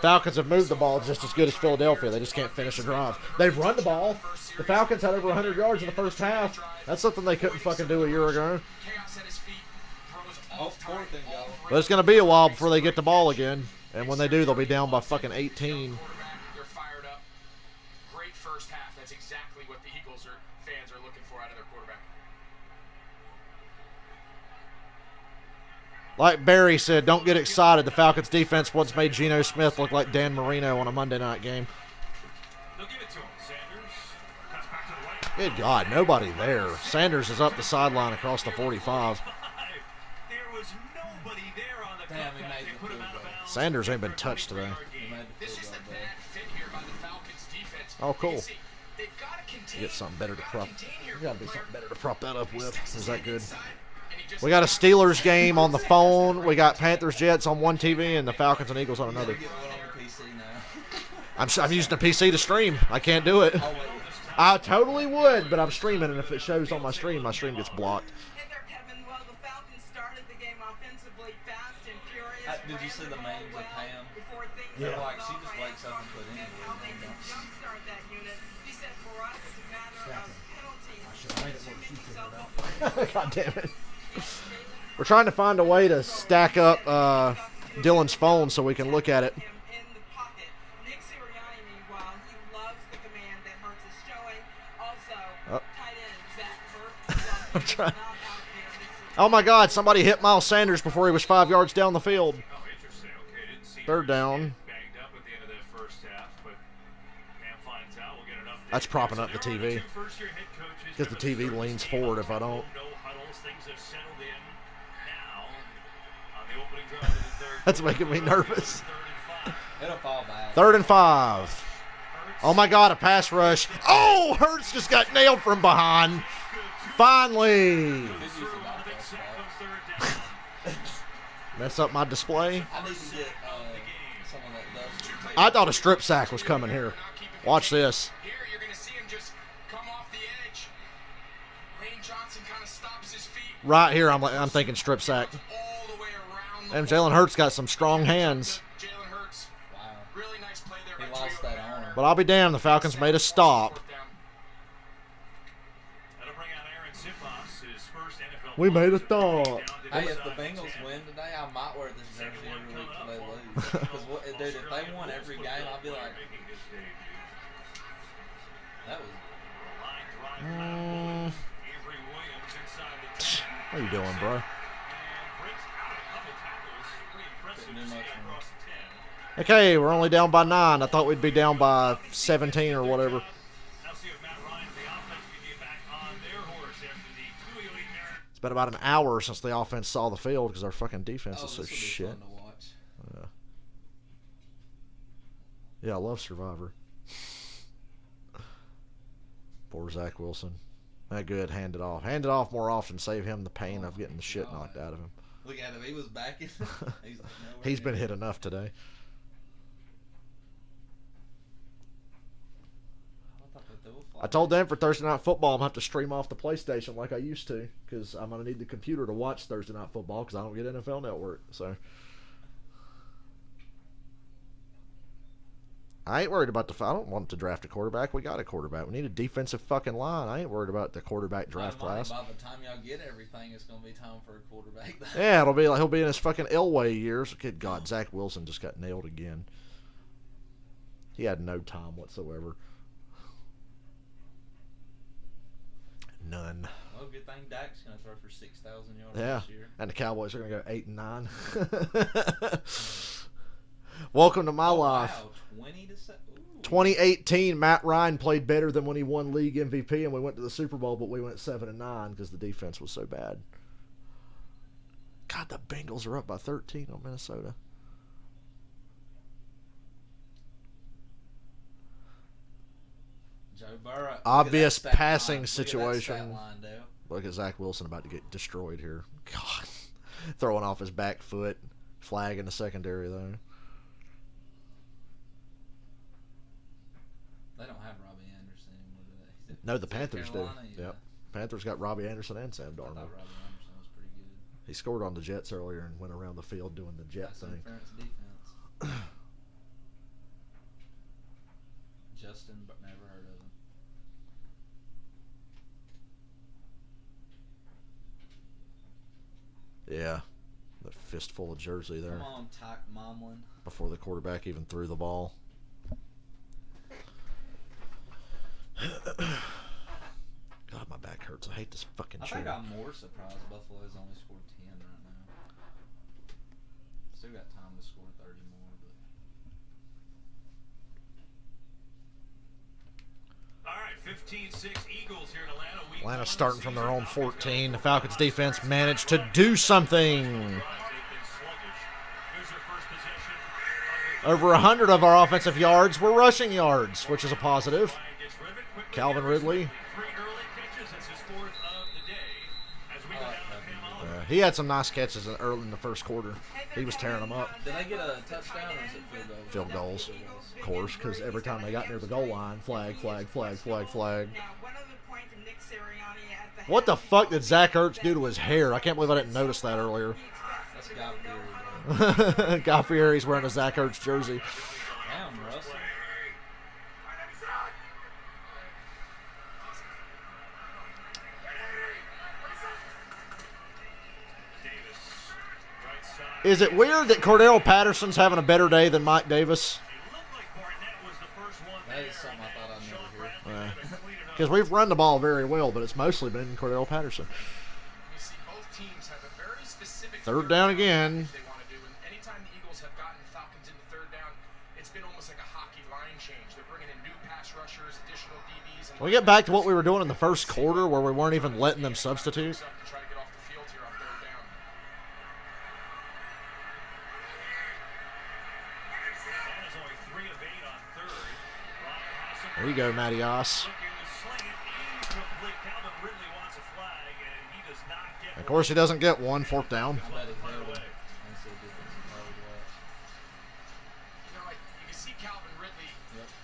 Falcons have moved the ball just as good as Philadelphia. They just can't finish a drive. They've run the ball. The Falcons had over 100 yards in the first half. That's something they couldn't fucking do a year ago. But it's going to be a while before they get the ball again. And when they do, they'll be down by fucking 18. They're fired up. Great first half. That's exactly what the Eagles fans are looking for out of their quarterback. Like Barry said, don't get excited. The Falcons defense once made Geno Smith look like Dan Marino on a Monday night game. Good God, nobody there. Sanders is up the sideline across the 45. Damn, he made the field goal. Sanders ain't been touched today. Oh, cool. Get something better to prop. Got to be something better to prop that up with. Is that good? We got a Steelers game on the phone. We got Panthers Jets on one TV and the Falcons and Eagles on another. I'm using a PC to stream. I can't do it. I totally would, but I'm streaming, and if it shows on my stream gets blocked. Did you see the memes of Pam? Yeah. Like, she just wakes up and put in. God damn it. We're trying to find a way to stack up Dylan's phone so we can look at it. Oh. I'm trying. Oh my God, somebody hit Miles Sanders before he was 5 yards down the field. Third down. That's propping up the TV. Because the TV leans forward if I don't. That's making me nervous. It'll fall back. 3rd and 5. Oh my God, a pass rush. Oh, Hurts just got nailed from behind. Finally. Mess up my display. I need to get someone that does. I thought a strip sack was coming here. Watch this. Here you're going to see him just come off the edge. Lane Johnson kind of stops his feet. Right here, I'm thinking strip sack. All the way around. And Jalen Hurts got some strong hands. Jalen Hurts. Wow. Really nice play there. He lost that honor. But I'll be damned, the Falcons made a stop. We made a stop. Hey, if the Bengals win today, I might wear this jersey every week till they lose. Because, dude, if they won every game, I'd be like, that was. What are you doing, bro? Okay, we're only down by 9. I thought we'd be down by 17 or whatever. It's been about an hour since the offense saw the field because our fucking defense is so shit. Yeah, I love Survivor. Poor Zach Wilson. That good. Hand it off. Hand it off more often. Save him the pain of getting the shit knocked out of him. Look at him. He was backing. He's been hit enough today. I told them for Thursday Night Football I'm going to have to stream off the PlayStation like I used to because I'm going to need the computer to watch Thursday Night Football because I don't get NFL Network. So I ain't worried about I don't want to draft a quarterback. We got a quarterback. We need a defensive fucking line. I ain't worried about the quarterback draft class. By the time y'all get everything, it's going to be time for a quarterback. Yeah, it'll be like he'll be in his fucking Elway years. Good God, Zach Wilson just got nailed again. He had no time whatsoever. None. Well, good thing Dak's going to throw for 6,000 yards this year. And the Cowboys are going to go 8 and 9. Welcome to my life. Wow, 2018, Matt Ryan played better than when he won league MVP, and we went to the Super Bowl, but we went 7 and 9 because the defense was so bad. God, the Bengals are up by 13 on Minnesota. Joe Burrow. Obvious passing situation. Look at Zach Wilson about to get destroyed here. God. Throwing off his back foot. Flag in the secondary, though. They don't have Robbie Anderson anymore, do they? No, the Panthers do. Yeah. Yep. Panthers got Robbie Anderson and Sam Darnold. I thought Robbie Anderson was pretty good. He scored on the Jets earlier and went around the field doing the jet thing. Defense. Justin, but never heard of him. Yeah. The fistful of jersey there. Come on, Tyke Momlin. Before the quarterback even threw the ball. God, my back hurts. I hate this fucking chair. I think I'm more surprised Buffalo's only scored 10 right now. Still got time to score 30 more. But. All right, 15-6 Eagles here in Atlanta. Atlanta starting from their own 14. The Falcons defense managed to do something. Over 100 of our offensive yards were rushing yards, which is a positive. Calvin Ridley. He had some nice catches early in the first quarter. He was tearing them up. Did they get a touchdown or is it field goals? Field goals, of course, because every time they got near the goal line, flag, flag, flag, flag, flag. What the fuck did Zach Ertz do to his hair? I can't believe I didn't notice that earlier. That's Guy Fieri. Guy Fieri's wearing a Zach Ertz jersey. Damn, Russell. Is it weird that Cordell Patterson's having a better day than Mike Davis? That is something I thought I'd never hear. Because we've run the ball very well, but it's mostly been Cordell Patterson. Third down again. Anytime the Eagles have gotten the Falcons into third down, it's been almost like a hockey line change. They're bringing in new pass rushers, additional DBs. Can we get back to what we were doing in the first quarter where we weren't even letting them substitute? There you go, Mattias. Of course, he doesn't get one. Fourth down. You see Calvin Ridley.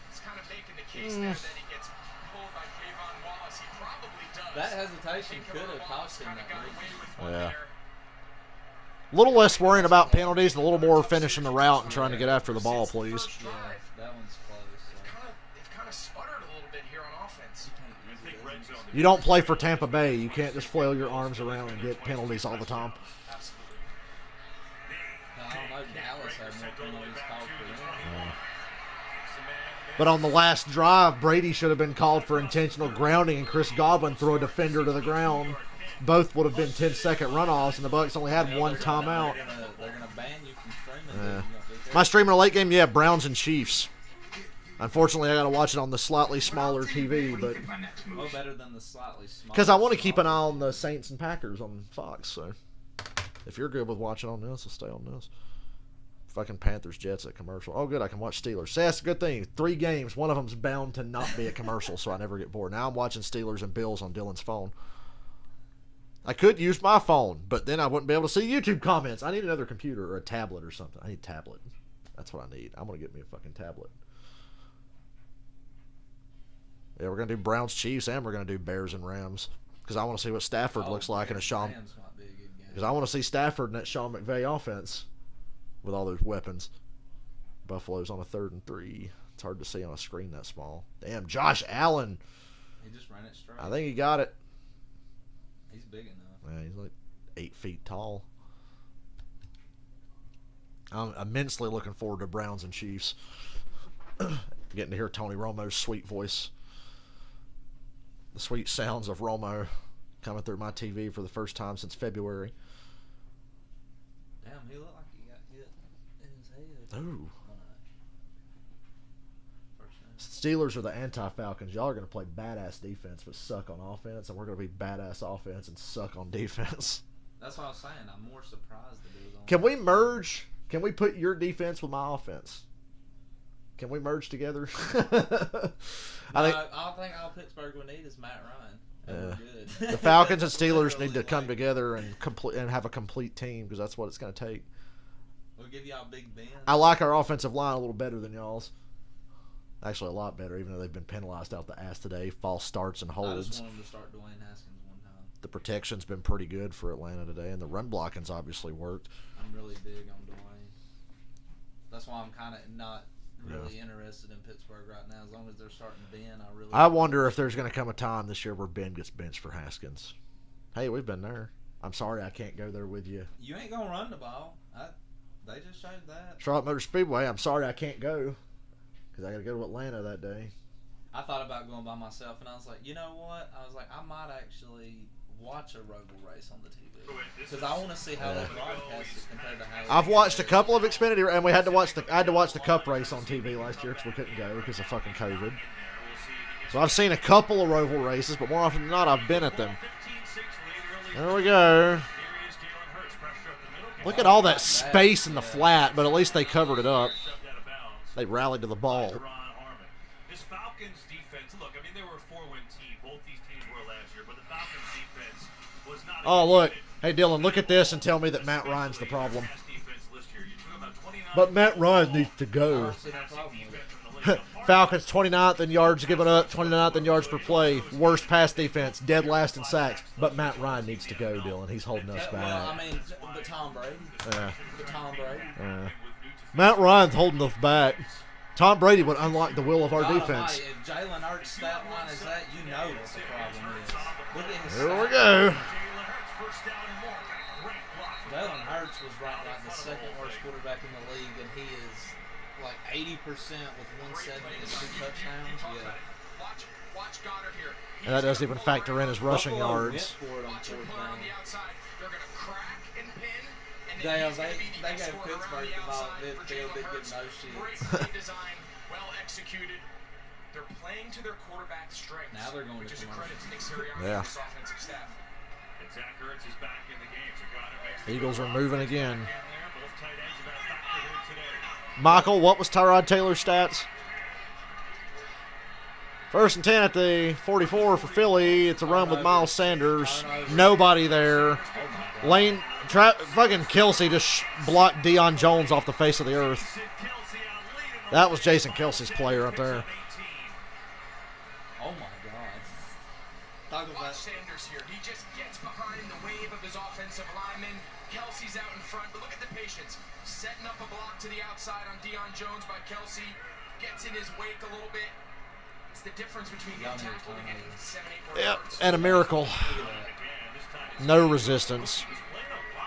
He's kind of making the case there that he gets pulled by Kayvon Wallace. He probably does. That hesitation could have cost him that lead. Yeah. A little less worrying about penalties and a little more finishing the route and trying to get after the ball, please. Yeah, that one's close. They've kind of sputtered a little bit here on offense. You don't play for Tampa Bay. You can't just flail your arms around and get penalties all the time. I don't know. Dallas had more penalties called for them. But on the last drive, Brady should have been called for intentional grounding, and Chris Godwin threw a defender to the ground. Both would have been 10-second runoffs, and the Bucs only had one timeout. They're going to ban you from streaming. My stream in a late game, yeah, Browns and Chiefs. Unfortunately, I got to watch it on the slightly smaller TV, but Well, better than the slightly smaller. because I want to keep an eye on the Saints and Packers on Fox. So if you're good with watching on this, I'll stay on this. Fucking Panthers, Jets at commercial. Oh, good, I can watch Steelers. See, that's a good thing. 3 games, one of them's bound to not be a commercial, so I never get bored. Now I'm watching Steelers and Bills on Dylan's phone. I could use my phone, but then I wouldn't be able to see YouTube comments. I need another computer or a tablet or something. I need a tablet. That's what I need. I'm going to get me a fucking tablet. Yeah, we're going to do Browns, Chiefs, and we're going to do Bears and Rams. Because I want to see what Stafford looks like in a Sean. Because I want to see Stafford in that Sean McVay offense with all those weapons. Buffalo's on a 3rd and 3. It's hard to see on a screen that small. Damn, Josh Allen. He just ran it straight. I think he got it. He's big enough. Yeah, he's like 8 feet tall. I'm immensely looking forward to Browns and Chiefs. Getting to hear Tony Romo's sweet voice. The sweet sounds of Romo coming through my TV for the first time since February. Damn, he looked like he got hit in his head. Ooh. Steelers are the anti-Falcons. Y'all are going to play badass defense but suck on offense, and we're going to be badass offense and suck on defense. That's what I was saying. I'm more surprised that it was on. Can we merge? Can we put your defense with my offense? Can we merge together? I think all Pittsburgh would need is Matt Ryan. And we're good. The Falcons and Steelers need to come together and have a complete team because that's what it's going to take. We'll give y'all Big Ben. I like our offensive line a little better than y'all's. Actually, a lot better, even though they've been penalized out the ass today. False starts and holds. I just want them to start Dwayne Haskins one time. The protection's been pretty good for Atlanta today, and the run blocking's obviously worked. I'm really big on Dwayne. That's why I'm kind of not really interested in Pittsburgh right now. As long as they're starting Ben, I wonder if there's going to come a time this year where Ben gets benched for Haskins. Hey, we've been there. I'm sorry I can't go there with you. You ain't going to run the ball. They just showed that. Charlotte Motor Speedway, I'm sorry I can't go because I got to go to Atlanta that day. I thought about going by myself, and I was like, you know what? I was like, I might actually watch a roval race on the TV because I want to see how they broadcast it compared to how. I've watched a couple of Xfinity, and we had to watch the. I had to watch the Cup race on TV last year because we couldn't go because of fucking COVID. So I've seen a couple of roval races, but more often than not, I've been at them. There we go. Look at all that space in the flat, but at least they covered it up. They rallied to the ball. This Falcons defense, look, I mean, they were a 4-win team. Both these teams were last year, but the Falcons defense was not. Oh, look. Hey, Dylan, look at this and tell me that Matt Ryan's the problem. But Matt Ryan needs to go. Falcons 29th in yards given up, 29th in yards per play. Worst pass defense, dead last in sacks. But Matt Ryan needs to go, Dylan. He's holding us back. Well, I mean, but Tom Brady. Yeah. But Tom Brady. Yeah. Matt Ryan's holding us back. Tom Brady would unlock the will of our defense. If Jalen Hurts' stat line is that, you know what the problem is. Look at his Here we go. Jalen Hurts was ranked like the second worst quarterback in the league, and he is like 80% with 170 and 2 touchdowns. Yeah. Watch Goddard here. And that doesn't even factor in his rushing yards. Watch him put on the outside. They're going to crack and pin. And Damn, then they gave Pittsburgh the ball. They didn't get no shit. Great play design, well executed. They're playing to their quarterback's strengths. Now they're going which to is a credit to Nick commercial. Sirianni Yeah. and his offensive staff. And Zach Ertz is back in the game, so Goddard makes the Eagles are moving again. Both tight ends have been a factor here today. Michael, what was Tyrod Taylor's stats? First and 10 at the 44 for Philly. It's a run with Miles Sanders. Nobody there. Lane, fucking Kelsey just blocked Deion Jones off the face of the earth. That was Jason Kelsey's play right there. Oh my God. Watch Sanders here. He just gets behind the wave of his offensive lineman. Kelsey's out in front, but look at the patience. Setting up a block to the outside on Deion Jones by Kelsey. Gets in his wake a little bit. It's the difference between getting tackled and getting 7-8 Yep, yards. and a miracle. No resistance.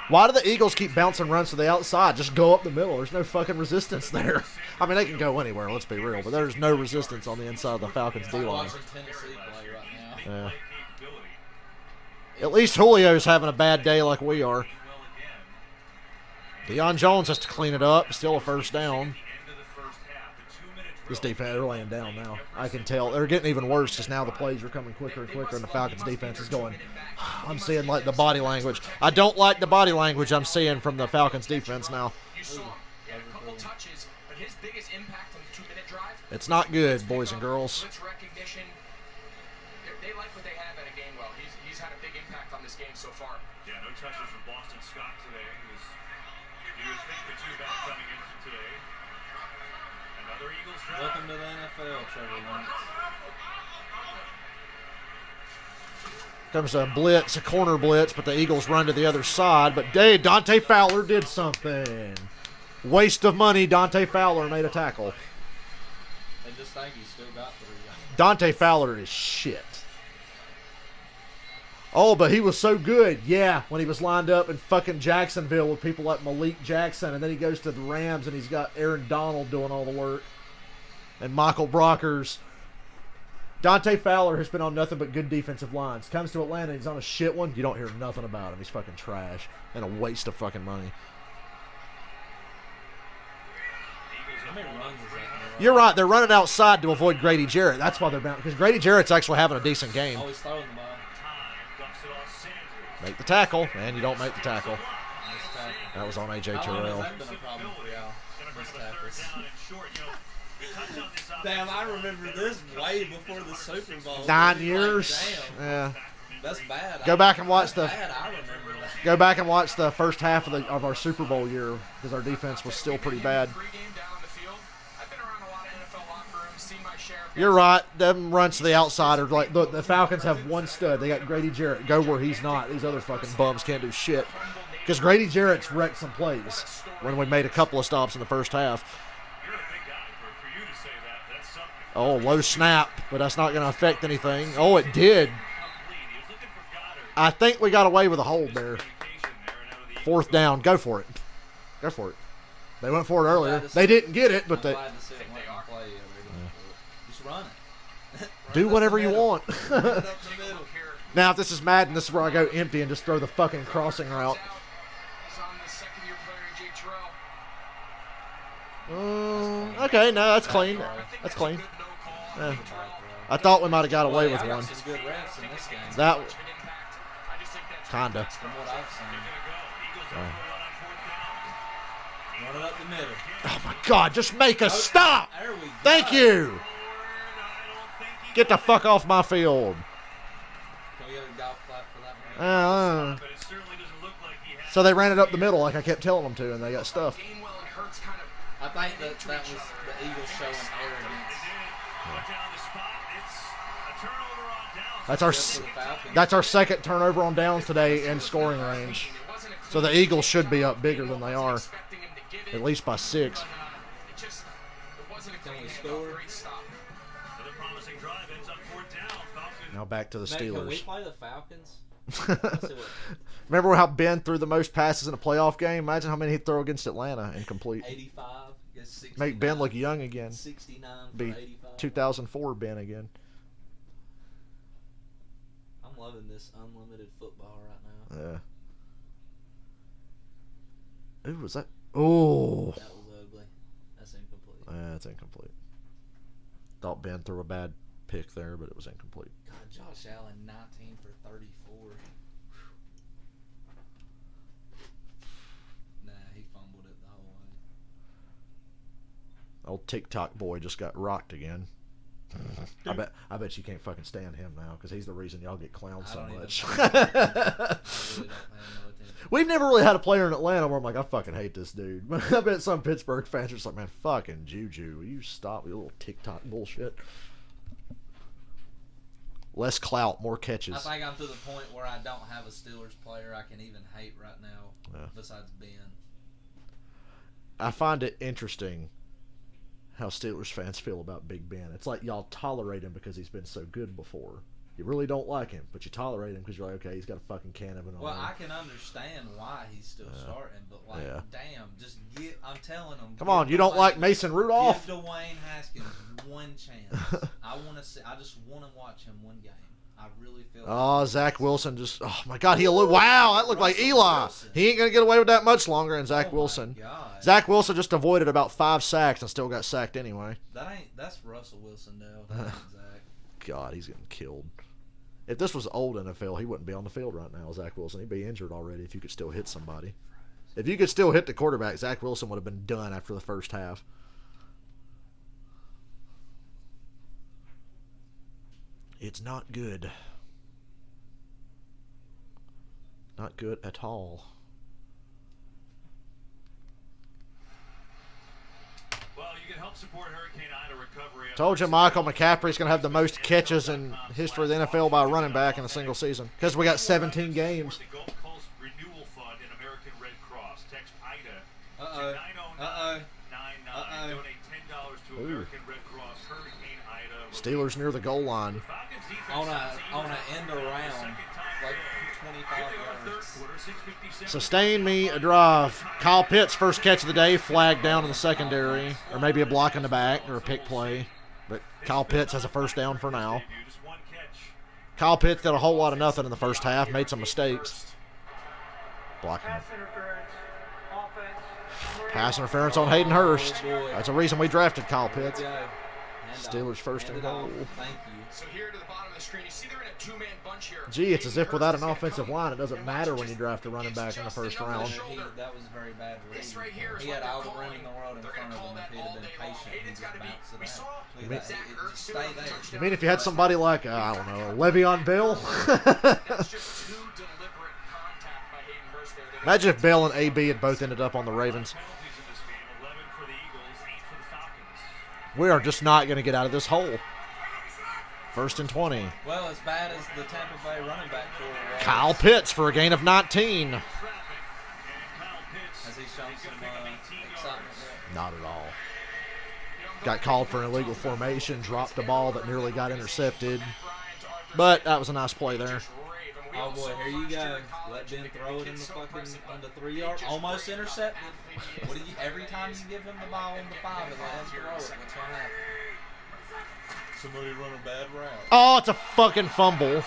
Why do the Eagles keep bouncing runs to the outside? Just go up the middle. There's no fucking resistance there. I mean, they can go anywhere, let's be real, but there's no resistance on the inside of the Falcons D-line. Yeah. At least Julio's having a bad day like we are. Deion Jones has to clean it up. Still a first down. This defense, they're laying down now. I can tell. They're getting even worse because now the plays are coming quicker and quicker, and the Falcons defense is going. I'm seeing like the body language. I don't like the body language I'm seeing from the Falcons defense now. You saw he had a couple touches, but his biggest impact on the 2-minute drive. It's not good, boys and girls. Blitz recognition. They like what they have at a game well. He's had a big impact on this game so far. Yeah, no touches from Boston Scott today. He was thinking the two back coming into today. Another Eagles drive. Welcome to the NFL, Trevor Lawrence. Comes a blitz, a corner blitz, but the Eagles run to the other side. But Dante Fowler did something. Waste of money. Dante Fowler made a tackle. They just think he still got 3 yards. Dante Fowler is shit. Oh, but he was so good. Yeah, when he was lined up in fucking Jacksonville with people like Malik Jackson, and then he goes to the Rams and he's got Aaron Donald doing all the work. And Michael Brockers. Dante Fowler has been on nothing but good defensive lines. Comes to Atlanta, he's on a shit one. You don't hear nothing about him. He's fucking trash and a waste of fucking money. You're right. They're running outside to avoid Grady Jarrett. That's why they're bound. Because Grady Jarrett's actually having a decent game. Always throwing the ball. Make the tackle, and you don't make the tackle. Nice tackle. That was on A.J. How long Terrell. has that been a problem for y'all? Missed tackles. Damn, I remember this way before the Super Bowl. 9 years. Like, Yeah. That's bad. Go back and watch the. Bad, I remember that. Go back and watch the first half of our Super Bowl year because our defense was still pretty bad. You're right. Them runs to the outside are like look. The Falcons have one stud. They got Grady Jarrett. Go where he's not. These other fucking bums can't do shit. Because Grady Jarrett's wrecked some plays when we made a couple of stops in the first half. Oh, low snap, but that's not going to affect anything. Oh, it did. I think we got away with a hold there. 4th down. Go for it. Go for it. They went for it earlier. They didn't get it, but they. Just run it. Do whatever you want. Here, Now, if this is Madden, this is where I go empty and just throw the fucking crossing route. He's on the second-year player, AJ Terrell. Okay, no, that's clean. That's clean. Yeah. I thought we might have got away with one. Some good refs in this game. That kinda. From what I've seen. Run it up the middle. Oh my God! Just make a stop. There we go. Thank you. Get the fuck off my field. Can we get a golf clap for that one? So they ran it up the middle like I kept telling them to, and they got stuffed. I think that was the Eagles showing arrogance. That's our second turnover on downs today in scoring range. So the Eagles should be up bigger than they are, at least by 6. Can we score? Now back to the Can we Steelers. play the Falcons? Let's see what- Remember how Ben threw the most passes in a playoff game? Imagine how many he'd throw against Atlanta incomplete. 85. Gets 69. Make Ben look young again. 69 for Be 85. 2004 Ben again. I'm loving this unlimited football right now. Yeah. Ooh, was that? Oh. That was ugly. That's incomplete. That's incomplete. Thought Ben threw a bad pick there, but it was incomplete. God, Josh Allen 19 for 34. Nah, he fumbled it the whole way. Old TikTok boy just got rocked again. I bet you can't fucking stand him now because he's the reason y'all get clowned so much. We've never really had a player in Atlanta where I'm like, I fucking hate this dude. But I bet some Pittsburgh fans are just like, man, fucking Juju, will you stop with your little TikTok bullshit? Less clout, more catches. I think I'm to the point where I don't have a Steelers player I can even hate right now besides Ben. I find it interesting how Steelers fans feel about Big Ben. It's like y'all tolerate him because he's been so good before. You really don't like him, but you tolerate him because you're like, okay, he's got a fucking can of an arm. Well, I can understand why he's still starting, but like, damn, just I'm telling him. Come on, you don't like Mason Rudolph? Give Dwayne Haskins one chance. I just want to watch him one game. I really feel. Oh, Zach Wilson just. Oh my God, wow, that looked like Eli. Wilson. He ain't gonna get away with that much longer. And Zach Wilson. God. Zach Wilson just avoided about 5 sacks and still got sacked anyway. That's Russell Wilson though. That ain't Zach. God, he's getting killed. If this was old NFL, he wouldn't be on the field right now, Zach Wilson. He'd be injured already if you could still hit somebody. If you could still hit the quarterback, Zach Wilson would have been done after the first half. It's not good. Not good at all. Well, you can help support Hurricane Ida recovery. Told you Michael McCaffrey's going to have the most catches in history of the NFL by a running back in a single season. Because we got 17 games. The Gulf Coast Renewal Fund and American Red Cross. Text Ida to 90999. Donate $10 to American Red Cross Hurricane Ida. Steelers near the goal line. On a end around, like 25 yards. Sustain me a drive. Kyle Pitts, first catch of the day, flagged down in the secondary, or maybe a block in the back, or a pick play. But Kyle Pitts has a first down for now. Kyle Pitts did a whole lot of nothing in the first half, made some mistakes. Blocking. Pass interference on Hayden Hurst. That's a reason we drafted Kyle Pitts. Steelers first and goal. Thank you. So here to the bottom of the screen, you see they're in a two-man bunch here. Gee, it's as if without an offensive line, it doesn't matter when you draft a running back in the first round. That was very bad. This right here is He what had they're all the room calling. in the world in They're front gonna of call him that if he'd all have been day long. patient. He Hayden's just got to be. bounced it We out. saw Look at Zach that. Ertz Stay do it. there. You mean if you had somebody like, I don't know, Le'Veon Bell? That's just too deliberate contact by Hayden Hurst there. Imagine if Bell and AB had both ended up on the Ravens. We are just not going to get out of this hole. First and 20. Well, as bad as the Tampa Bay running back core was. Kyle Pitts for a gain of 19. Has he shown some excitement yet? Not at all. Got called for an illegal formation, dropped the ball that nearly got intercepted. But that was a nice play there. Oh boy, here you go. Let Ben throw it in the fucking on the 3 yard. Almost intercepted. What do you? Every time you give him the ball on the 5 and let him throw it, what's gonna happen? Somebody run a bad route. Oh, it's a fucking fumble.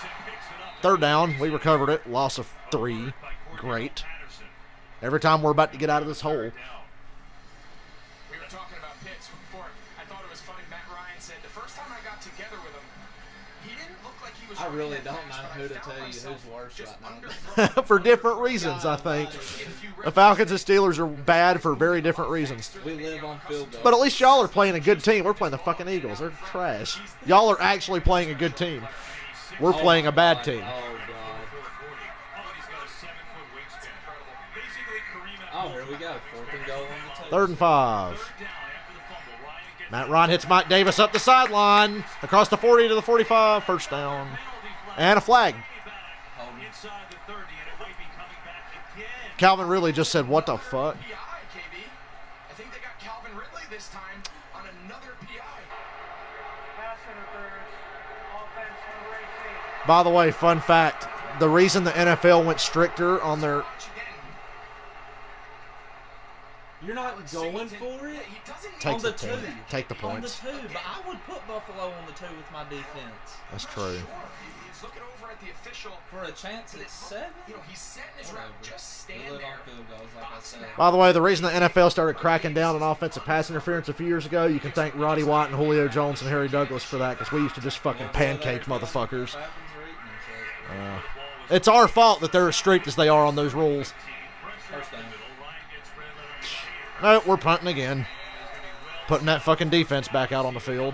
Third down. We recovered it. Loss of 3. Great. Every time we're about to get out of this hole. We were talking about Pitts before. I thought it was funny. Matt Ryan said the first time I got together with him, he didn't look like he was. I really running don't that know fast, who but to I tell found you who's myself worse just right now. For different reasons, I think. The Falcons and Steelers are bad for very different reasons. We live on field goals. But at least y'all are playing a good team. We're playing the fucking Eagles. They're trash. Y'all are actually playing a good team. We're playing a bad team. Oh, here we go. 4th and goal on the 2. 3rd and 5. Matt Ryan hits Mike Davis up the sideline. Across the 40 to the 45. First down. And a flag. Calvin Ridley just said, what the fuck? I think they got Calvin Ridley this time on another PI. Pass interference. Offense number 18. By the way, fun fact. The reason the NFL went stricter on their... You're not going for it? Take on the the 2. point. Take the points. On the 2, but I would put Buffalo on the 2 with my defense. That's true. He's looking over at the official. For a chance at 7? You know, he's setting his route. Just stand We live there. on field goals, like I said. By the way, the reason the NFL started cracking down on offensive pass interference a few years ago, you can thank Roddy White and Julio Jones and Harry Douglas for that, because we used to just fucking pancake motherfuckers. It's our fault that they're as strict as they are on those rules. No, we're punting again. Putting that fucking defense back out on the field.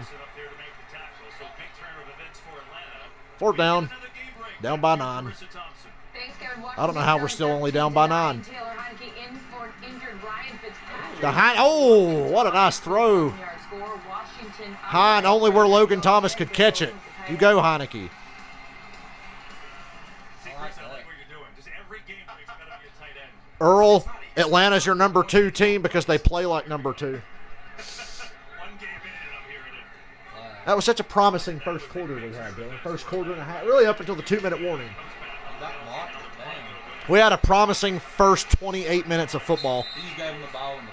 4th down. Down by 9. I don't know how we're still only down by 9. Oh, what a nice throw. Hine, only where Logan Thomas could catch it. You go, Heineke. Earl, Atlanta's your number 2 team because they play like number 2. That was such a promising first quarter we had, Dylan. First quarter and a half, really up until the 2-minute warning. We had a promising first 28 minutes of football. You gave him the ball in the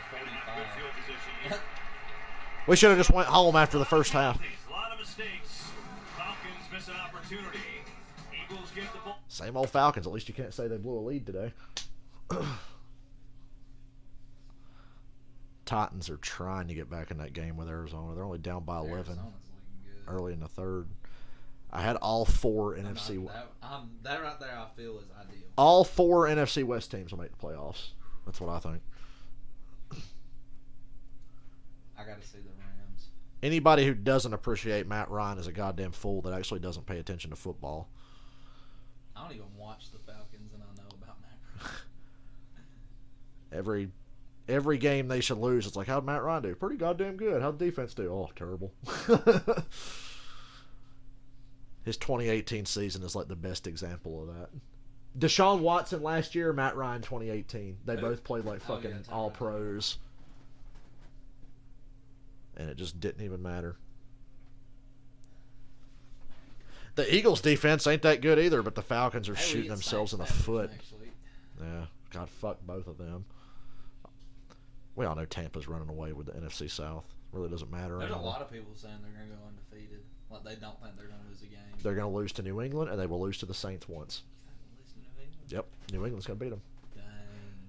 45. We should have just went home after the first half. A lot of mistakes. Falcons miss an opportunity. Eagles get the ball. Same old Falcons. At least you can't say they blew a lead today. Titans are trying to get back in that game with Arizona. They're only down by 11 early in the 3rd. I had all 4 NFC. That right there, I feel, is ideal. All 4 NFC West teams will make the playoffs. That's what I think. I got to see the Rams. Anybody who doesn't appreciate Matt Ryan is a goddamn fool that actually doesn't pay attention to football. I don't even watch the Falcons, and I know about Matt Ryan. Every game they should lose, it's like, how'd Matt Ryan do? Pretty goddamn good. How'd the defense do? Oh, terrible. His 2018 season is like the best example of that. Deshaun Watson last year, Matt Ryan 2018. They both played like fucking all pros. And it just didn't even matter. The Eagles defense ain't that good either, but the Falcons are shooting themselves in the foot. Yeah, God, fuck both of them. We all know Tampa's running away with the NFC South. Really doesn't matter There's anymore. a lot of people saying they're going to go undefeated. Like, they don't think they're going to lose a game. They're going to lose to New England, and they will lose to the Saints once. Yep, New England's going to beat them. Dang.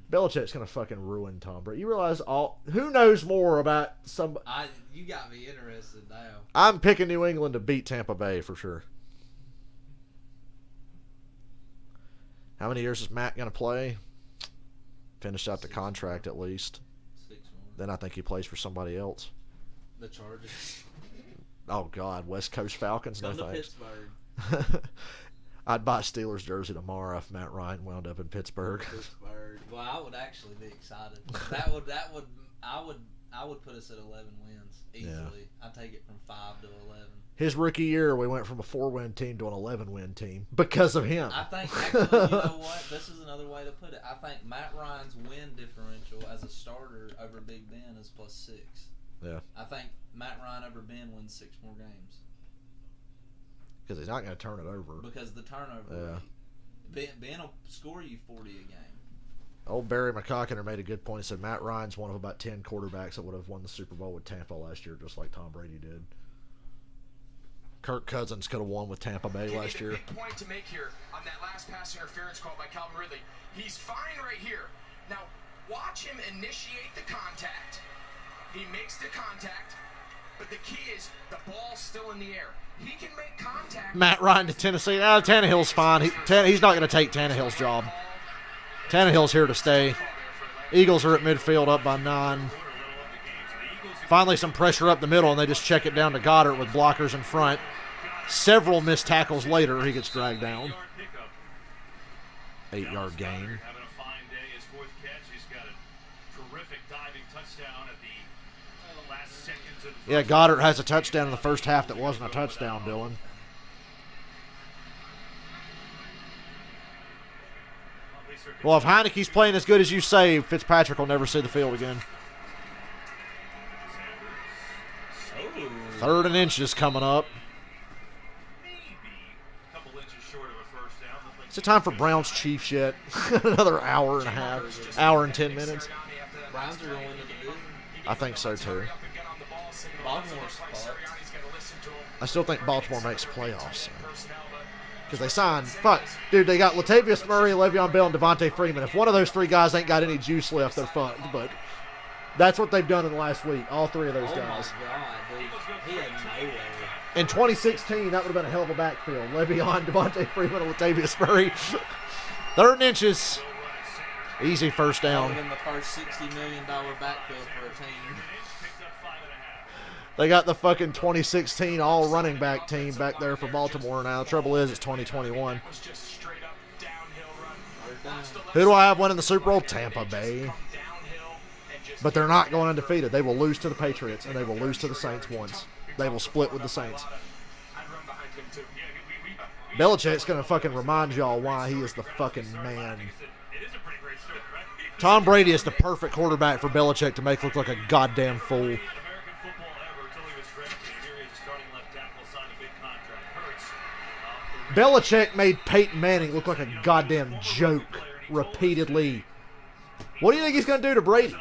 Belichick's going to fucking ruin Tom Brady. You realize who knows more about some? You got me interested now. I'm picking New England to beat Tampa Bay for sure. How many years is Matt going to play? Finish out the contract at least. 6 more. Then I think he plays for somebody else. The Chargers. Oh, God. West Coast Falcons? No Come to thanks. Pittsburgh. I'd buy a Steelers jersey tomorrow if Matt Ryan wound up in Pittsburgh. Well, I would actually be excited. I would put us at 11 wins easily. Yeah. I'd take it from 5 to 11. His rookie year, we went from a 4-win team to an 11-win team because of him. I think, actually, you know what? This is another way to put it. I think Matt Ryan's win differential as a starter over Big Ben is +6. Yeah. I think Matt Ryan over Ben wins 6 more games. Because he's not going to turn it over. Because the turnover rate. Ben will score you 40 a game. Old Barry McCockiner made a good point. He said Matt Ryan's one of about 10 quarterbacks that would have won the Super Bowl with Tampa last year, just like Tom Brady did. Kirk Cousins could have won with Tampa Bay last year. Big point to make here on that last pass interference call by Calvin Ridley. He's fine right here. Now watch him initiate the contact. He makes the contact, but the key is the ball's still in the air. He can make contact. Matt Ryan to Tennessee. Tannehill's fine. He's not going to take Tannehill's job. Tannehill's here to stay. Eagles are at midfield up by 9. Finally some pressure up the middle, and they just check it down to Goddard with blockers in front. Several missed tackles later, he gets dragged down. 8-yard gain. Having a fine day, his 4th catch. He's got a terrific diving touchdown at the last seconds of the Yeah, Goddard has a touchdown in the first half that wasn't a touchdown, Dylan. Well, if Heineke's playing as good as you say, Fitzpatrick will never see the field again. 3rd and inches coming up. Is it time for Browns Chiefs yet? Another hour and a half. Hour and 10 minutes. Browns are going to the division. I think so, too. Baltimore's fucked. I still think Baltimore makes playoffs. Because they signed. Fuck. Dude, they got Latavius Murray, Le'Veon Bell, and Devontae Freeman. If one of those 3 guys ain't got any juice left, they're fucked. But that's what they've done in the last week. All 3 of those guys. Oh, my God, dude. He had nowhere. In 2016, that would have been a hell of a backfield. Le'Veon, Devontae Freeman, and Latavius Murray. 3rd and inches. Easy first down. That would have been the first $60 million backfield for a team. They got the fucking 2016 all running back team back there for Baltimore now. The trouble is, it's 2021. Who do I have winning the Super Bowl? Tampa Bay. But they're not going undefeated. They will lose to the Patriots, and they will lose to the Saints once. They will split with the Saints. Belichick's going to fucking remind y'all why he is the fucking man. Tom Brady is the perfect quarterback for Belichick to make look like a goddamn fool. Belichick made Peyton Manning look like a goddamn joke repeatedly. What do you think he's going to do to Brady?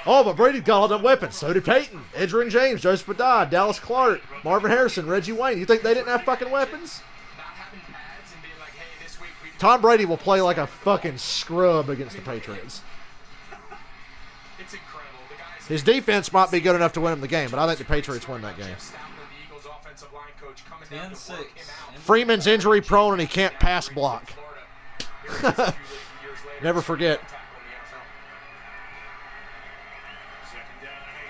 Oh, but Brady's got all them weapons. So did Peyton, Edgerrin James, Joseph Badai, Dallas Clark, Marvin Harrison, Reggie Wayne. You think they didn't have fucking weapons? Tom Brady will play like a fucking scrub against the Patriots. His defense might be good enough to win him the game, but I think the Patriots win that game. 10-6. Freeman's injury prone and he can't pass block. Never forget.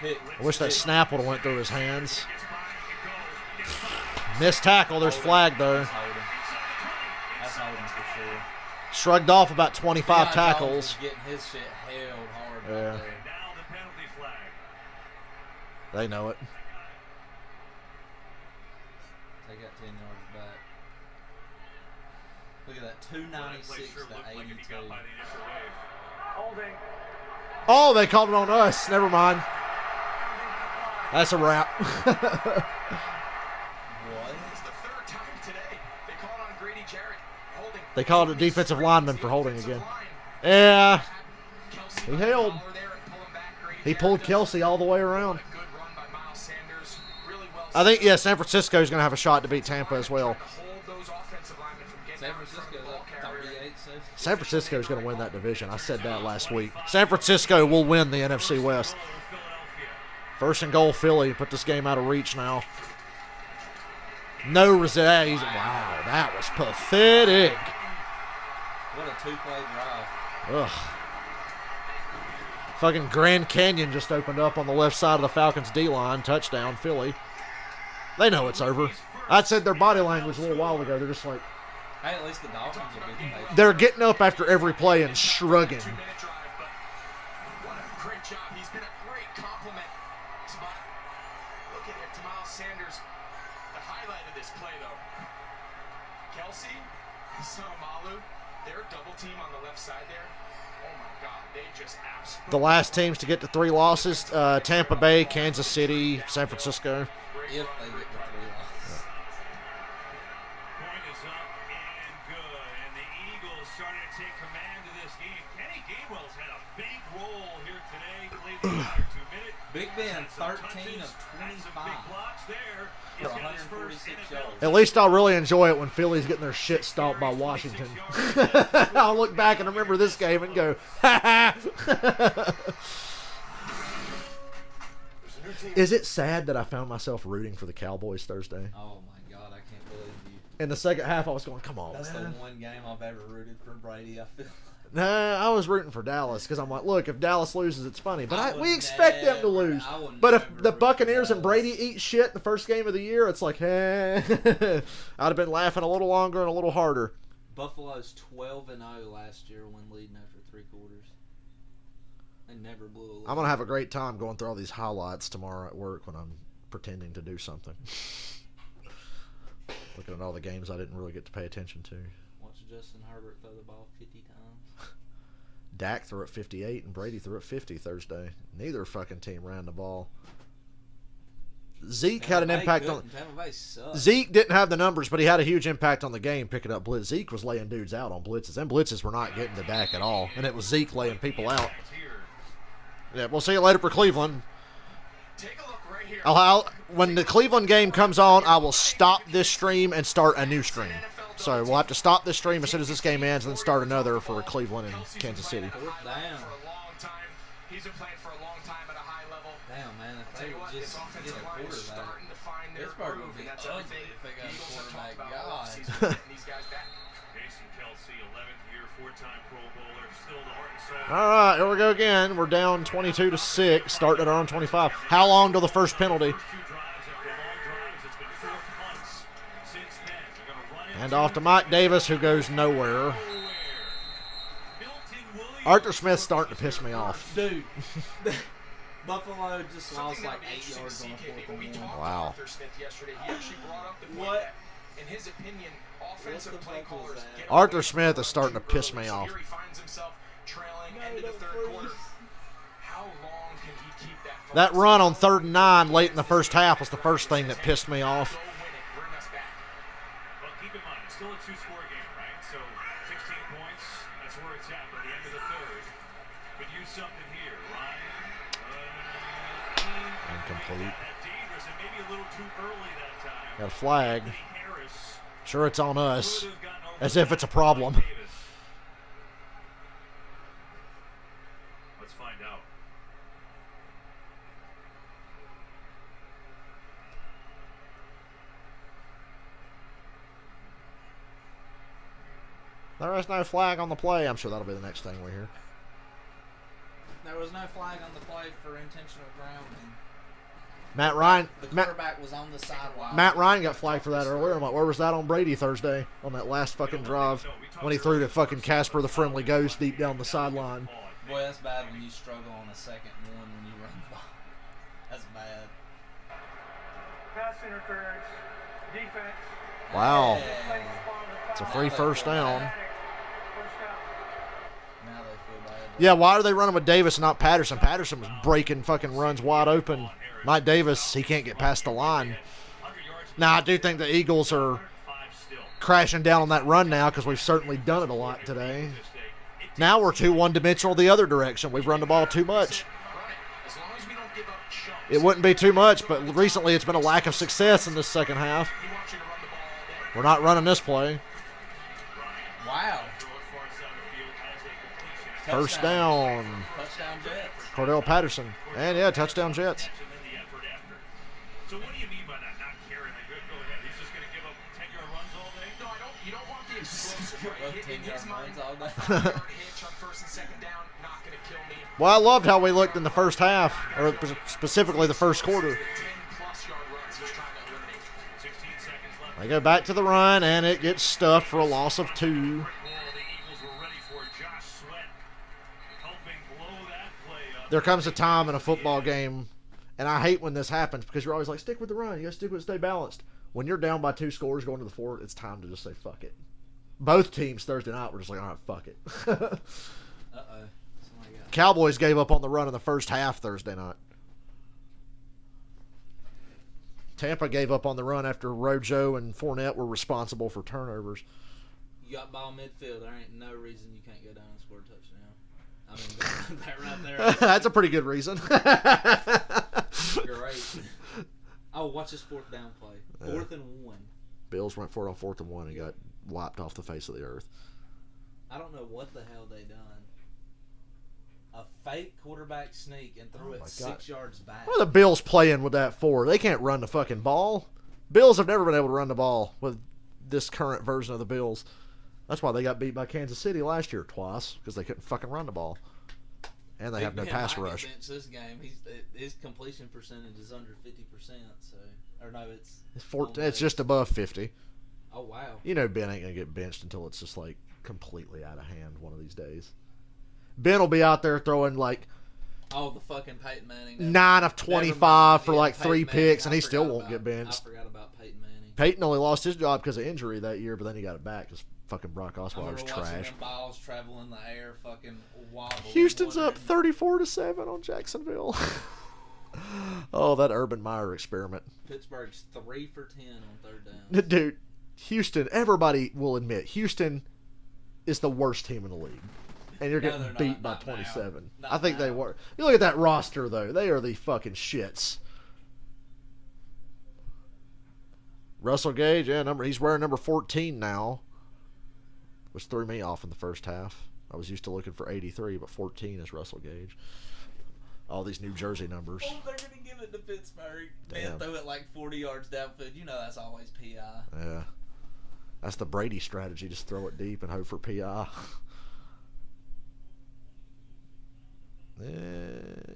I wish that snap would have went through his hands. Missed tackle. There's flag though. That's holding for sure. Shrugged off about 25 tackles. Getting his shit held hard. Yeah. Right there. They know it. They got 10 yards back. Look at that, 296 to 82. Holding. Oh, they called it on us. Never mind. That's a wrap. What? It's the 3rd time today. They called on Grady Jarrett holding. They called a defensive lineman for holding again. Yeah. He held. He pulled Kelsey all the way around. I think, yeah, San Francisco is going to have a shot to beat Tampa as well. San Francisco's up 38. San Francisco is going to win that division. I said that last week. San Francisco will win the NFC West. 1st and goal, Philly. Put this game out of reach now. No resist. Wow, that was pathetic. What a 2-play drive. Ugh. Fucking Grand Canyon just opened up on the left side of the Falcons' D-line. Touchdown, Philly. They know it's over. I said their body language a little while ago. They're just like... Hey, at least the Dolphins will beat the Patriots. They're getting up after every play and shrugging. What a great job. He's been a great compliment. Look at him, Miles Sanders. The highlight of this play, though. Kelsey, Malu, their double team on the left side there. Oh, my God. They just absolutely... The last teams to get to 3 losses, Tampa Bay, Kansas City, San Francisco. If they get the 3 losses. Point is up, and good. And the Eagles starting to take command of this game. Kenny Gainwell's had a big role here today. Played the entire 2 minutes. Big Ben, 13 of 25 for 146 yards. At least I'll really enjoy it when Philly's getting their shit stomped by Washington. I'll look back and remember this game and go, ha ha. Is it sad that I found myself rooting for the Cowboys Thursday? Oh my God, I can't believe you. In the second half, I was going, come on, That's man. the one game I've ever rooted for Brady, I feel. Nah, I was rooting for Dallas because I'm like, look, if Dallas loses, it's funny. But we expect them to lose. But if the Buccaneers and Brady eat shit in the first game of the year, it's like, hey. I'd have been laughing a little longer and a little harder. Buffalo's 12-0 last year when leading after 3 quarters. They never blew a lead. I'm going to have a great time going through all these highlights tomorrow at work when I'm pretending to do something. Looking at all the games I didn't really get to pay attention to. Watch Justin Herbert throw the ball 50 times. Dak threw it 58 and Brady threw it 50 Thursday. Neither fucking team ran the ball. Zeke had an impact on. Zeke didn't have the numbers, but he had a huge impact on the game picking up blitz. Zeke was laying dudes out on blitzes, and blitzes were not getting to Dak at all, and it was Zeke laying people out. Yeah, we'll see you later for Cleveland. Take a look right here. When the Cleveland game comes on, I will stop this stream and start a new stream. So we'll have to stop this stream as soon as this game ends and then start another for Cleveland and Kansas City. He's been playing for a long time at a high level. Damn, man, if they would just get a quarterback, Pittsburgh would be ugly if they got a quarterback. God. Jason Kelsey, 11th year, 4-time Pro Bowler, still the heart and soul. All right, here we go again. We're down 22-6, starting at our own 25. How long till the first penalty? And off to Mike Davis, who goes nowhere. Arthur Smith's starting to piss me off. Dude. Buffalo just lost like 8 yards on the 4th and 1. Wow. Arthur Smith yesterday, he actually brought up the point What? that, in his opinion, offensive play callers get Arthur Smith is starting to piss me off. Here he finds himself trailing into the third quarter. How long can he keep that? That run on 3rd and 9 late in the first half was the first thing that pissed me off. But keep in mind, it's still a 2-score game, right? So 16 points, that's where it's at by the end of the third. Could use something here, Ryan. Incomplete. Dangerous and maybe a little too early that time. Got a flag. Sure, it's on us. As if it's a problem. Let's find out. There is no flag on the play. I'm sure that'll be the next thing we hear. There was no flag on the play for intentional grounding. Matt Ryan. The quarterback was on the sideline. Matt Ryan got flagged for that earlier. I'm like, where was that on Brady Thursday on that last fucking drive when he threw to fucking Casper the Friendly Ghost deep down the sideline? Boy, that's bad when you struggle on a second one when you run the ball. That's bad. Pass interference, defense. Wow. Hey. It's a free first down. Now they feel bad. Yeah, why are they running with Davis and not Patterson? Patterson was breaking fucking runs wide open. Mike Davis, he can't get past the line. Now, I do think the Eagles are crashing down on that run now because we've certainly done it a lot today. Now we're too one-dimensional the other direction. We've run the ball too much. It wouldn't be too much, but recently it's been a lack of success in this second half. We're not running this play. Wow. First down. Touchdown Jets. Cordell Patterson. And, yeah, touchdown Jets. So what do you mean by that? Not caring? Go ahead. He's just going to give up 10-yard runs all day? No, you don't want the explosive, right? In 10-yard his mind, runs all day. 5-yard hitch on 1st and 2nd down, not going to kill me. Well, I loved how we looked in the first half, or specifically the first quarter. 10-plus yard runs he's trying to eliminate. 16 seconds left. They go back to the run, and it gets stuffed for a loss of 2. The Eagles were ready for Josh Sweat helping blow that play up. There comes a time in a football game, and I hate when this happens because you're always like, stick with the run. You got to stick with it, stay balanced. When you're down by 2 scores going to the 4th, it's time to just say, fuck it. Both teams Thursday night were just like, all right, fuck it. Uh-oh. Cowboys gave up on the run in the first half Thursday night. Tampa gave up on the run after Rojo and Fournette were responsible for turnovers. You got ball midfield. There ain't no reason you can't go down and score a touchdown. I mean, that right there. That's a pretty good reason. Great. Oh, watch this 4th down play. 4th and 1. Bills went for it on 4th and 1 and got wiped off the face of the earth. I don't know what the hell they done. A fake quarterback sneak and threw it 6 yards back. What are the Bills playing with that for? They can't run the fucking ball. Bills have never been able to run the ball with this current version of the Bills. That's why they got beat by Kansas City last year twice, because they couldn't fucking run the ball. And they have no pass rush. This game, his completion percentage is under 50%. So, or no, It's just above 50. Oh wow! You know Ben ain't gonna get benched until it's just like completely out of hand one of these days. Ben will be out there throwing like the fucking Peyton Manning. 9 of 25 for like Peyton 3 Manning, picks, and he still won't get benched. I forgot about Peyton Manning. Peyton only lost his job because of injury that year, but then he got it back because fucking Brock Osweiler's trash. Them balls travel in the air, fucking wobble. Houston's up 34-7 on Jacksonville. Oh, that Urban Meyer experiment. Pittsburgh's 3 for 10 on 3rd down. Dude, Houston, everybody will admit, Houston is the worst team in the league. And you're getting beat by 27. I think they were. You look at that roster, though. They are the fucking shits. Russell Gage, he's wearing number 14 now, which threw me off in the first half. I was used to looking for 83, but 14 is Russell Gage. All these New Jersey numbers. Oh, they're going to give it to Pittsburgh. Damn. Man, throw it like 40 yards downfield. You know that's always PI. Yeah. That's the Brady strategy. Just throw it deep and hope for PI.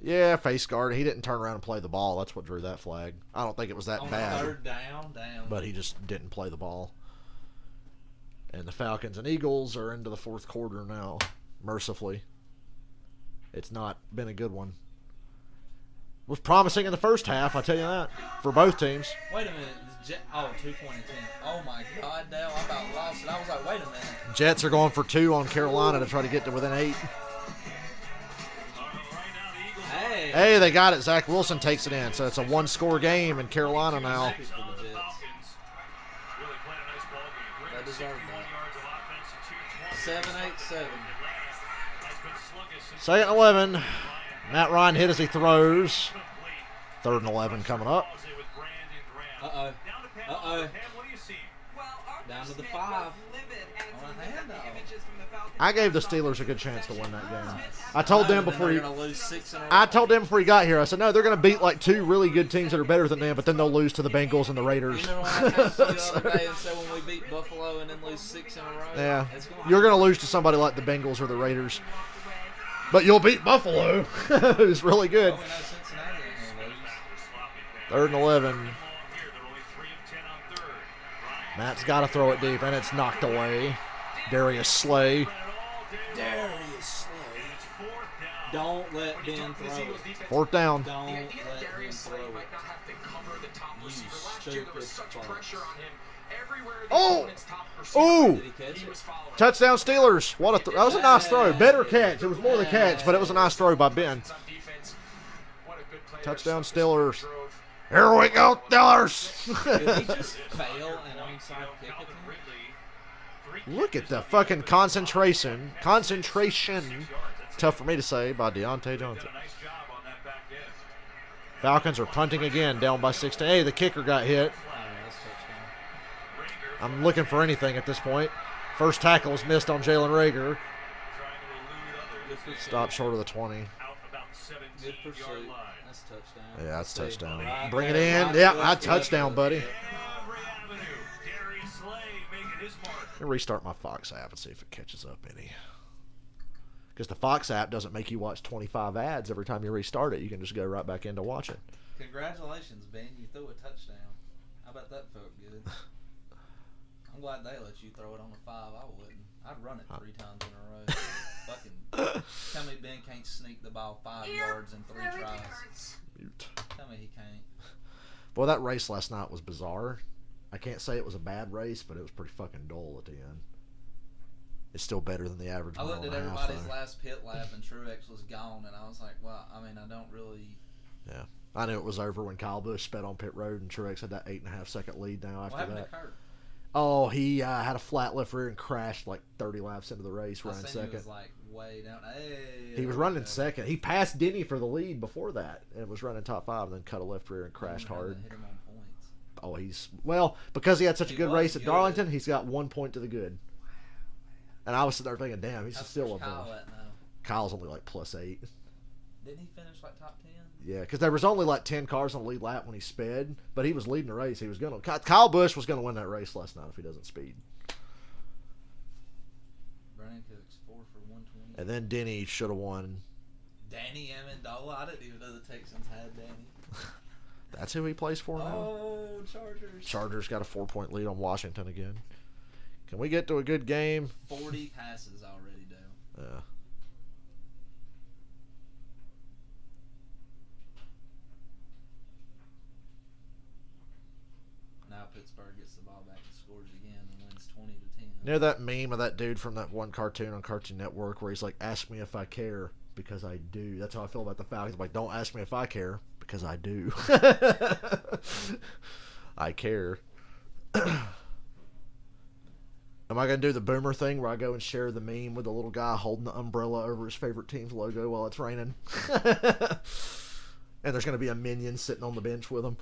Yeah, face guard. He didn't turn around and play the ball. That's what drew that flag. I don't think it was that bad. 3rd down. But he just didn't play the ball. And the Falcons and Eagles are into the 4th quarter now, mercifully. It's not been a good one. It was promising in the first half, I tell you that, for both teams. Wait a minute. 2-point team. Oh, my God, Dale. I about lost it. I was like, wait a minute. Jets are going for 2 on Carolina to try to get to within 8. Hey, they got it. Zach Wilson takes it in. So it's a 1-score game in Carolina now. That deserved that. 7-8-7. 2nd and 11. Matt Ryan hit as he throws. 3rd and 11 coming up. Uh-oh. Down to the 5. I gave the Steelers a good chance to win that game. I told them before he got here, I said, no, they're going to beat like 2 really good teams that are better than them, but then they'll lose to the Bengals and the Raiders. You remember when I texted you the other day and said when we beat Buffalo and then lose 6 in a row? Yeah. You're going to lose to somebody like the Bengals or the Raiders. But you'll beat Buffalo, who's really good. 3rd and 11. Matt's got to throw it deep, and it's knocked away. Darius Slay. Don't let Ben throw it. 4th down. Don't let him throw it. You stupid fuck. Oh! Ooh! Touchdown Steelers. What a that was a nice throw. Better catch. It was more the catch, but it was a nice throw by Ben. Touchdown Steelers. Here we go, Steelers! Did he just fail an onside kick at him? Look at the fucking concentration. Concentration. Tough for me to say by Deontay Johnson. Falcons are punting again, down by 16. Hey, the kicker got hit. I'm looking for anything at this point. First tackle is missed on Jalen Reagor. Stop short of the 20. Good pursuit. That's touchdown. Yeah, that's touchdown. Bring it in. Yeah, that's touchdown, buddy. Let me restart my Fox app and see if it catches up any. Because the Fox app doesn't make you watch 25 ads every time you restart it. You can just go right back in to watch it. Congratulations, Ben. You threw a touchdown. How about that felt good? I'm glad they let you throw it on the 5. I wouldn't. I'd run it 3 times in a row. Fucking tell me Ben can't sneak the ball 5 yards in 3 tries. Mute. Tell me he can't. Boy, that race last night was bizarre. I can't say it was a bad race, but it was pretty fucking dull at the end. It's still better than the average. I looked at everybody's last pit lap and Truex was gone, and I was like, well, I mean, I don't really. Yeah. I knew it was over when Kyle Busch sped on pit road and Truex had that 8.5 second lead now after what happened that. to Kurt? Oh, he had a flat left rear and crashed like 30 laps into the race, running second. He was like way down. Hey, he was running second. He passed Denny for the lead before that, and was running top 5, and then cut a left rear and crashed hard. Hit him on points. Oh, because he had such a good race at Darlington, he's got 1 point to the good. And I was sitting there thinking, damn, he's still up there. Kyle's only like +8. Didn't he finish like top 10? Yeah, because there was only like 10 cars on the lead lap when he sped, but he was leading the race. He was gonna. Kyle Busch was gonna win that race last night if he doesn't speed. Brandon Cooks 4 for 120. And then Denny should have won. Danny Amendola. I didn't even know the Texans had Danny. That's who he plays for now. Oh, Chargers. Chargers got a 4-point lead on Washington again. Can we get to a good game? 40 passes already, though. Yeah. Now Pittsburgh gets the ball back and scores again and wins 20-10. You know that meme of that dude from that one cartoon on Cartoon Network where he's like, ask me if I care because I do. That's how I feel about the Falcons. I'm like, don't ask me if I care because I do. I care. Am I going to do the boomer thing where I go and share the meme with the little guy holding the umbrella over his favorite team's logo while it's raining? And there's going to be a minion sitting on the bench with him.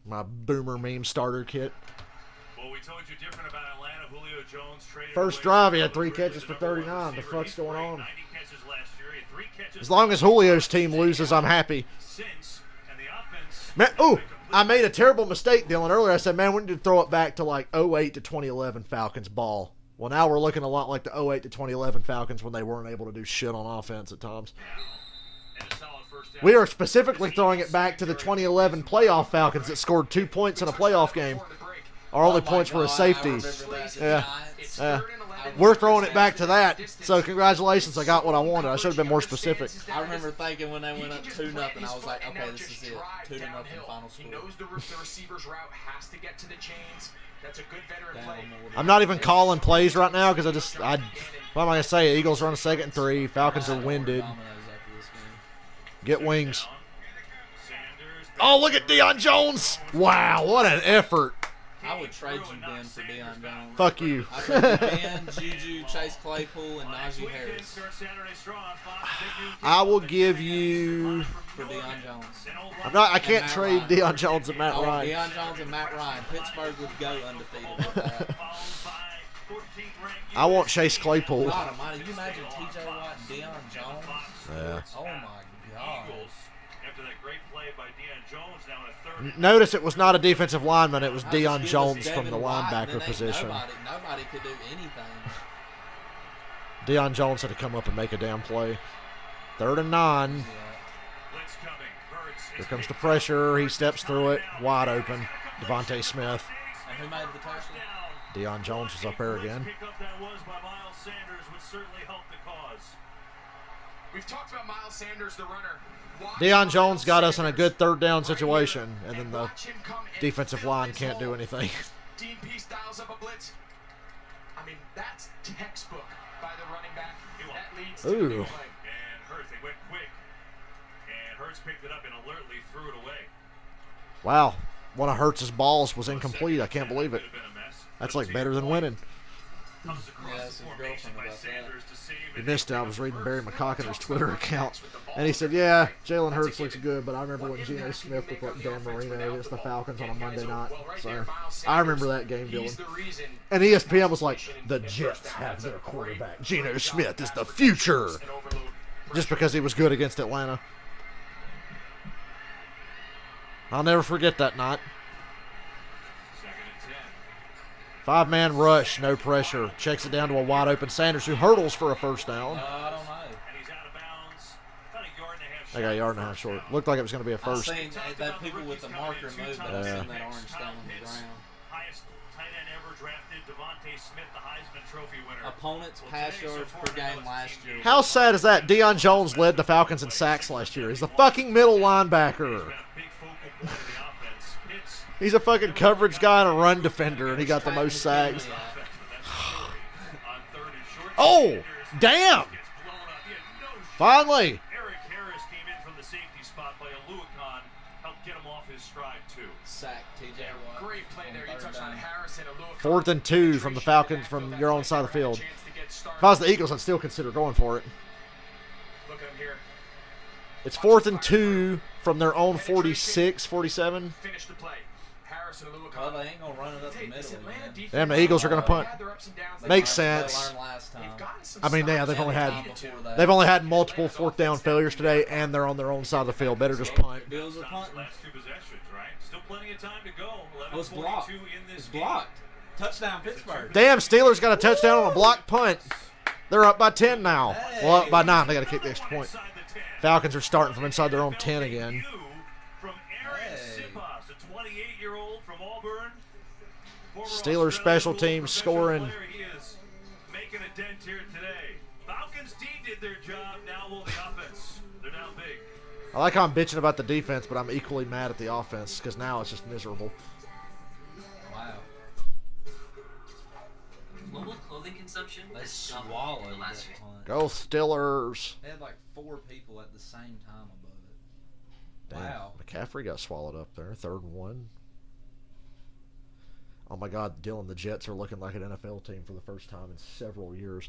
My boomer meme starter kit. Well, we told you different about Atlanta. Julio Jones traded First away drive, he had 3 the catches for number one 39. The receiver. fuck's He's going great. on? 90 catches last year. He had 3 catches As long as Julio's team loses, I'm happy. since, and the offense Man, ooh, I made a terrible mistake, Dylan. Earlier I said, man, we need to throw it back to like 08 to 2011 Falcons ball. Well, now we're looking a lot like the 08 to 2011 Falcons when they weren't able to do shit on offense at times. and a solid first down. We are specifically throwing it back to the 2011 playoff Falcons that scored 2 points in a playoff game. Our only points were a safety. Yeah. We're throwing it back to that. So congratulations, I got what I wanted. I should have been more specific. I remember thinking when they went up 2-0, I was like, okay, this is it. 2-0 final score. He knows the receiver's route has to get to the chains. That's a good veteran play. I'm not even calling plays right now because what am I going to say? Eagles run a 2nd and 3. Falcons are winded. Get wings. Oh, look at Deion Jones. Wow, what an effort. I would trade you, Ben, for Deion Jones. Fuck you. I trade you Ben, Juju, Chase Claypool, and Najee Harris. I will give you. For Deion Jones. I can't trade Deion Jones and Matt Ryan. Deion Jones and Matt Ryan. Pittsburgh would go undefeated with that. I want Chase Claypool. God almighty, you imagine TJ Watt and Deion Jones? Yeah. Oh my God. After that great play by Deion Jones, now in a 3rd. Notice it was not a defensive lineman. It was Deion Jones from the linebacker position. Nobody could do anything. Deion Jones had to come up and make a damn play. 3rd and 9. Here comes the pressure. He steps through it. Wide open. Devontae Smith. And who made the touchdown? Deion Jones was up there again. We've talked about Miles Sanders, the runner. Deion Jones got us in a good 3rd down situation, and then the defensive line can't do anything. Dean Peace dials up a blitz. I mean, that's textbook by the running back. That leads to the big play. And Hurts, they went quick. And Hurts picked it up and alertly threw it away. Wow. One of Hurts' balls was incomplete. I can't believe it. That's like better than winning. Yeah, that's his girlfriend about that. He missed it. I was reading Barry McCocker's Twitter account, and he said, yeah, Jalen Hurts looks good, but I remember when Geno Smith looked like Dan Marino against the Falcons on a Monday night. So I remember that game, Dylan. And ESPN was like, the Jets have their quarterback. Geno Smith is the future. Just because he was good against Atlanta. I'll never forget that night. 5-man rush, no pressure. Checks it down to a wide open Sanders who hurdles for a first down. I don't know. They got a yard and a half short. Looked like it was going to be a first. I've seen that people with the marker movement. I've seen that orange down on the ground. Highest tight end ever drafted, Devontae Smith, the Heisman Trophy winner. Opponents' pass yards per game last year. How sad is that? Deion Jones led the Falcons in sacks last year. He's the fucking middle linebacker. He's a fucking coverage guy and a run defender, and he got the most sacks. Oh, damn! Finally! Eric Harris came in from the safety spot by Aluakon, helped get him off his stride too. Sack TJ Great play there. You touched on Harrison. 4th and 2 from the Falcons from your own side of the field. If I was the Eagles, I'd still consider going for it. Look at him here. It's 4th and 2 from their own 46, 47. Finish the play. Harrison, well, they ain't going to run it up the middle again. Damn, the Eagles are going to punt. Makes sense. I mean, yeah, they've only had multiple 4th down failures today, and they're on their own side of the field. Better just punt. Bills are punting. Last 2 possessions, right? Still plenty of time to go. Well, it's blocked. It's blocked. Touchdown, Pittsburgh. Damn, Steelers got a touchdown on a blocked punt. They're up by 10 now. Well, up by 9. They got to kick the extra point. Falcons are starting from inside their own 10 again. Steelers special teams scoring. Making a dent here today. Falcons D did their job. Now will the offense. They're down big. I like how I'm bitching about the defense, but I'm equally mad at the offense because now it's just miserable. Wow. What will clothing consumption They swallowed that punt. Go Steelers. They had like 4 people at the same time above it. Damn, Wow. McCaffrey got swallowed up there. 3rd and 1. Oh my God, Dylan, the Jets are looking like an NFL team for the first time in several years.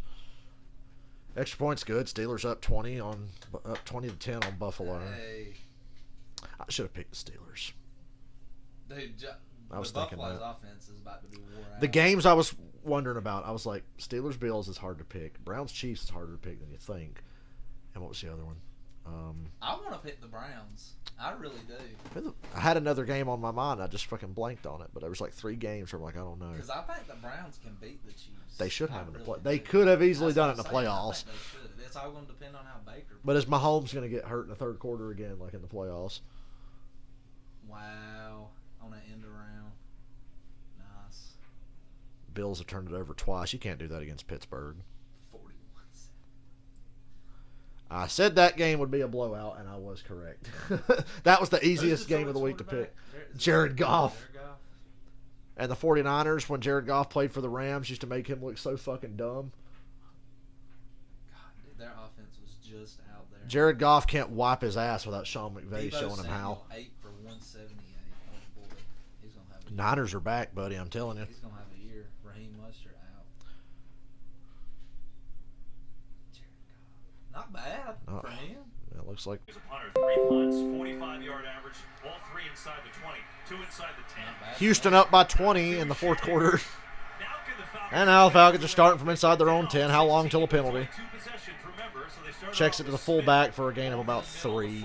Extra point's good. Steelers up 20 to 10 on Buffalo. Hey. I should have picked the Steelers. Dude, I was thinking Buffalo's that. offense is about to be wore out. The games I was wondering about, I was like, Steelers Bills is hard to pick. Browns Chiefs is harder to pick than you think. And what was the other one? I want to pick the Browns. I really do. I had another game on my mind. I just fucking blanked on it. But there was like 3 games where I'm like, I don't know. Because I think the Browns can beat the Chiefs. They should have in the play. They could have easily done it in the playoffs. They should. It's all going to depend on how Baker. But is Mahomes going to get hurt in the 3rd quarter again, like in the playoffs? Wow. On an end around. Nice. Bills have turned it over twice. You can't do that against Pittsburgh. 41-7. I said that game would be a blowout, and I was correct. That was the easiest game of the week to pick. Jared Goff. And the 49ers, when Jared Goff played for the Rams, used to make him look so fucking dumb. God, dude, their offense was just out there. Jared Goff can't wipe his ass without Sean McVay Deebo showing him Samuel, how. 8 for 178. Oh, boy. He's going to have a year. Niners are back, buddy, I'm telling you. He's going to have a year. Raheem Mostert out. Jared Goff. Not bad for him. It looks like He's a punter. 3 punts, 45-yard average, all 3 inside the 20, 2 inside the 10. Houston up by 20 in the 4th quarter. And now the Falcons are starting from inside their own 10. How long till a penalty? Checks it to the fullback for a gain of about 3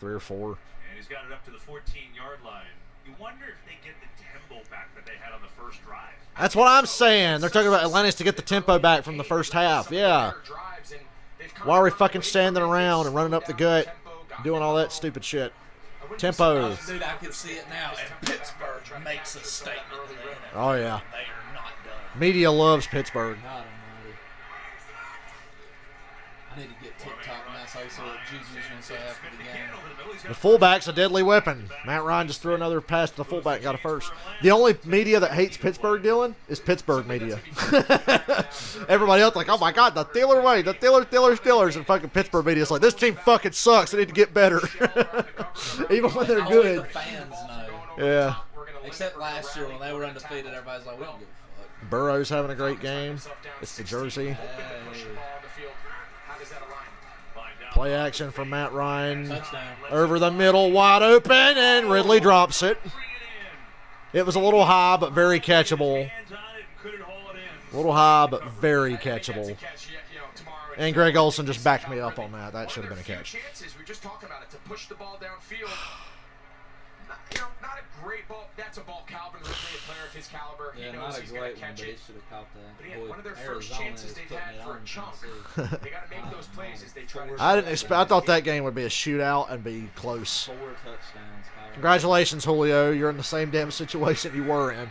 or 4. And he's got it up to the 14-yard line. You wonder if they get the tempo back that they had on the first drive. That's what I'm saying. They're talking about Atlantis to get the tempo back from the first half. Yeah. Why are we fucking standing around and running up the gut, doing all that stupid shit? Tempo. Dude, I can see it now. And Pittsburgh makes a statement. Oh, yeah. They are not done. Media loves Pittsburgh. God almighty. I need to get TikTok now so I see what Juju's going to say after the game. The fullback's a deadly weapon. Matt Ryan just threw another pass to the fullback and got a first. The only media that hates Pittsburgh, Dylan, is Pittsburgh media. Everybody else like, oh my God, the Steelers way, the Steelers. And fucking Pittsburgh media's like, this team fucking sucks. They need to get better. Even when they're Only good. the fans know. Yeah. Except last year when they were undefeated, everybody's like, we don't give a fuck. Burrow's having a great game. It's the jersey. Hey. Play action from Matt Ryan. Touchdown. Over the middle, wide open, and Ridley drops it. It was a little high, but very catchable. A little high, but very catchable. And Greg Olsen just backed me up on that. That should have been a catch. We just talked about it, to push the ball downfield. Not a great ball. That's a ball Calvin Ridley, a player of his caliber. Yeah, He knows not a he's going great to one, catch but he it. should have caught that. But again, Boy, one of their first Arizona chances is they've putting had it for a on chunk. Tennessee. They got to make those plays as they try to. I didn't expect. I thought that game would be a shootout and be close. 4 touchdowns. Kyler. Congratulations, Julio. You're in the same damn situation you were in. Oh,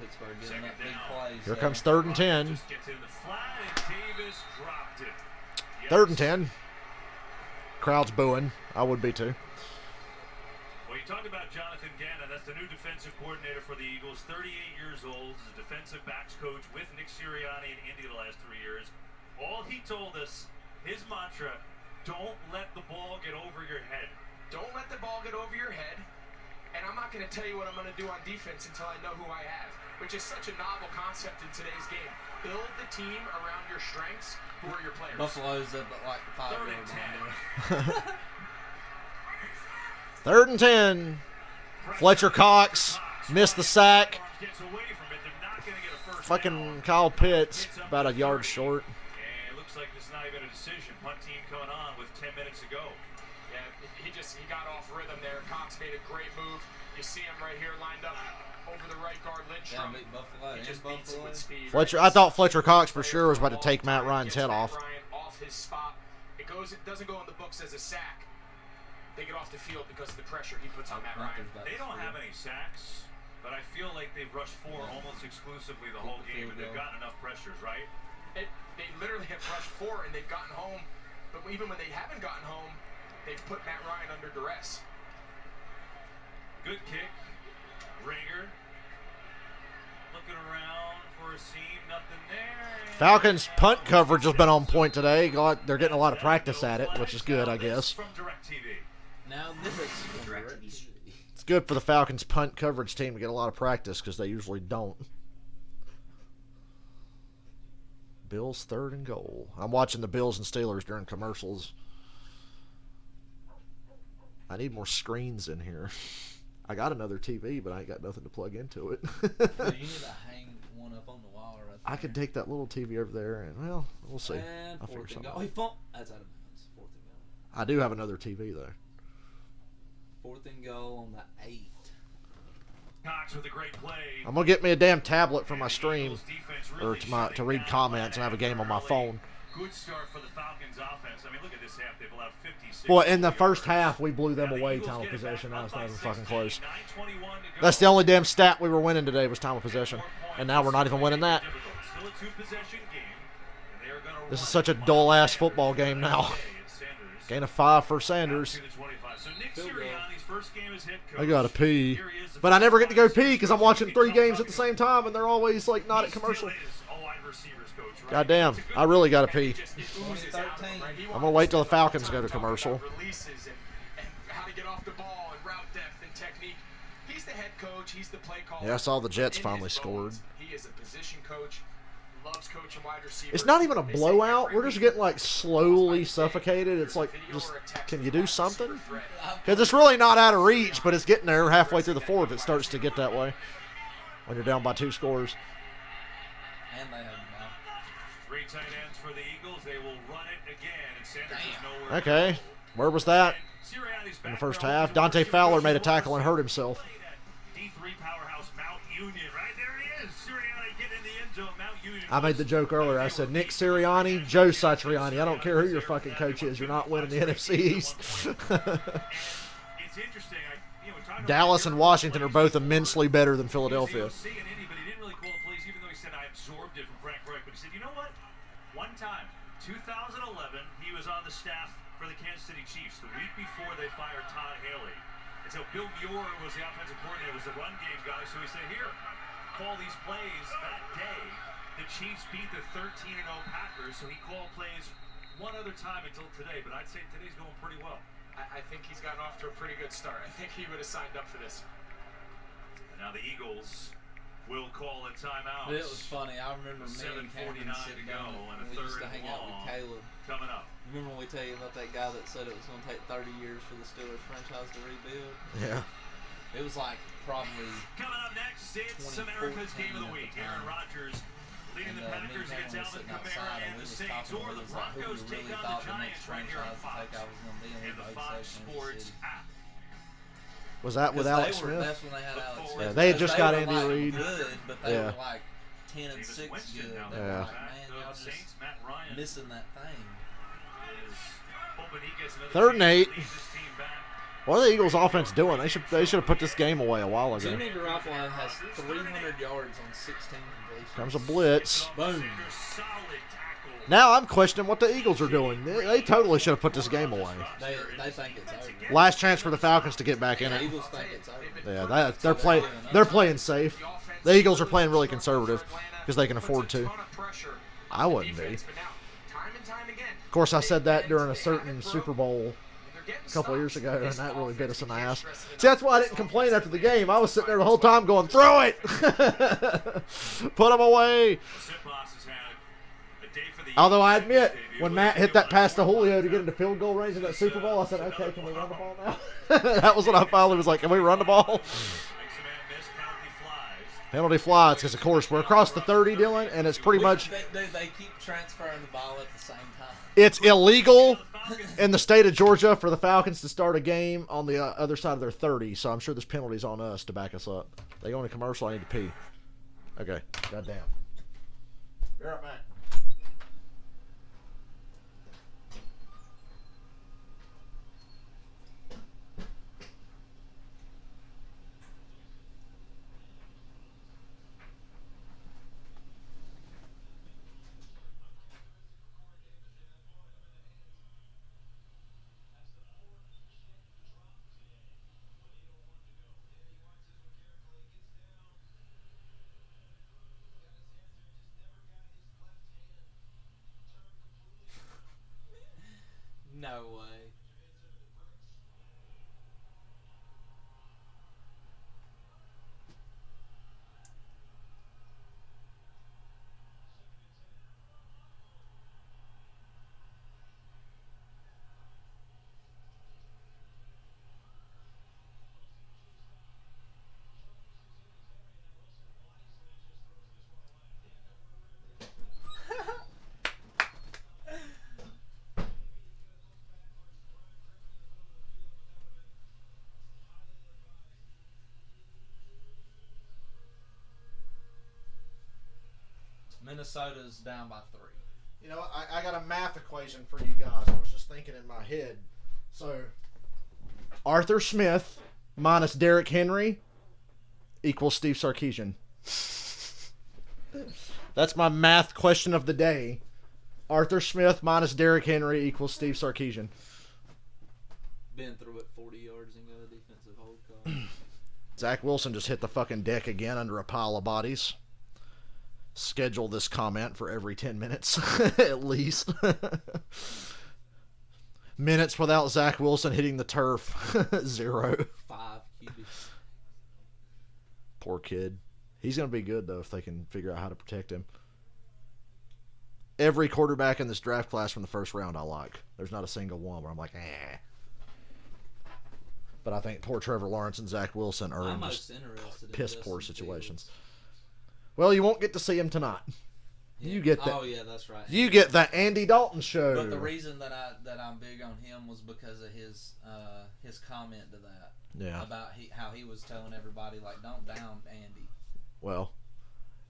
Pittsburgh getting up big plays. Here comes 3rd and 10. Just gets in the flat, and Davis dropped it. 3rd and 10. Crowd's booing. I would be too. Well, you talked about Jonathan Gannon. That's the new defensive coordinator for the Eagles. 38 years old. Is a defensive backs coach with Nick Sirianni in Indy the last 3 years. All he told us, his mantra, don't let the ball get over your head. Don't let the ball get over your head. not going to tell you what I'm going to do on defense until I know who I have, which is such a novel concept in today's game. Build the team around your strengths. Who are your players? Buffalo's at like the 5 yard line. 3rd and 10. Fletcher Cox missed the sack. Fucking Kyle Pitts about a yard short. And it looks like this is not even a decision. Punt team coming on with 10 minutes to go. Yeah, he got off rhythm there. Cox made a great move. You see him right here lined up over the right guard, Lindstrom. He just beats it with speed. Fletcher, I thought Fletcher Cox for sure was about to take Matt Ryan's head off. Off his spot. It doesn't go in the books as a sack. They get off the field because of the pressure he puts on Matt Ryan. They don't have any sacks, but I feel like they've rushed 4 almost exclusively the whole game, and they've gotten enough pressures, right? They literally have rushed 4 and they've gotten home, but even when they haven't gotten home, they've put Matt Ryan under duress. Good kick. Rager looking around for a seam, nothing there. Falcons punt coverage has been on point today. They're getting a lot of practice at it, which is good, I guess. Now this is DirecTV. It's good for the Falcons punt coverage team to get a lot of practice because they usually don't. Bills 3rd and goal. I'm watching the Bills and Steelers during commercials. I need more screens in here. I got another TV, but I ain't got nothing to plug into it. You need to hang one up on the wall right there. I could take that little TV over there, and well, we'll see. And I'll figure something out. That's out of bounds. 4th and goal. I do have another TV though. 4th and goal on the 8. Cox with a great play. I'm gonna get me a damn tablet for my stream, or to read comments and have a game on my phone. Good start for the Falcons offense. I mean, look at this half. They've allowed 56. Boy, in the first half, we blew them away time of possession. That was not even fucking close. That's the only damn stat we were winning today was time of possession, and now we're not even winning that. Still a 2-possession game. This is such a dull-ass football game now. Gain of 5 for Sanders. So Nick Sirianni's first game as head coach. I gotta pee, but I never get to go pee because I'm watching 3 games at the same time, and they're always like not at commercial. God damn, I really gotta pee. I'm gonna wait till the Falcons go to commercial. Yeah, I saw the Jets finally scored. He is a position coach. Loves coaching wide receivers. It's not even a blowout. We're just getting like slowly suffocated. It's like, just can you do something? Because it's really not out of reach, but it's getting there halfway through the 4th. It starts to get that way when you're down by 2 scores. And they have now. 3 tight ends for the Eagles. They will run it again, and Sanders is nowhere. Okay, where was that? In the first half, Dante Fowler made a tackle and hurt himself. D3 powerhouse Mount Union, right there he is. Sirianni getting in the end zone. Mount Union. I made the joke earlier. I said Nick Sirianni, Joe Satriani. I don't care who your fucking coach is. You're not winning the NFC East. It's interesting. Dallas and Washington are both immensely better than Philadelphia. But he didn't really call the plays, even though he said I absorbed it from Frank Reich. But he said, you know what? One time, 2011, he was on the staff for the Kansas City Chiefs the week before they fired Todd Haley. And so Bill Muir was the offensive coordinator, was the run game guy. So he said, here, call these plays. That day, the Chiefs beat the 13-0 Packers, so he called plays one other time until today. But I'd say today's going pretty well. I think he's gotten off to a pretty good start. I think he would have signed up for this. And now the Eagles will call a timeout. It was funny. I remember me and Cameron sitting down and we used to hang out with Caleb. Coming up. Remember when we tell you about that guy that said it was going to take 30 years for the Steelers franchise to rebuild? Yeah. It was like probably coming up next, it's America's Game of the Week. Aaron Rodgers leading the Packers against Alvin Kamara and the Saints, or the Broncos take on the Giants right here on Fox and the Fox Sports app. Was that with Alex Smith? That's when they had Alex Smith. Yeah, they had just got Andy like Reid. Good, but they were like 10 and 6 good. They were Yeah. like, man, y'all just missing that thing. 3rd and 8. What are the Eagles' offense doing? They should have put this game away a while ago. Jimmy Garoppolo has 300 yards on 16 completions. Comes a blitz. Boom. Now I'm questioning what the Eagles are doing. They totally should have put this game away. They think it's over. Last chance for the Falcons to get back in The it. Eagles think it's over. Yeah, they're playing safe. The Eagles are playing really conservative because they can afford to. I wouldn't be. Of course, I said that during a certain Super Bowl a couple years ago, and that really bit us in the ass. See, that's why I didn't complain after the game. I was sitting there the whole time going, throw it! Put them away! Although I admit, when Matt hit that pass to Julio to get into field goal range in that Super Bowl, I said, okay, can we run the ball now? That was when I finally was like, can we run the ball? Penalty flies, because, of course, we're across the 30, Dylan, and it's pretty much... They keep transferring the ball at the same time. It's illegal in the state of Georgia for the Falcons to start a game on the other side of their 30, so I'm sure there's penalties on us to back us up. They go in a commercial, I need to pee. Okay, goddamn. You're up, Matt. No way. Minnesota's down by 3. You know, I got a math equation for you guys. I was just thinking in my head. So, Arthur Smith minus Derrick Henry equals Steve Sarkisian. That's my math question of the day. Arthur Smith minus Derrick Henry equals Steve Sarkisian. Ben threw it 40 yards and got a defensive hold call. Zach Wilson just hit the fucking deck again under a pile of bodies. Schedule this comment for every 10 minutes, at least. Minutes without Zach Wilson hitting the turf. 0. 5 QBs. Poor kid. He's going to be good, though, if they can figure out how to protect him. Every quarterback in this draft class from the first round I like. There's not a single one where I'm like, eh. But I think poor Trevor Lawrence and Zach Wilson are in just piss-poor situations. Well, you won't get to see him tonight. Yeah. You get that. Oh yeah, that's right. You get the Andy Dalton show. But the reason that I'm big on him was because of his comment to that. Yeah. About how he was telling everybody like, don't down Andy. Well,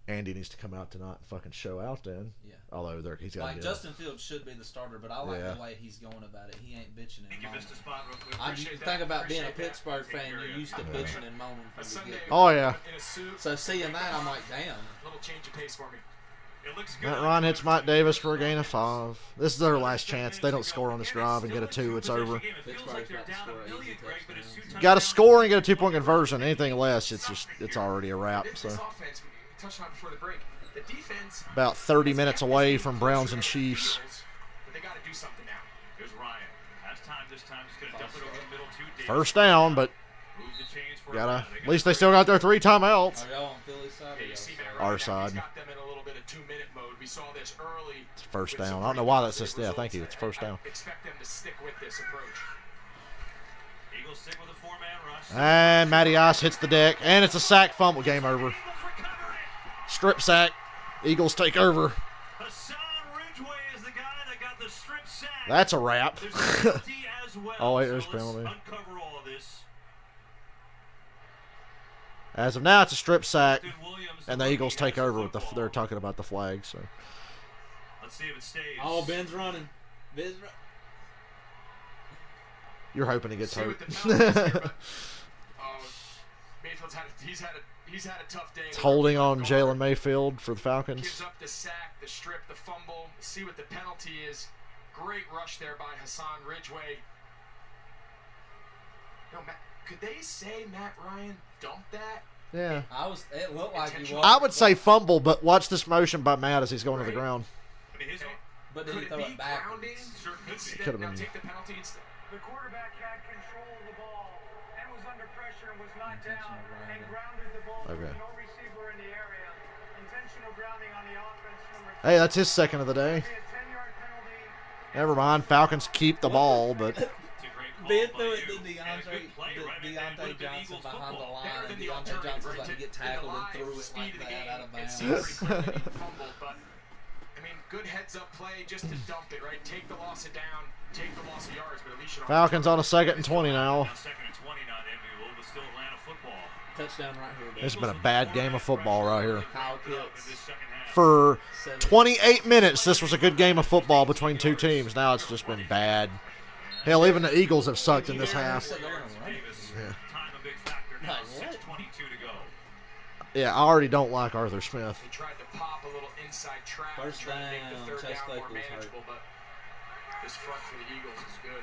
Andy needs to come out tonight and fucking show out then. Yeah. Although he's got like Justin Fields should be the starter, but I like the way he's going about it. He ain't bitching and moaning. You think about being a Pittsburgh fan, you're used to bitching and moaning from the get-go. Oh yeah. So seeing that, I'm like, damn. Little change of pace for me. It looks good. Matt Ryan hits Mike Davis for a gain of 5. This is their last chance. They don't score on this drive and get a 2, it's over. Got to score and get a 2-point conversion. Anything less, it's already a wrap. So Touched on before the break. The defense about 30 minutes away from Browns and Chiefs. But they got to do something now. Here's Ryan. Has time this time. Just going to dump it over the middle to Davis. First down, but gotta. At least they still got their 3 timeouts. Are y'all on Philly's side? Yeah, you see Matt Our Ryan side. got them in a little bit of 2-minute mode. We saw this early. It's first down. I don't know why that's just. Yeah, thank you. It's first down. Expect them to stick with this approach. Eagles stick with a 4-man rush. And Matty Ice hits the deck, and it's a sack fumble. Game over. Strip sack. Eagles take over. Hassan Ridgeway is the guy that got the strip sack. That's a wrap. There's a penalty as well. Oh wait, there's so penalty. let's uncover all of this. As of now, it's a strip sack, and the Eagles take over with they're talking about the flag. So let's see if it stays. Oh, Ben's running. You're hoping he gets hurt. Mayfield's he's had a tough day. It's holding on Jalen Mayfield for the Falcons. Gives up the sack, the strip, the fumble. See what the penalty is. Great rush there by Hassan Ridgeway. No, could they say Matt Ryan dumped that? Yeah. It looked like he was. I would say fumble, but watch this motion by Matt as he's going to the ground. But did he throw it backwards? Could have been. Take the penalty. The quarterback had control of the ball and was under pressure and was knocked down and grounded the ball. There was no receiver in the area. Intentional grounding on the offense. Hey, that's his second of the day. Never mind. Falcons keep the ball, but Ben threw it to Deontay Johnson behind the line, and Deontay Johnson about to get tackled and threw it like that out of bounds. I mean, good heads-up play just to dump it, right? Take the loss of down, take the loss of yards, but at least you don't. Falcons on a 2nd and 20 now. Second and 20, not enviable, but still Atlanta football. Touchdown right here. It's been a bad game of football right here. Kyle Pitts. For 28 minutes, this was a good game of football between two teams. Now it's just been bad. Hell, even the Eagles have sucked in this half. Yeah, I already don't like Arthur Smith. He tried to pop a little inside trap. First down, Chase Claypool's manageable, but this front for the Eagles is good.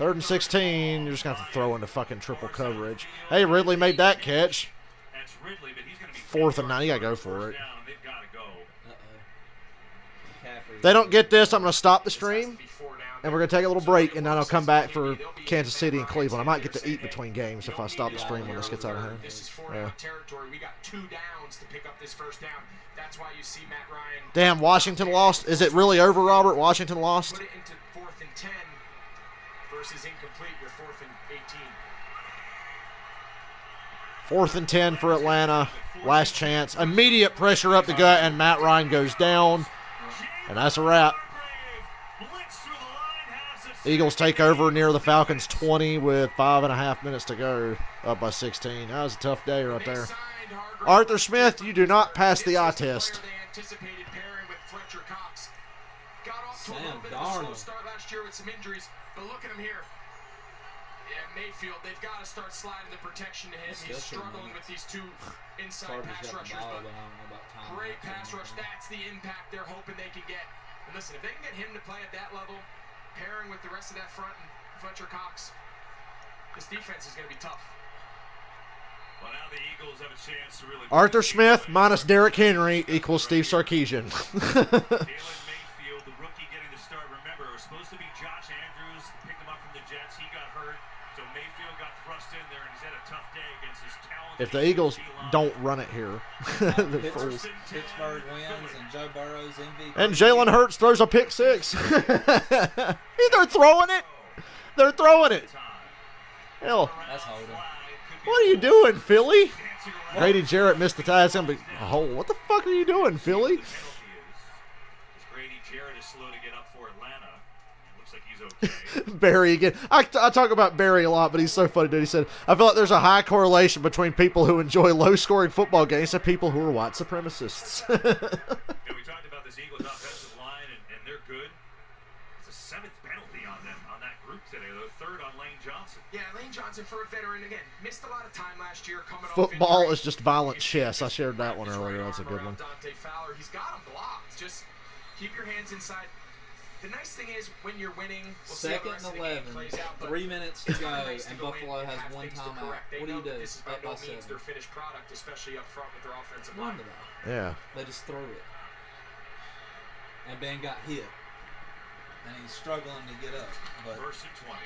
3rd and 16. You're just going to have to throw into fucking triple coverage. Hey, Ridley made that catch. 4th and 9. You got to go for it. If they don't get this, I'm going to stop the stream. And we're going to take a little break, and then I'll come back for Kansas City and Cleveland. I might get to eat between games if I stop the stream when this gets out of hand. This is 4-down territory. We got 2 downs to pick up this first down. That's why you see Matt Ryan. Damn, Washington lost. Is it really over, Robert? Washington lost? Put it into 4th and 10 versus incomplete with 4th and 18. 4th and 10 for Atlanta. Last chance. Immediate pressure up the gut, and Matt Ryan goes down. And that's a wrap. Eagles take over near the Falcons 20 with 5.5 minutes to go, up by 16. That was a tough day right there. Arthur Smith, you do not pass the eye test. Sam Darnold. Start last year with some injuries, but look at him here. Yeah, Mayfield, they've got to start sliding the protection to him. He's struggling with these 2 inside pass rushers, but great pass rush. That's the impact they're hoping they can get. And listen, if they can get him to play at that level, pairing with the rest of that front and Fletcher Cox, this defense is going to be tough. Well, now the Eagles have a chance to really. Arthur Smith minus Derrick Henry equals Steve Sarkisian. Jalen Mayfield, the rookie, getting the start. Remember, it was supposed to be Josh Andrews, picked him up from the Jets. He got hurt, so Mayfield got thrust in there, and he's had a tough day against his talented. If the Eagles don't run it here, the fools. Pittsburgh wins, and Joe Burrow's MVP. And Jalen Hurts throws a pick 6. They're throwing it. They're throwing it. Hell. That's holding. What are you doing, Philly? Grady Jarrett missed the tie. It's going to be a hole. What the fuck are you doing, Philly? Grady Jarrett is slow to get up for Atlanta. Looks like he's okay. Barry again. I talk about Barry a lot, but he's so funny, dude. He said, I feel like there's a high correlation between people who enjoy low-scoring football games and people who are white supremacists. We talked about this Eagles offensive line, and they're good. It's a 7th penalty on them, on that group today. They're 3rd on Lane Johnson. Yeah, Lane Johnson, for a veteran, again, missed a lot of time last year coming Football off is just violent chess. I shared that one earlier. That's a good one. Dante Fowler, he's got him blocked. Just keep your hands inside. The nice thing is, when you're winning, we'll 2nd and 11, 3 minutes to go, and Buffalo has 1 timeout. What do you do? This is by no means their finished product, especially up front with their offensive line. Yeah. They just threw it. And Ben got hit. And he's struggling to get up. But 1st and 20.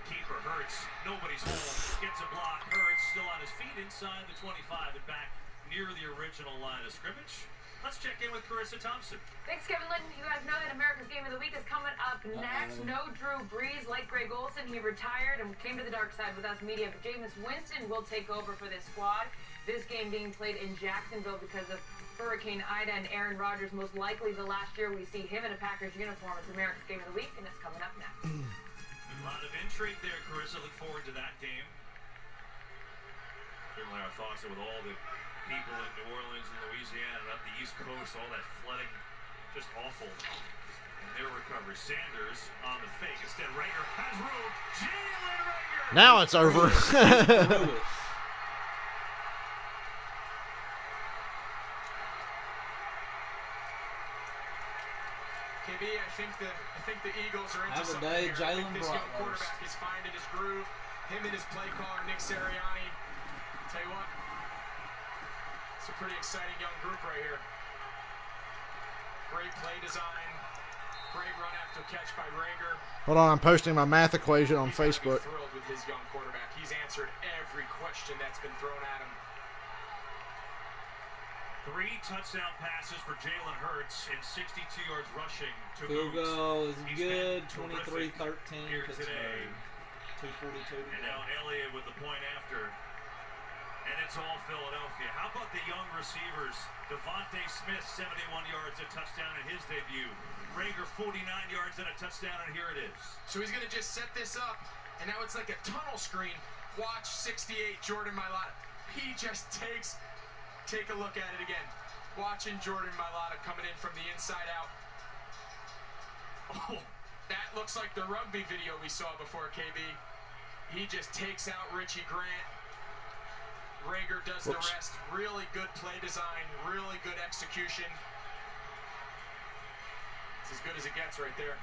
Keeper Hurts. Nobody's home. Gets a block. Hurts still on his feet inside the 25 and back near the original line of scrimmage. Let's check in with Carissa Thompson. Thanks, Kevin Linton. You guys know that America's Game of the Week is coming up next. No Drew Brees, like Greg Olsen. He retired and came to the dark side with us media. But Jameis Winston will take over for this squad. This game being played in Jacksonville because of Hurricane Ida and Aaron Rodgers. Most likely the last year we see him in a Packers uniform. It's America's Game of the Week, and it's coming up next. A lot of intrigue there, Carissa. Look forward to that game. Certainly our thoughts are with all the people in New Orleans and Louisiana and up the East Coast, all that flooding, just awful. And their recovery. Sanders on the fake. Instead, Rager has room. Jalen Rager! Now it's over. KB, I think the Eagles are into Have a something day, here. I Jalen think this young Bratwurst. quarterback is finding his groove. Him and his play caller, Nick Sirianni. Tell you what, it's a pretty exciting young group right here. Great play design. Great run after catch by Rager. Hold on, I'm posting my math equation on Facebook. Thrilled with his young quarterback. He's answered every question that's been thrown at him. 3 touchdown passes for Jalen Hurts and 62 yards rushing to Field Boots. goal is He's good. been 23-13 terrific here today. Pittsburgh. 2:42 to And go. now Elliott with the point after. And it's all Philadelphia. How about the young receivers? Devontae Smith, 71 yards, a touchdown in his debut. Rager, 49 yards and a touchdown, and here it is. So he's going to just set this up, and now it's like a tunnel screen. Watch 68, Jordan Mailata. He just take a look at it again. Watching Jordan Mailata coming in from the inside out. Oh, that looks like the rugby video we saw before, KB. He just takes out Richie Grant. Rager does the rest. Really good play design, really good execution. It's as good as it gets right there.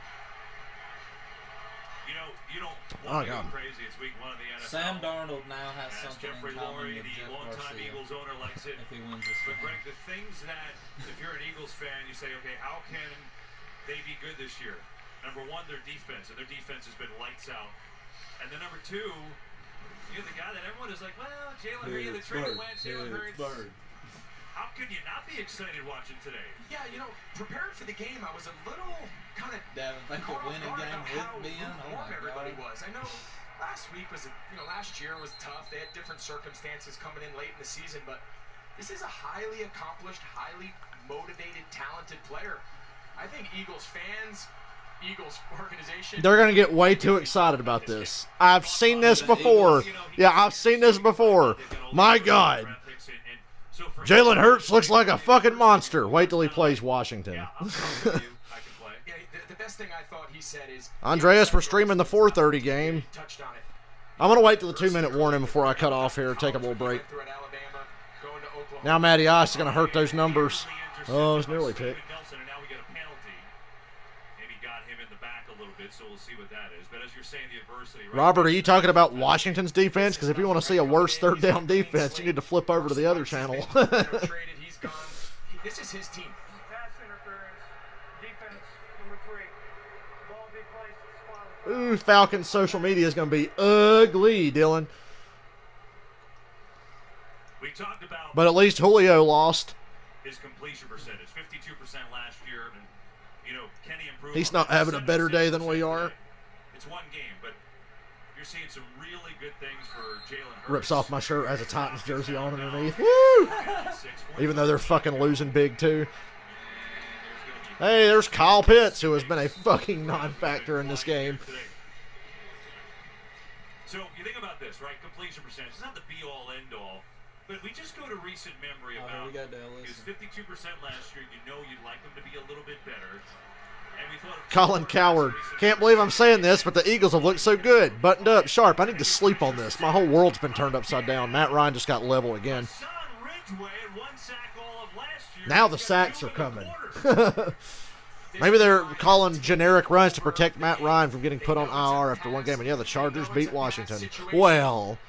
You know, you don't want to go crazy. It's week 1 of the NFL. Sam Darnold now has something Jeffrey in common Lurie, with the Jeff longtime Garcia. Eagles owner, likes it. If he wins this But game. Greg, the things that, if you're an Eagles fan, you say, okay, how can they be good this year? Number 1, their defense, and their defense has been lights out. And then number 2, you're the guy that everyone is like, well, Jalen Hurts, the trade went, Jalen Hurts. How could you not be excited watching today? Yeah, you know, preparing for the game, I was a little kind of Think the winning game with Ben? Oh my everybody God. was. I know last week was, last year was tough. They had different circumstances coming in late in the season, but this is a highly accomplished, highly motivated, talented player. I think Eagles fans, Eagles organization. They're going to get way too excited about this. I've seen this before. Yeah, I've seen this before. My God. Jalen Hurts looks like a fucking monster. Wait till he plays Washington. The best thing I thought he said is, Andreas, we're streaming the 4:30 game. I'm going to wait till the 2-minute warning before I cut off here. Take a little break. Now Matty Ice is going to hurt those numbers. Oh, it's nearly picked. So we'll see what that is. But as you're saying, the adversity. Right? Robert, are you talking about Washington's defense? Because if you want to see a worse third down defense, you need to flip over to the other channel. He's gone. This is his team. Pass interference. Defense number 3. Ball be placed at spot on the Ooh, Falcons social media is going to be ugly, Dylan. We talked about But at least Julio lost. his completion percentage, 52% last year. And, Kenny improved. He's not having a better day than we are. It's one game, but you're seeing some really good things for Jalen Hurts. Rips off my shirt, has a Titans jersey on underneath. Woo! Even though they're fucking losing big, too. Hey, there's Kyle Pitts, who has been a fucking non-factor in this game. So you think about this, right? Completion percentage. It's not the be-all, end-all. But we just go to recent memory about his 52% last year. You know you'd like him to be a little bit better. And we thought of Colin Coward. Can't believe I'm saying this, but the Eagles have looked so good. Buttoned up, sharp. I need to sleep on this. My whole world's been turned upside down. Matt Ryan just got level again. Now the sacks are coming. Maybe they're calling generic runs to protect Matt Ryan from getting put on IR after one game. And yeah, the Chargers beat Washington. Well,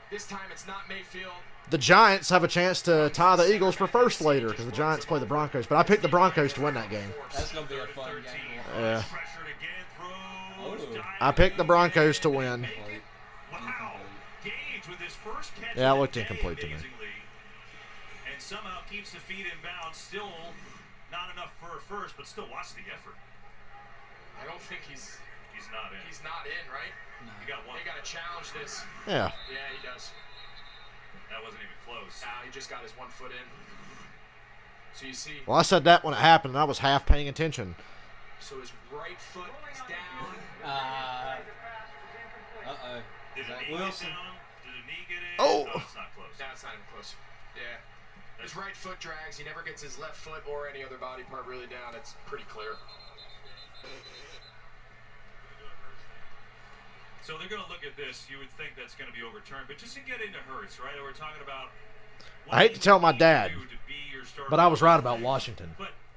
this time it's not Mayfield. the Giants have a chance to tie the Eagles for first later because the Giants play the Broncos. But I picked the Broncos to win that game. That's going to be a fun game. Yeah. I picked the Broncos to win. Yeah, it looked incomplete to me. And somehow keeps the feet in bounds. Still not enough for a first, but still watch the effort. I don't think he's not in. He's not in, right? No. He got one. They got to challenge this. Yeah. Yeah, he does. That wasn't even close. Nah, he just got his 1 foot in. So you see. Well, I said that when it happened, and I was half paying attention. So his right foot is down. Uh-oh. Did a knee Wilson? get down? Did a knee get in? Oh. No, it's not close. No, it's not even close. Yeah. His right foot drags. He never gets his left foot or any other body part really down. It's pretty clear. So they're going to look at this. You would think that's going to be overturned. But just to get into Hurts, right? We're talking about. I hate to tell my dad, but I was right about Washington.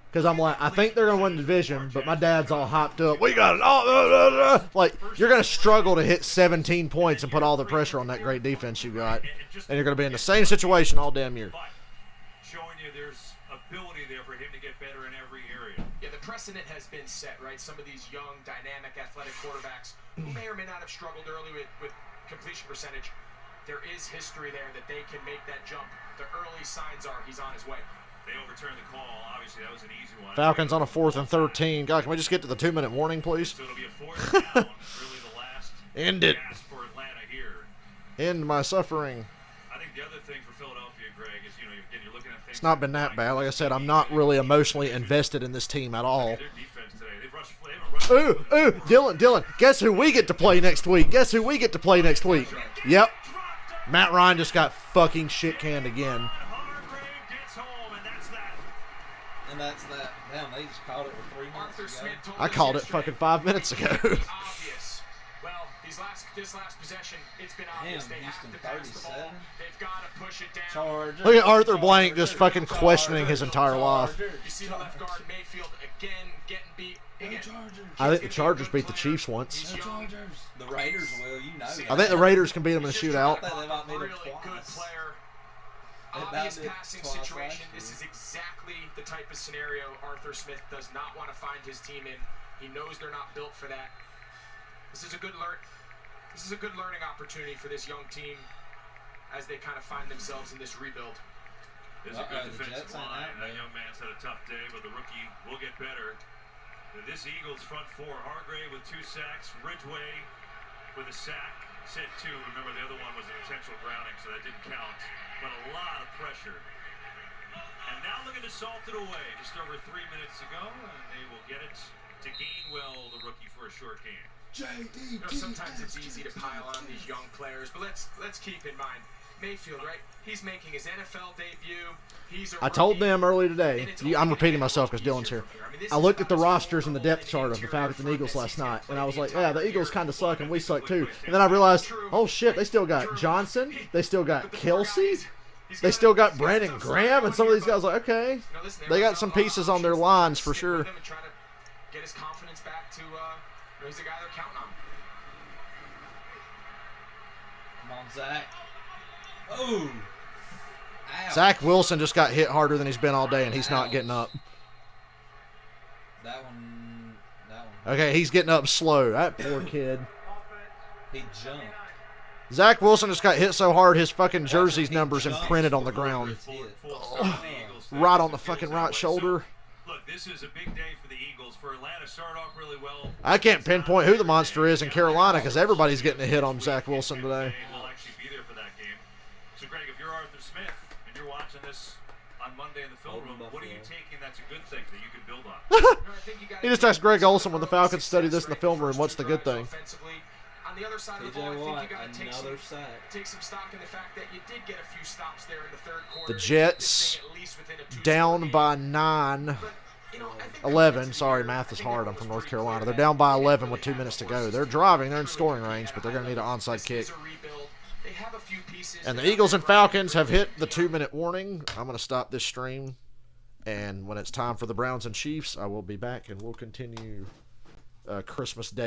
Because I'm like, I think they're going to win the division, but my dad's all hyped up. We got it all. Like, you're going to struggle to hit 17 points and put all the pressure on that great defense you got. And you're going to be in the same situation all damn year. Showing you there's ability there for him to get better in every area. Yeah, the precedent has been set, right? Some of these young, dynamic, athletic quarterbacks who may or may not have struggled early with completion percentage, there is history there that they can make that jump. The early signs are he's on his way. They overturned the call. Obviously, that was an easy one. Falcons on a 4th and 13. God, can we just get to the 2-minute warning, please? So it'll be a 4th down. Really the last End it. gasp for Atlanta here. End my suffering. I think the other thing for Philadelphia, Greg, is, you know, again, you're looking at things. It's not been that bad. Like I said, I'm not really emotionally invested in this team at all. Their defense today, they've rushed. They haven't rushed. Ooh, Dylan, guess who we get to play next week? Guess who we get to play next week? Yep. Matt Ryan just got fucking shit canned again. And that's that. Damn, they just called it with 3 minutes ago. I called it fucking 5 minutes ago. Obvious. Well, this last possession, it's been obvious. Damn, They have Houston to pass the ball. 37. They've got to push it down. Chargers. Look at Arthur Blank just fucking questioning his entire life. You see the left guard Mayfield again getting beat. Again. I think the Chargers beat the Chiefs once. The Chargers. The Raiders will, you know. I think the Raiders can beat them in a shootout. They might beat them Really good twice. player. They Obvious about did passing twice situation. last This year. is exactly the type of scenario Arthur Smith does not want to find his team in. He knows they're not built for that. This is a good learning opportunity for this young team as they kind of find themselves in this rebuild. This is a good defensive line. That young man's had a tough day, but the rookie will get better. This Eagles front four, Hargrave with 2 sacks, Ridgeway with a sack, set 2. Remember, the other one was an intentional grounding, so that didn't count. But a lot of pressure. And now looking to salt it away. Just over 3 minutes to go, and they will get it to Gainwell, the rookie, for a short game. You know, sometimes it's easy to pile on these young players, but let's keep in mind Mayfield, right? He's making his NFL debut. He's a I told rookie. them earlier today. I'm repeating myself because Dylan's here. I looked at the rosters and the depth chart of the Falcons and Eagles last night, and I was like, yeah, the Eagles kind of suck, and we suck too. And then I realized, oh shit, they still got Johnson, they still got Kelsey, they still got Brandon Graham, and some of these guys are like, okay, they got some pieces on their lines for sure. Get his confidence back to he's the guy they're counting on. Come on, Zach. Oh. Ow. Zach Wilson just got hit harder than he's been all day, and he's not getting up. That one. Okay, he's getting up slow. That poor kid. He jumped. Zach Wilson just got hit so hard his fucking jersey's numbers imprinted on the ground. Right on the fucking right shoulder. Look, this is a big day for the Eagles. For Atlanta, start off really well. I can't pinpoint who the monster is in Carolina because everybody's getting a hit on Zach Wilson today. We'll actually be there for that game. So, Greg, if you're Arthur Smith and you're watching this on Monday in the film room, what are you taking that's a good thing that you can build on? He just asked Greg Olson when the Falcons study this in the film room, what's the good thing? On the other side of the ball, I think you got to take some stock in the fact that you did get a few stops there in the third quarter. The Jets down by 11. Sorry, math is hard. I'm from North Carolina. They're down by 11 with 2 minutes to go. They're driving. They're in scoring range, but they're going to need an onside kick. And the Eagles and Falcons have hit the 2-minute warning. I'm going to stop this stream. And when it's time for the Browns and Chiefs, I will be back, and we'll continue Christmas Day.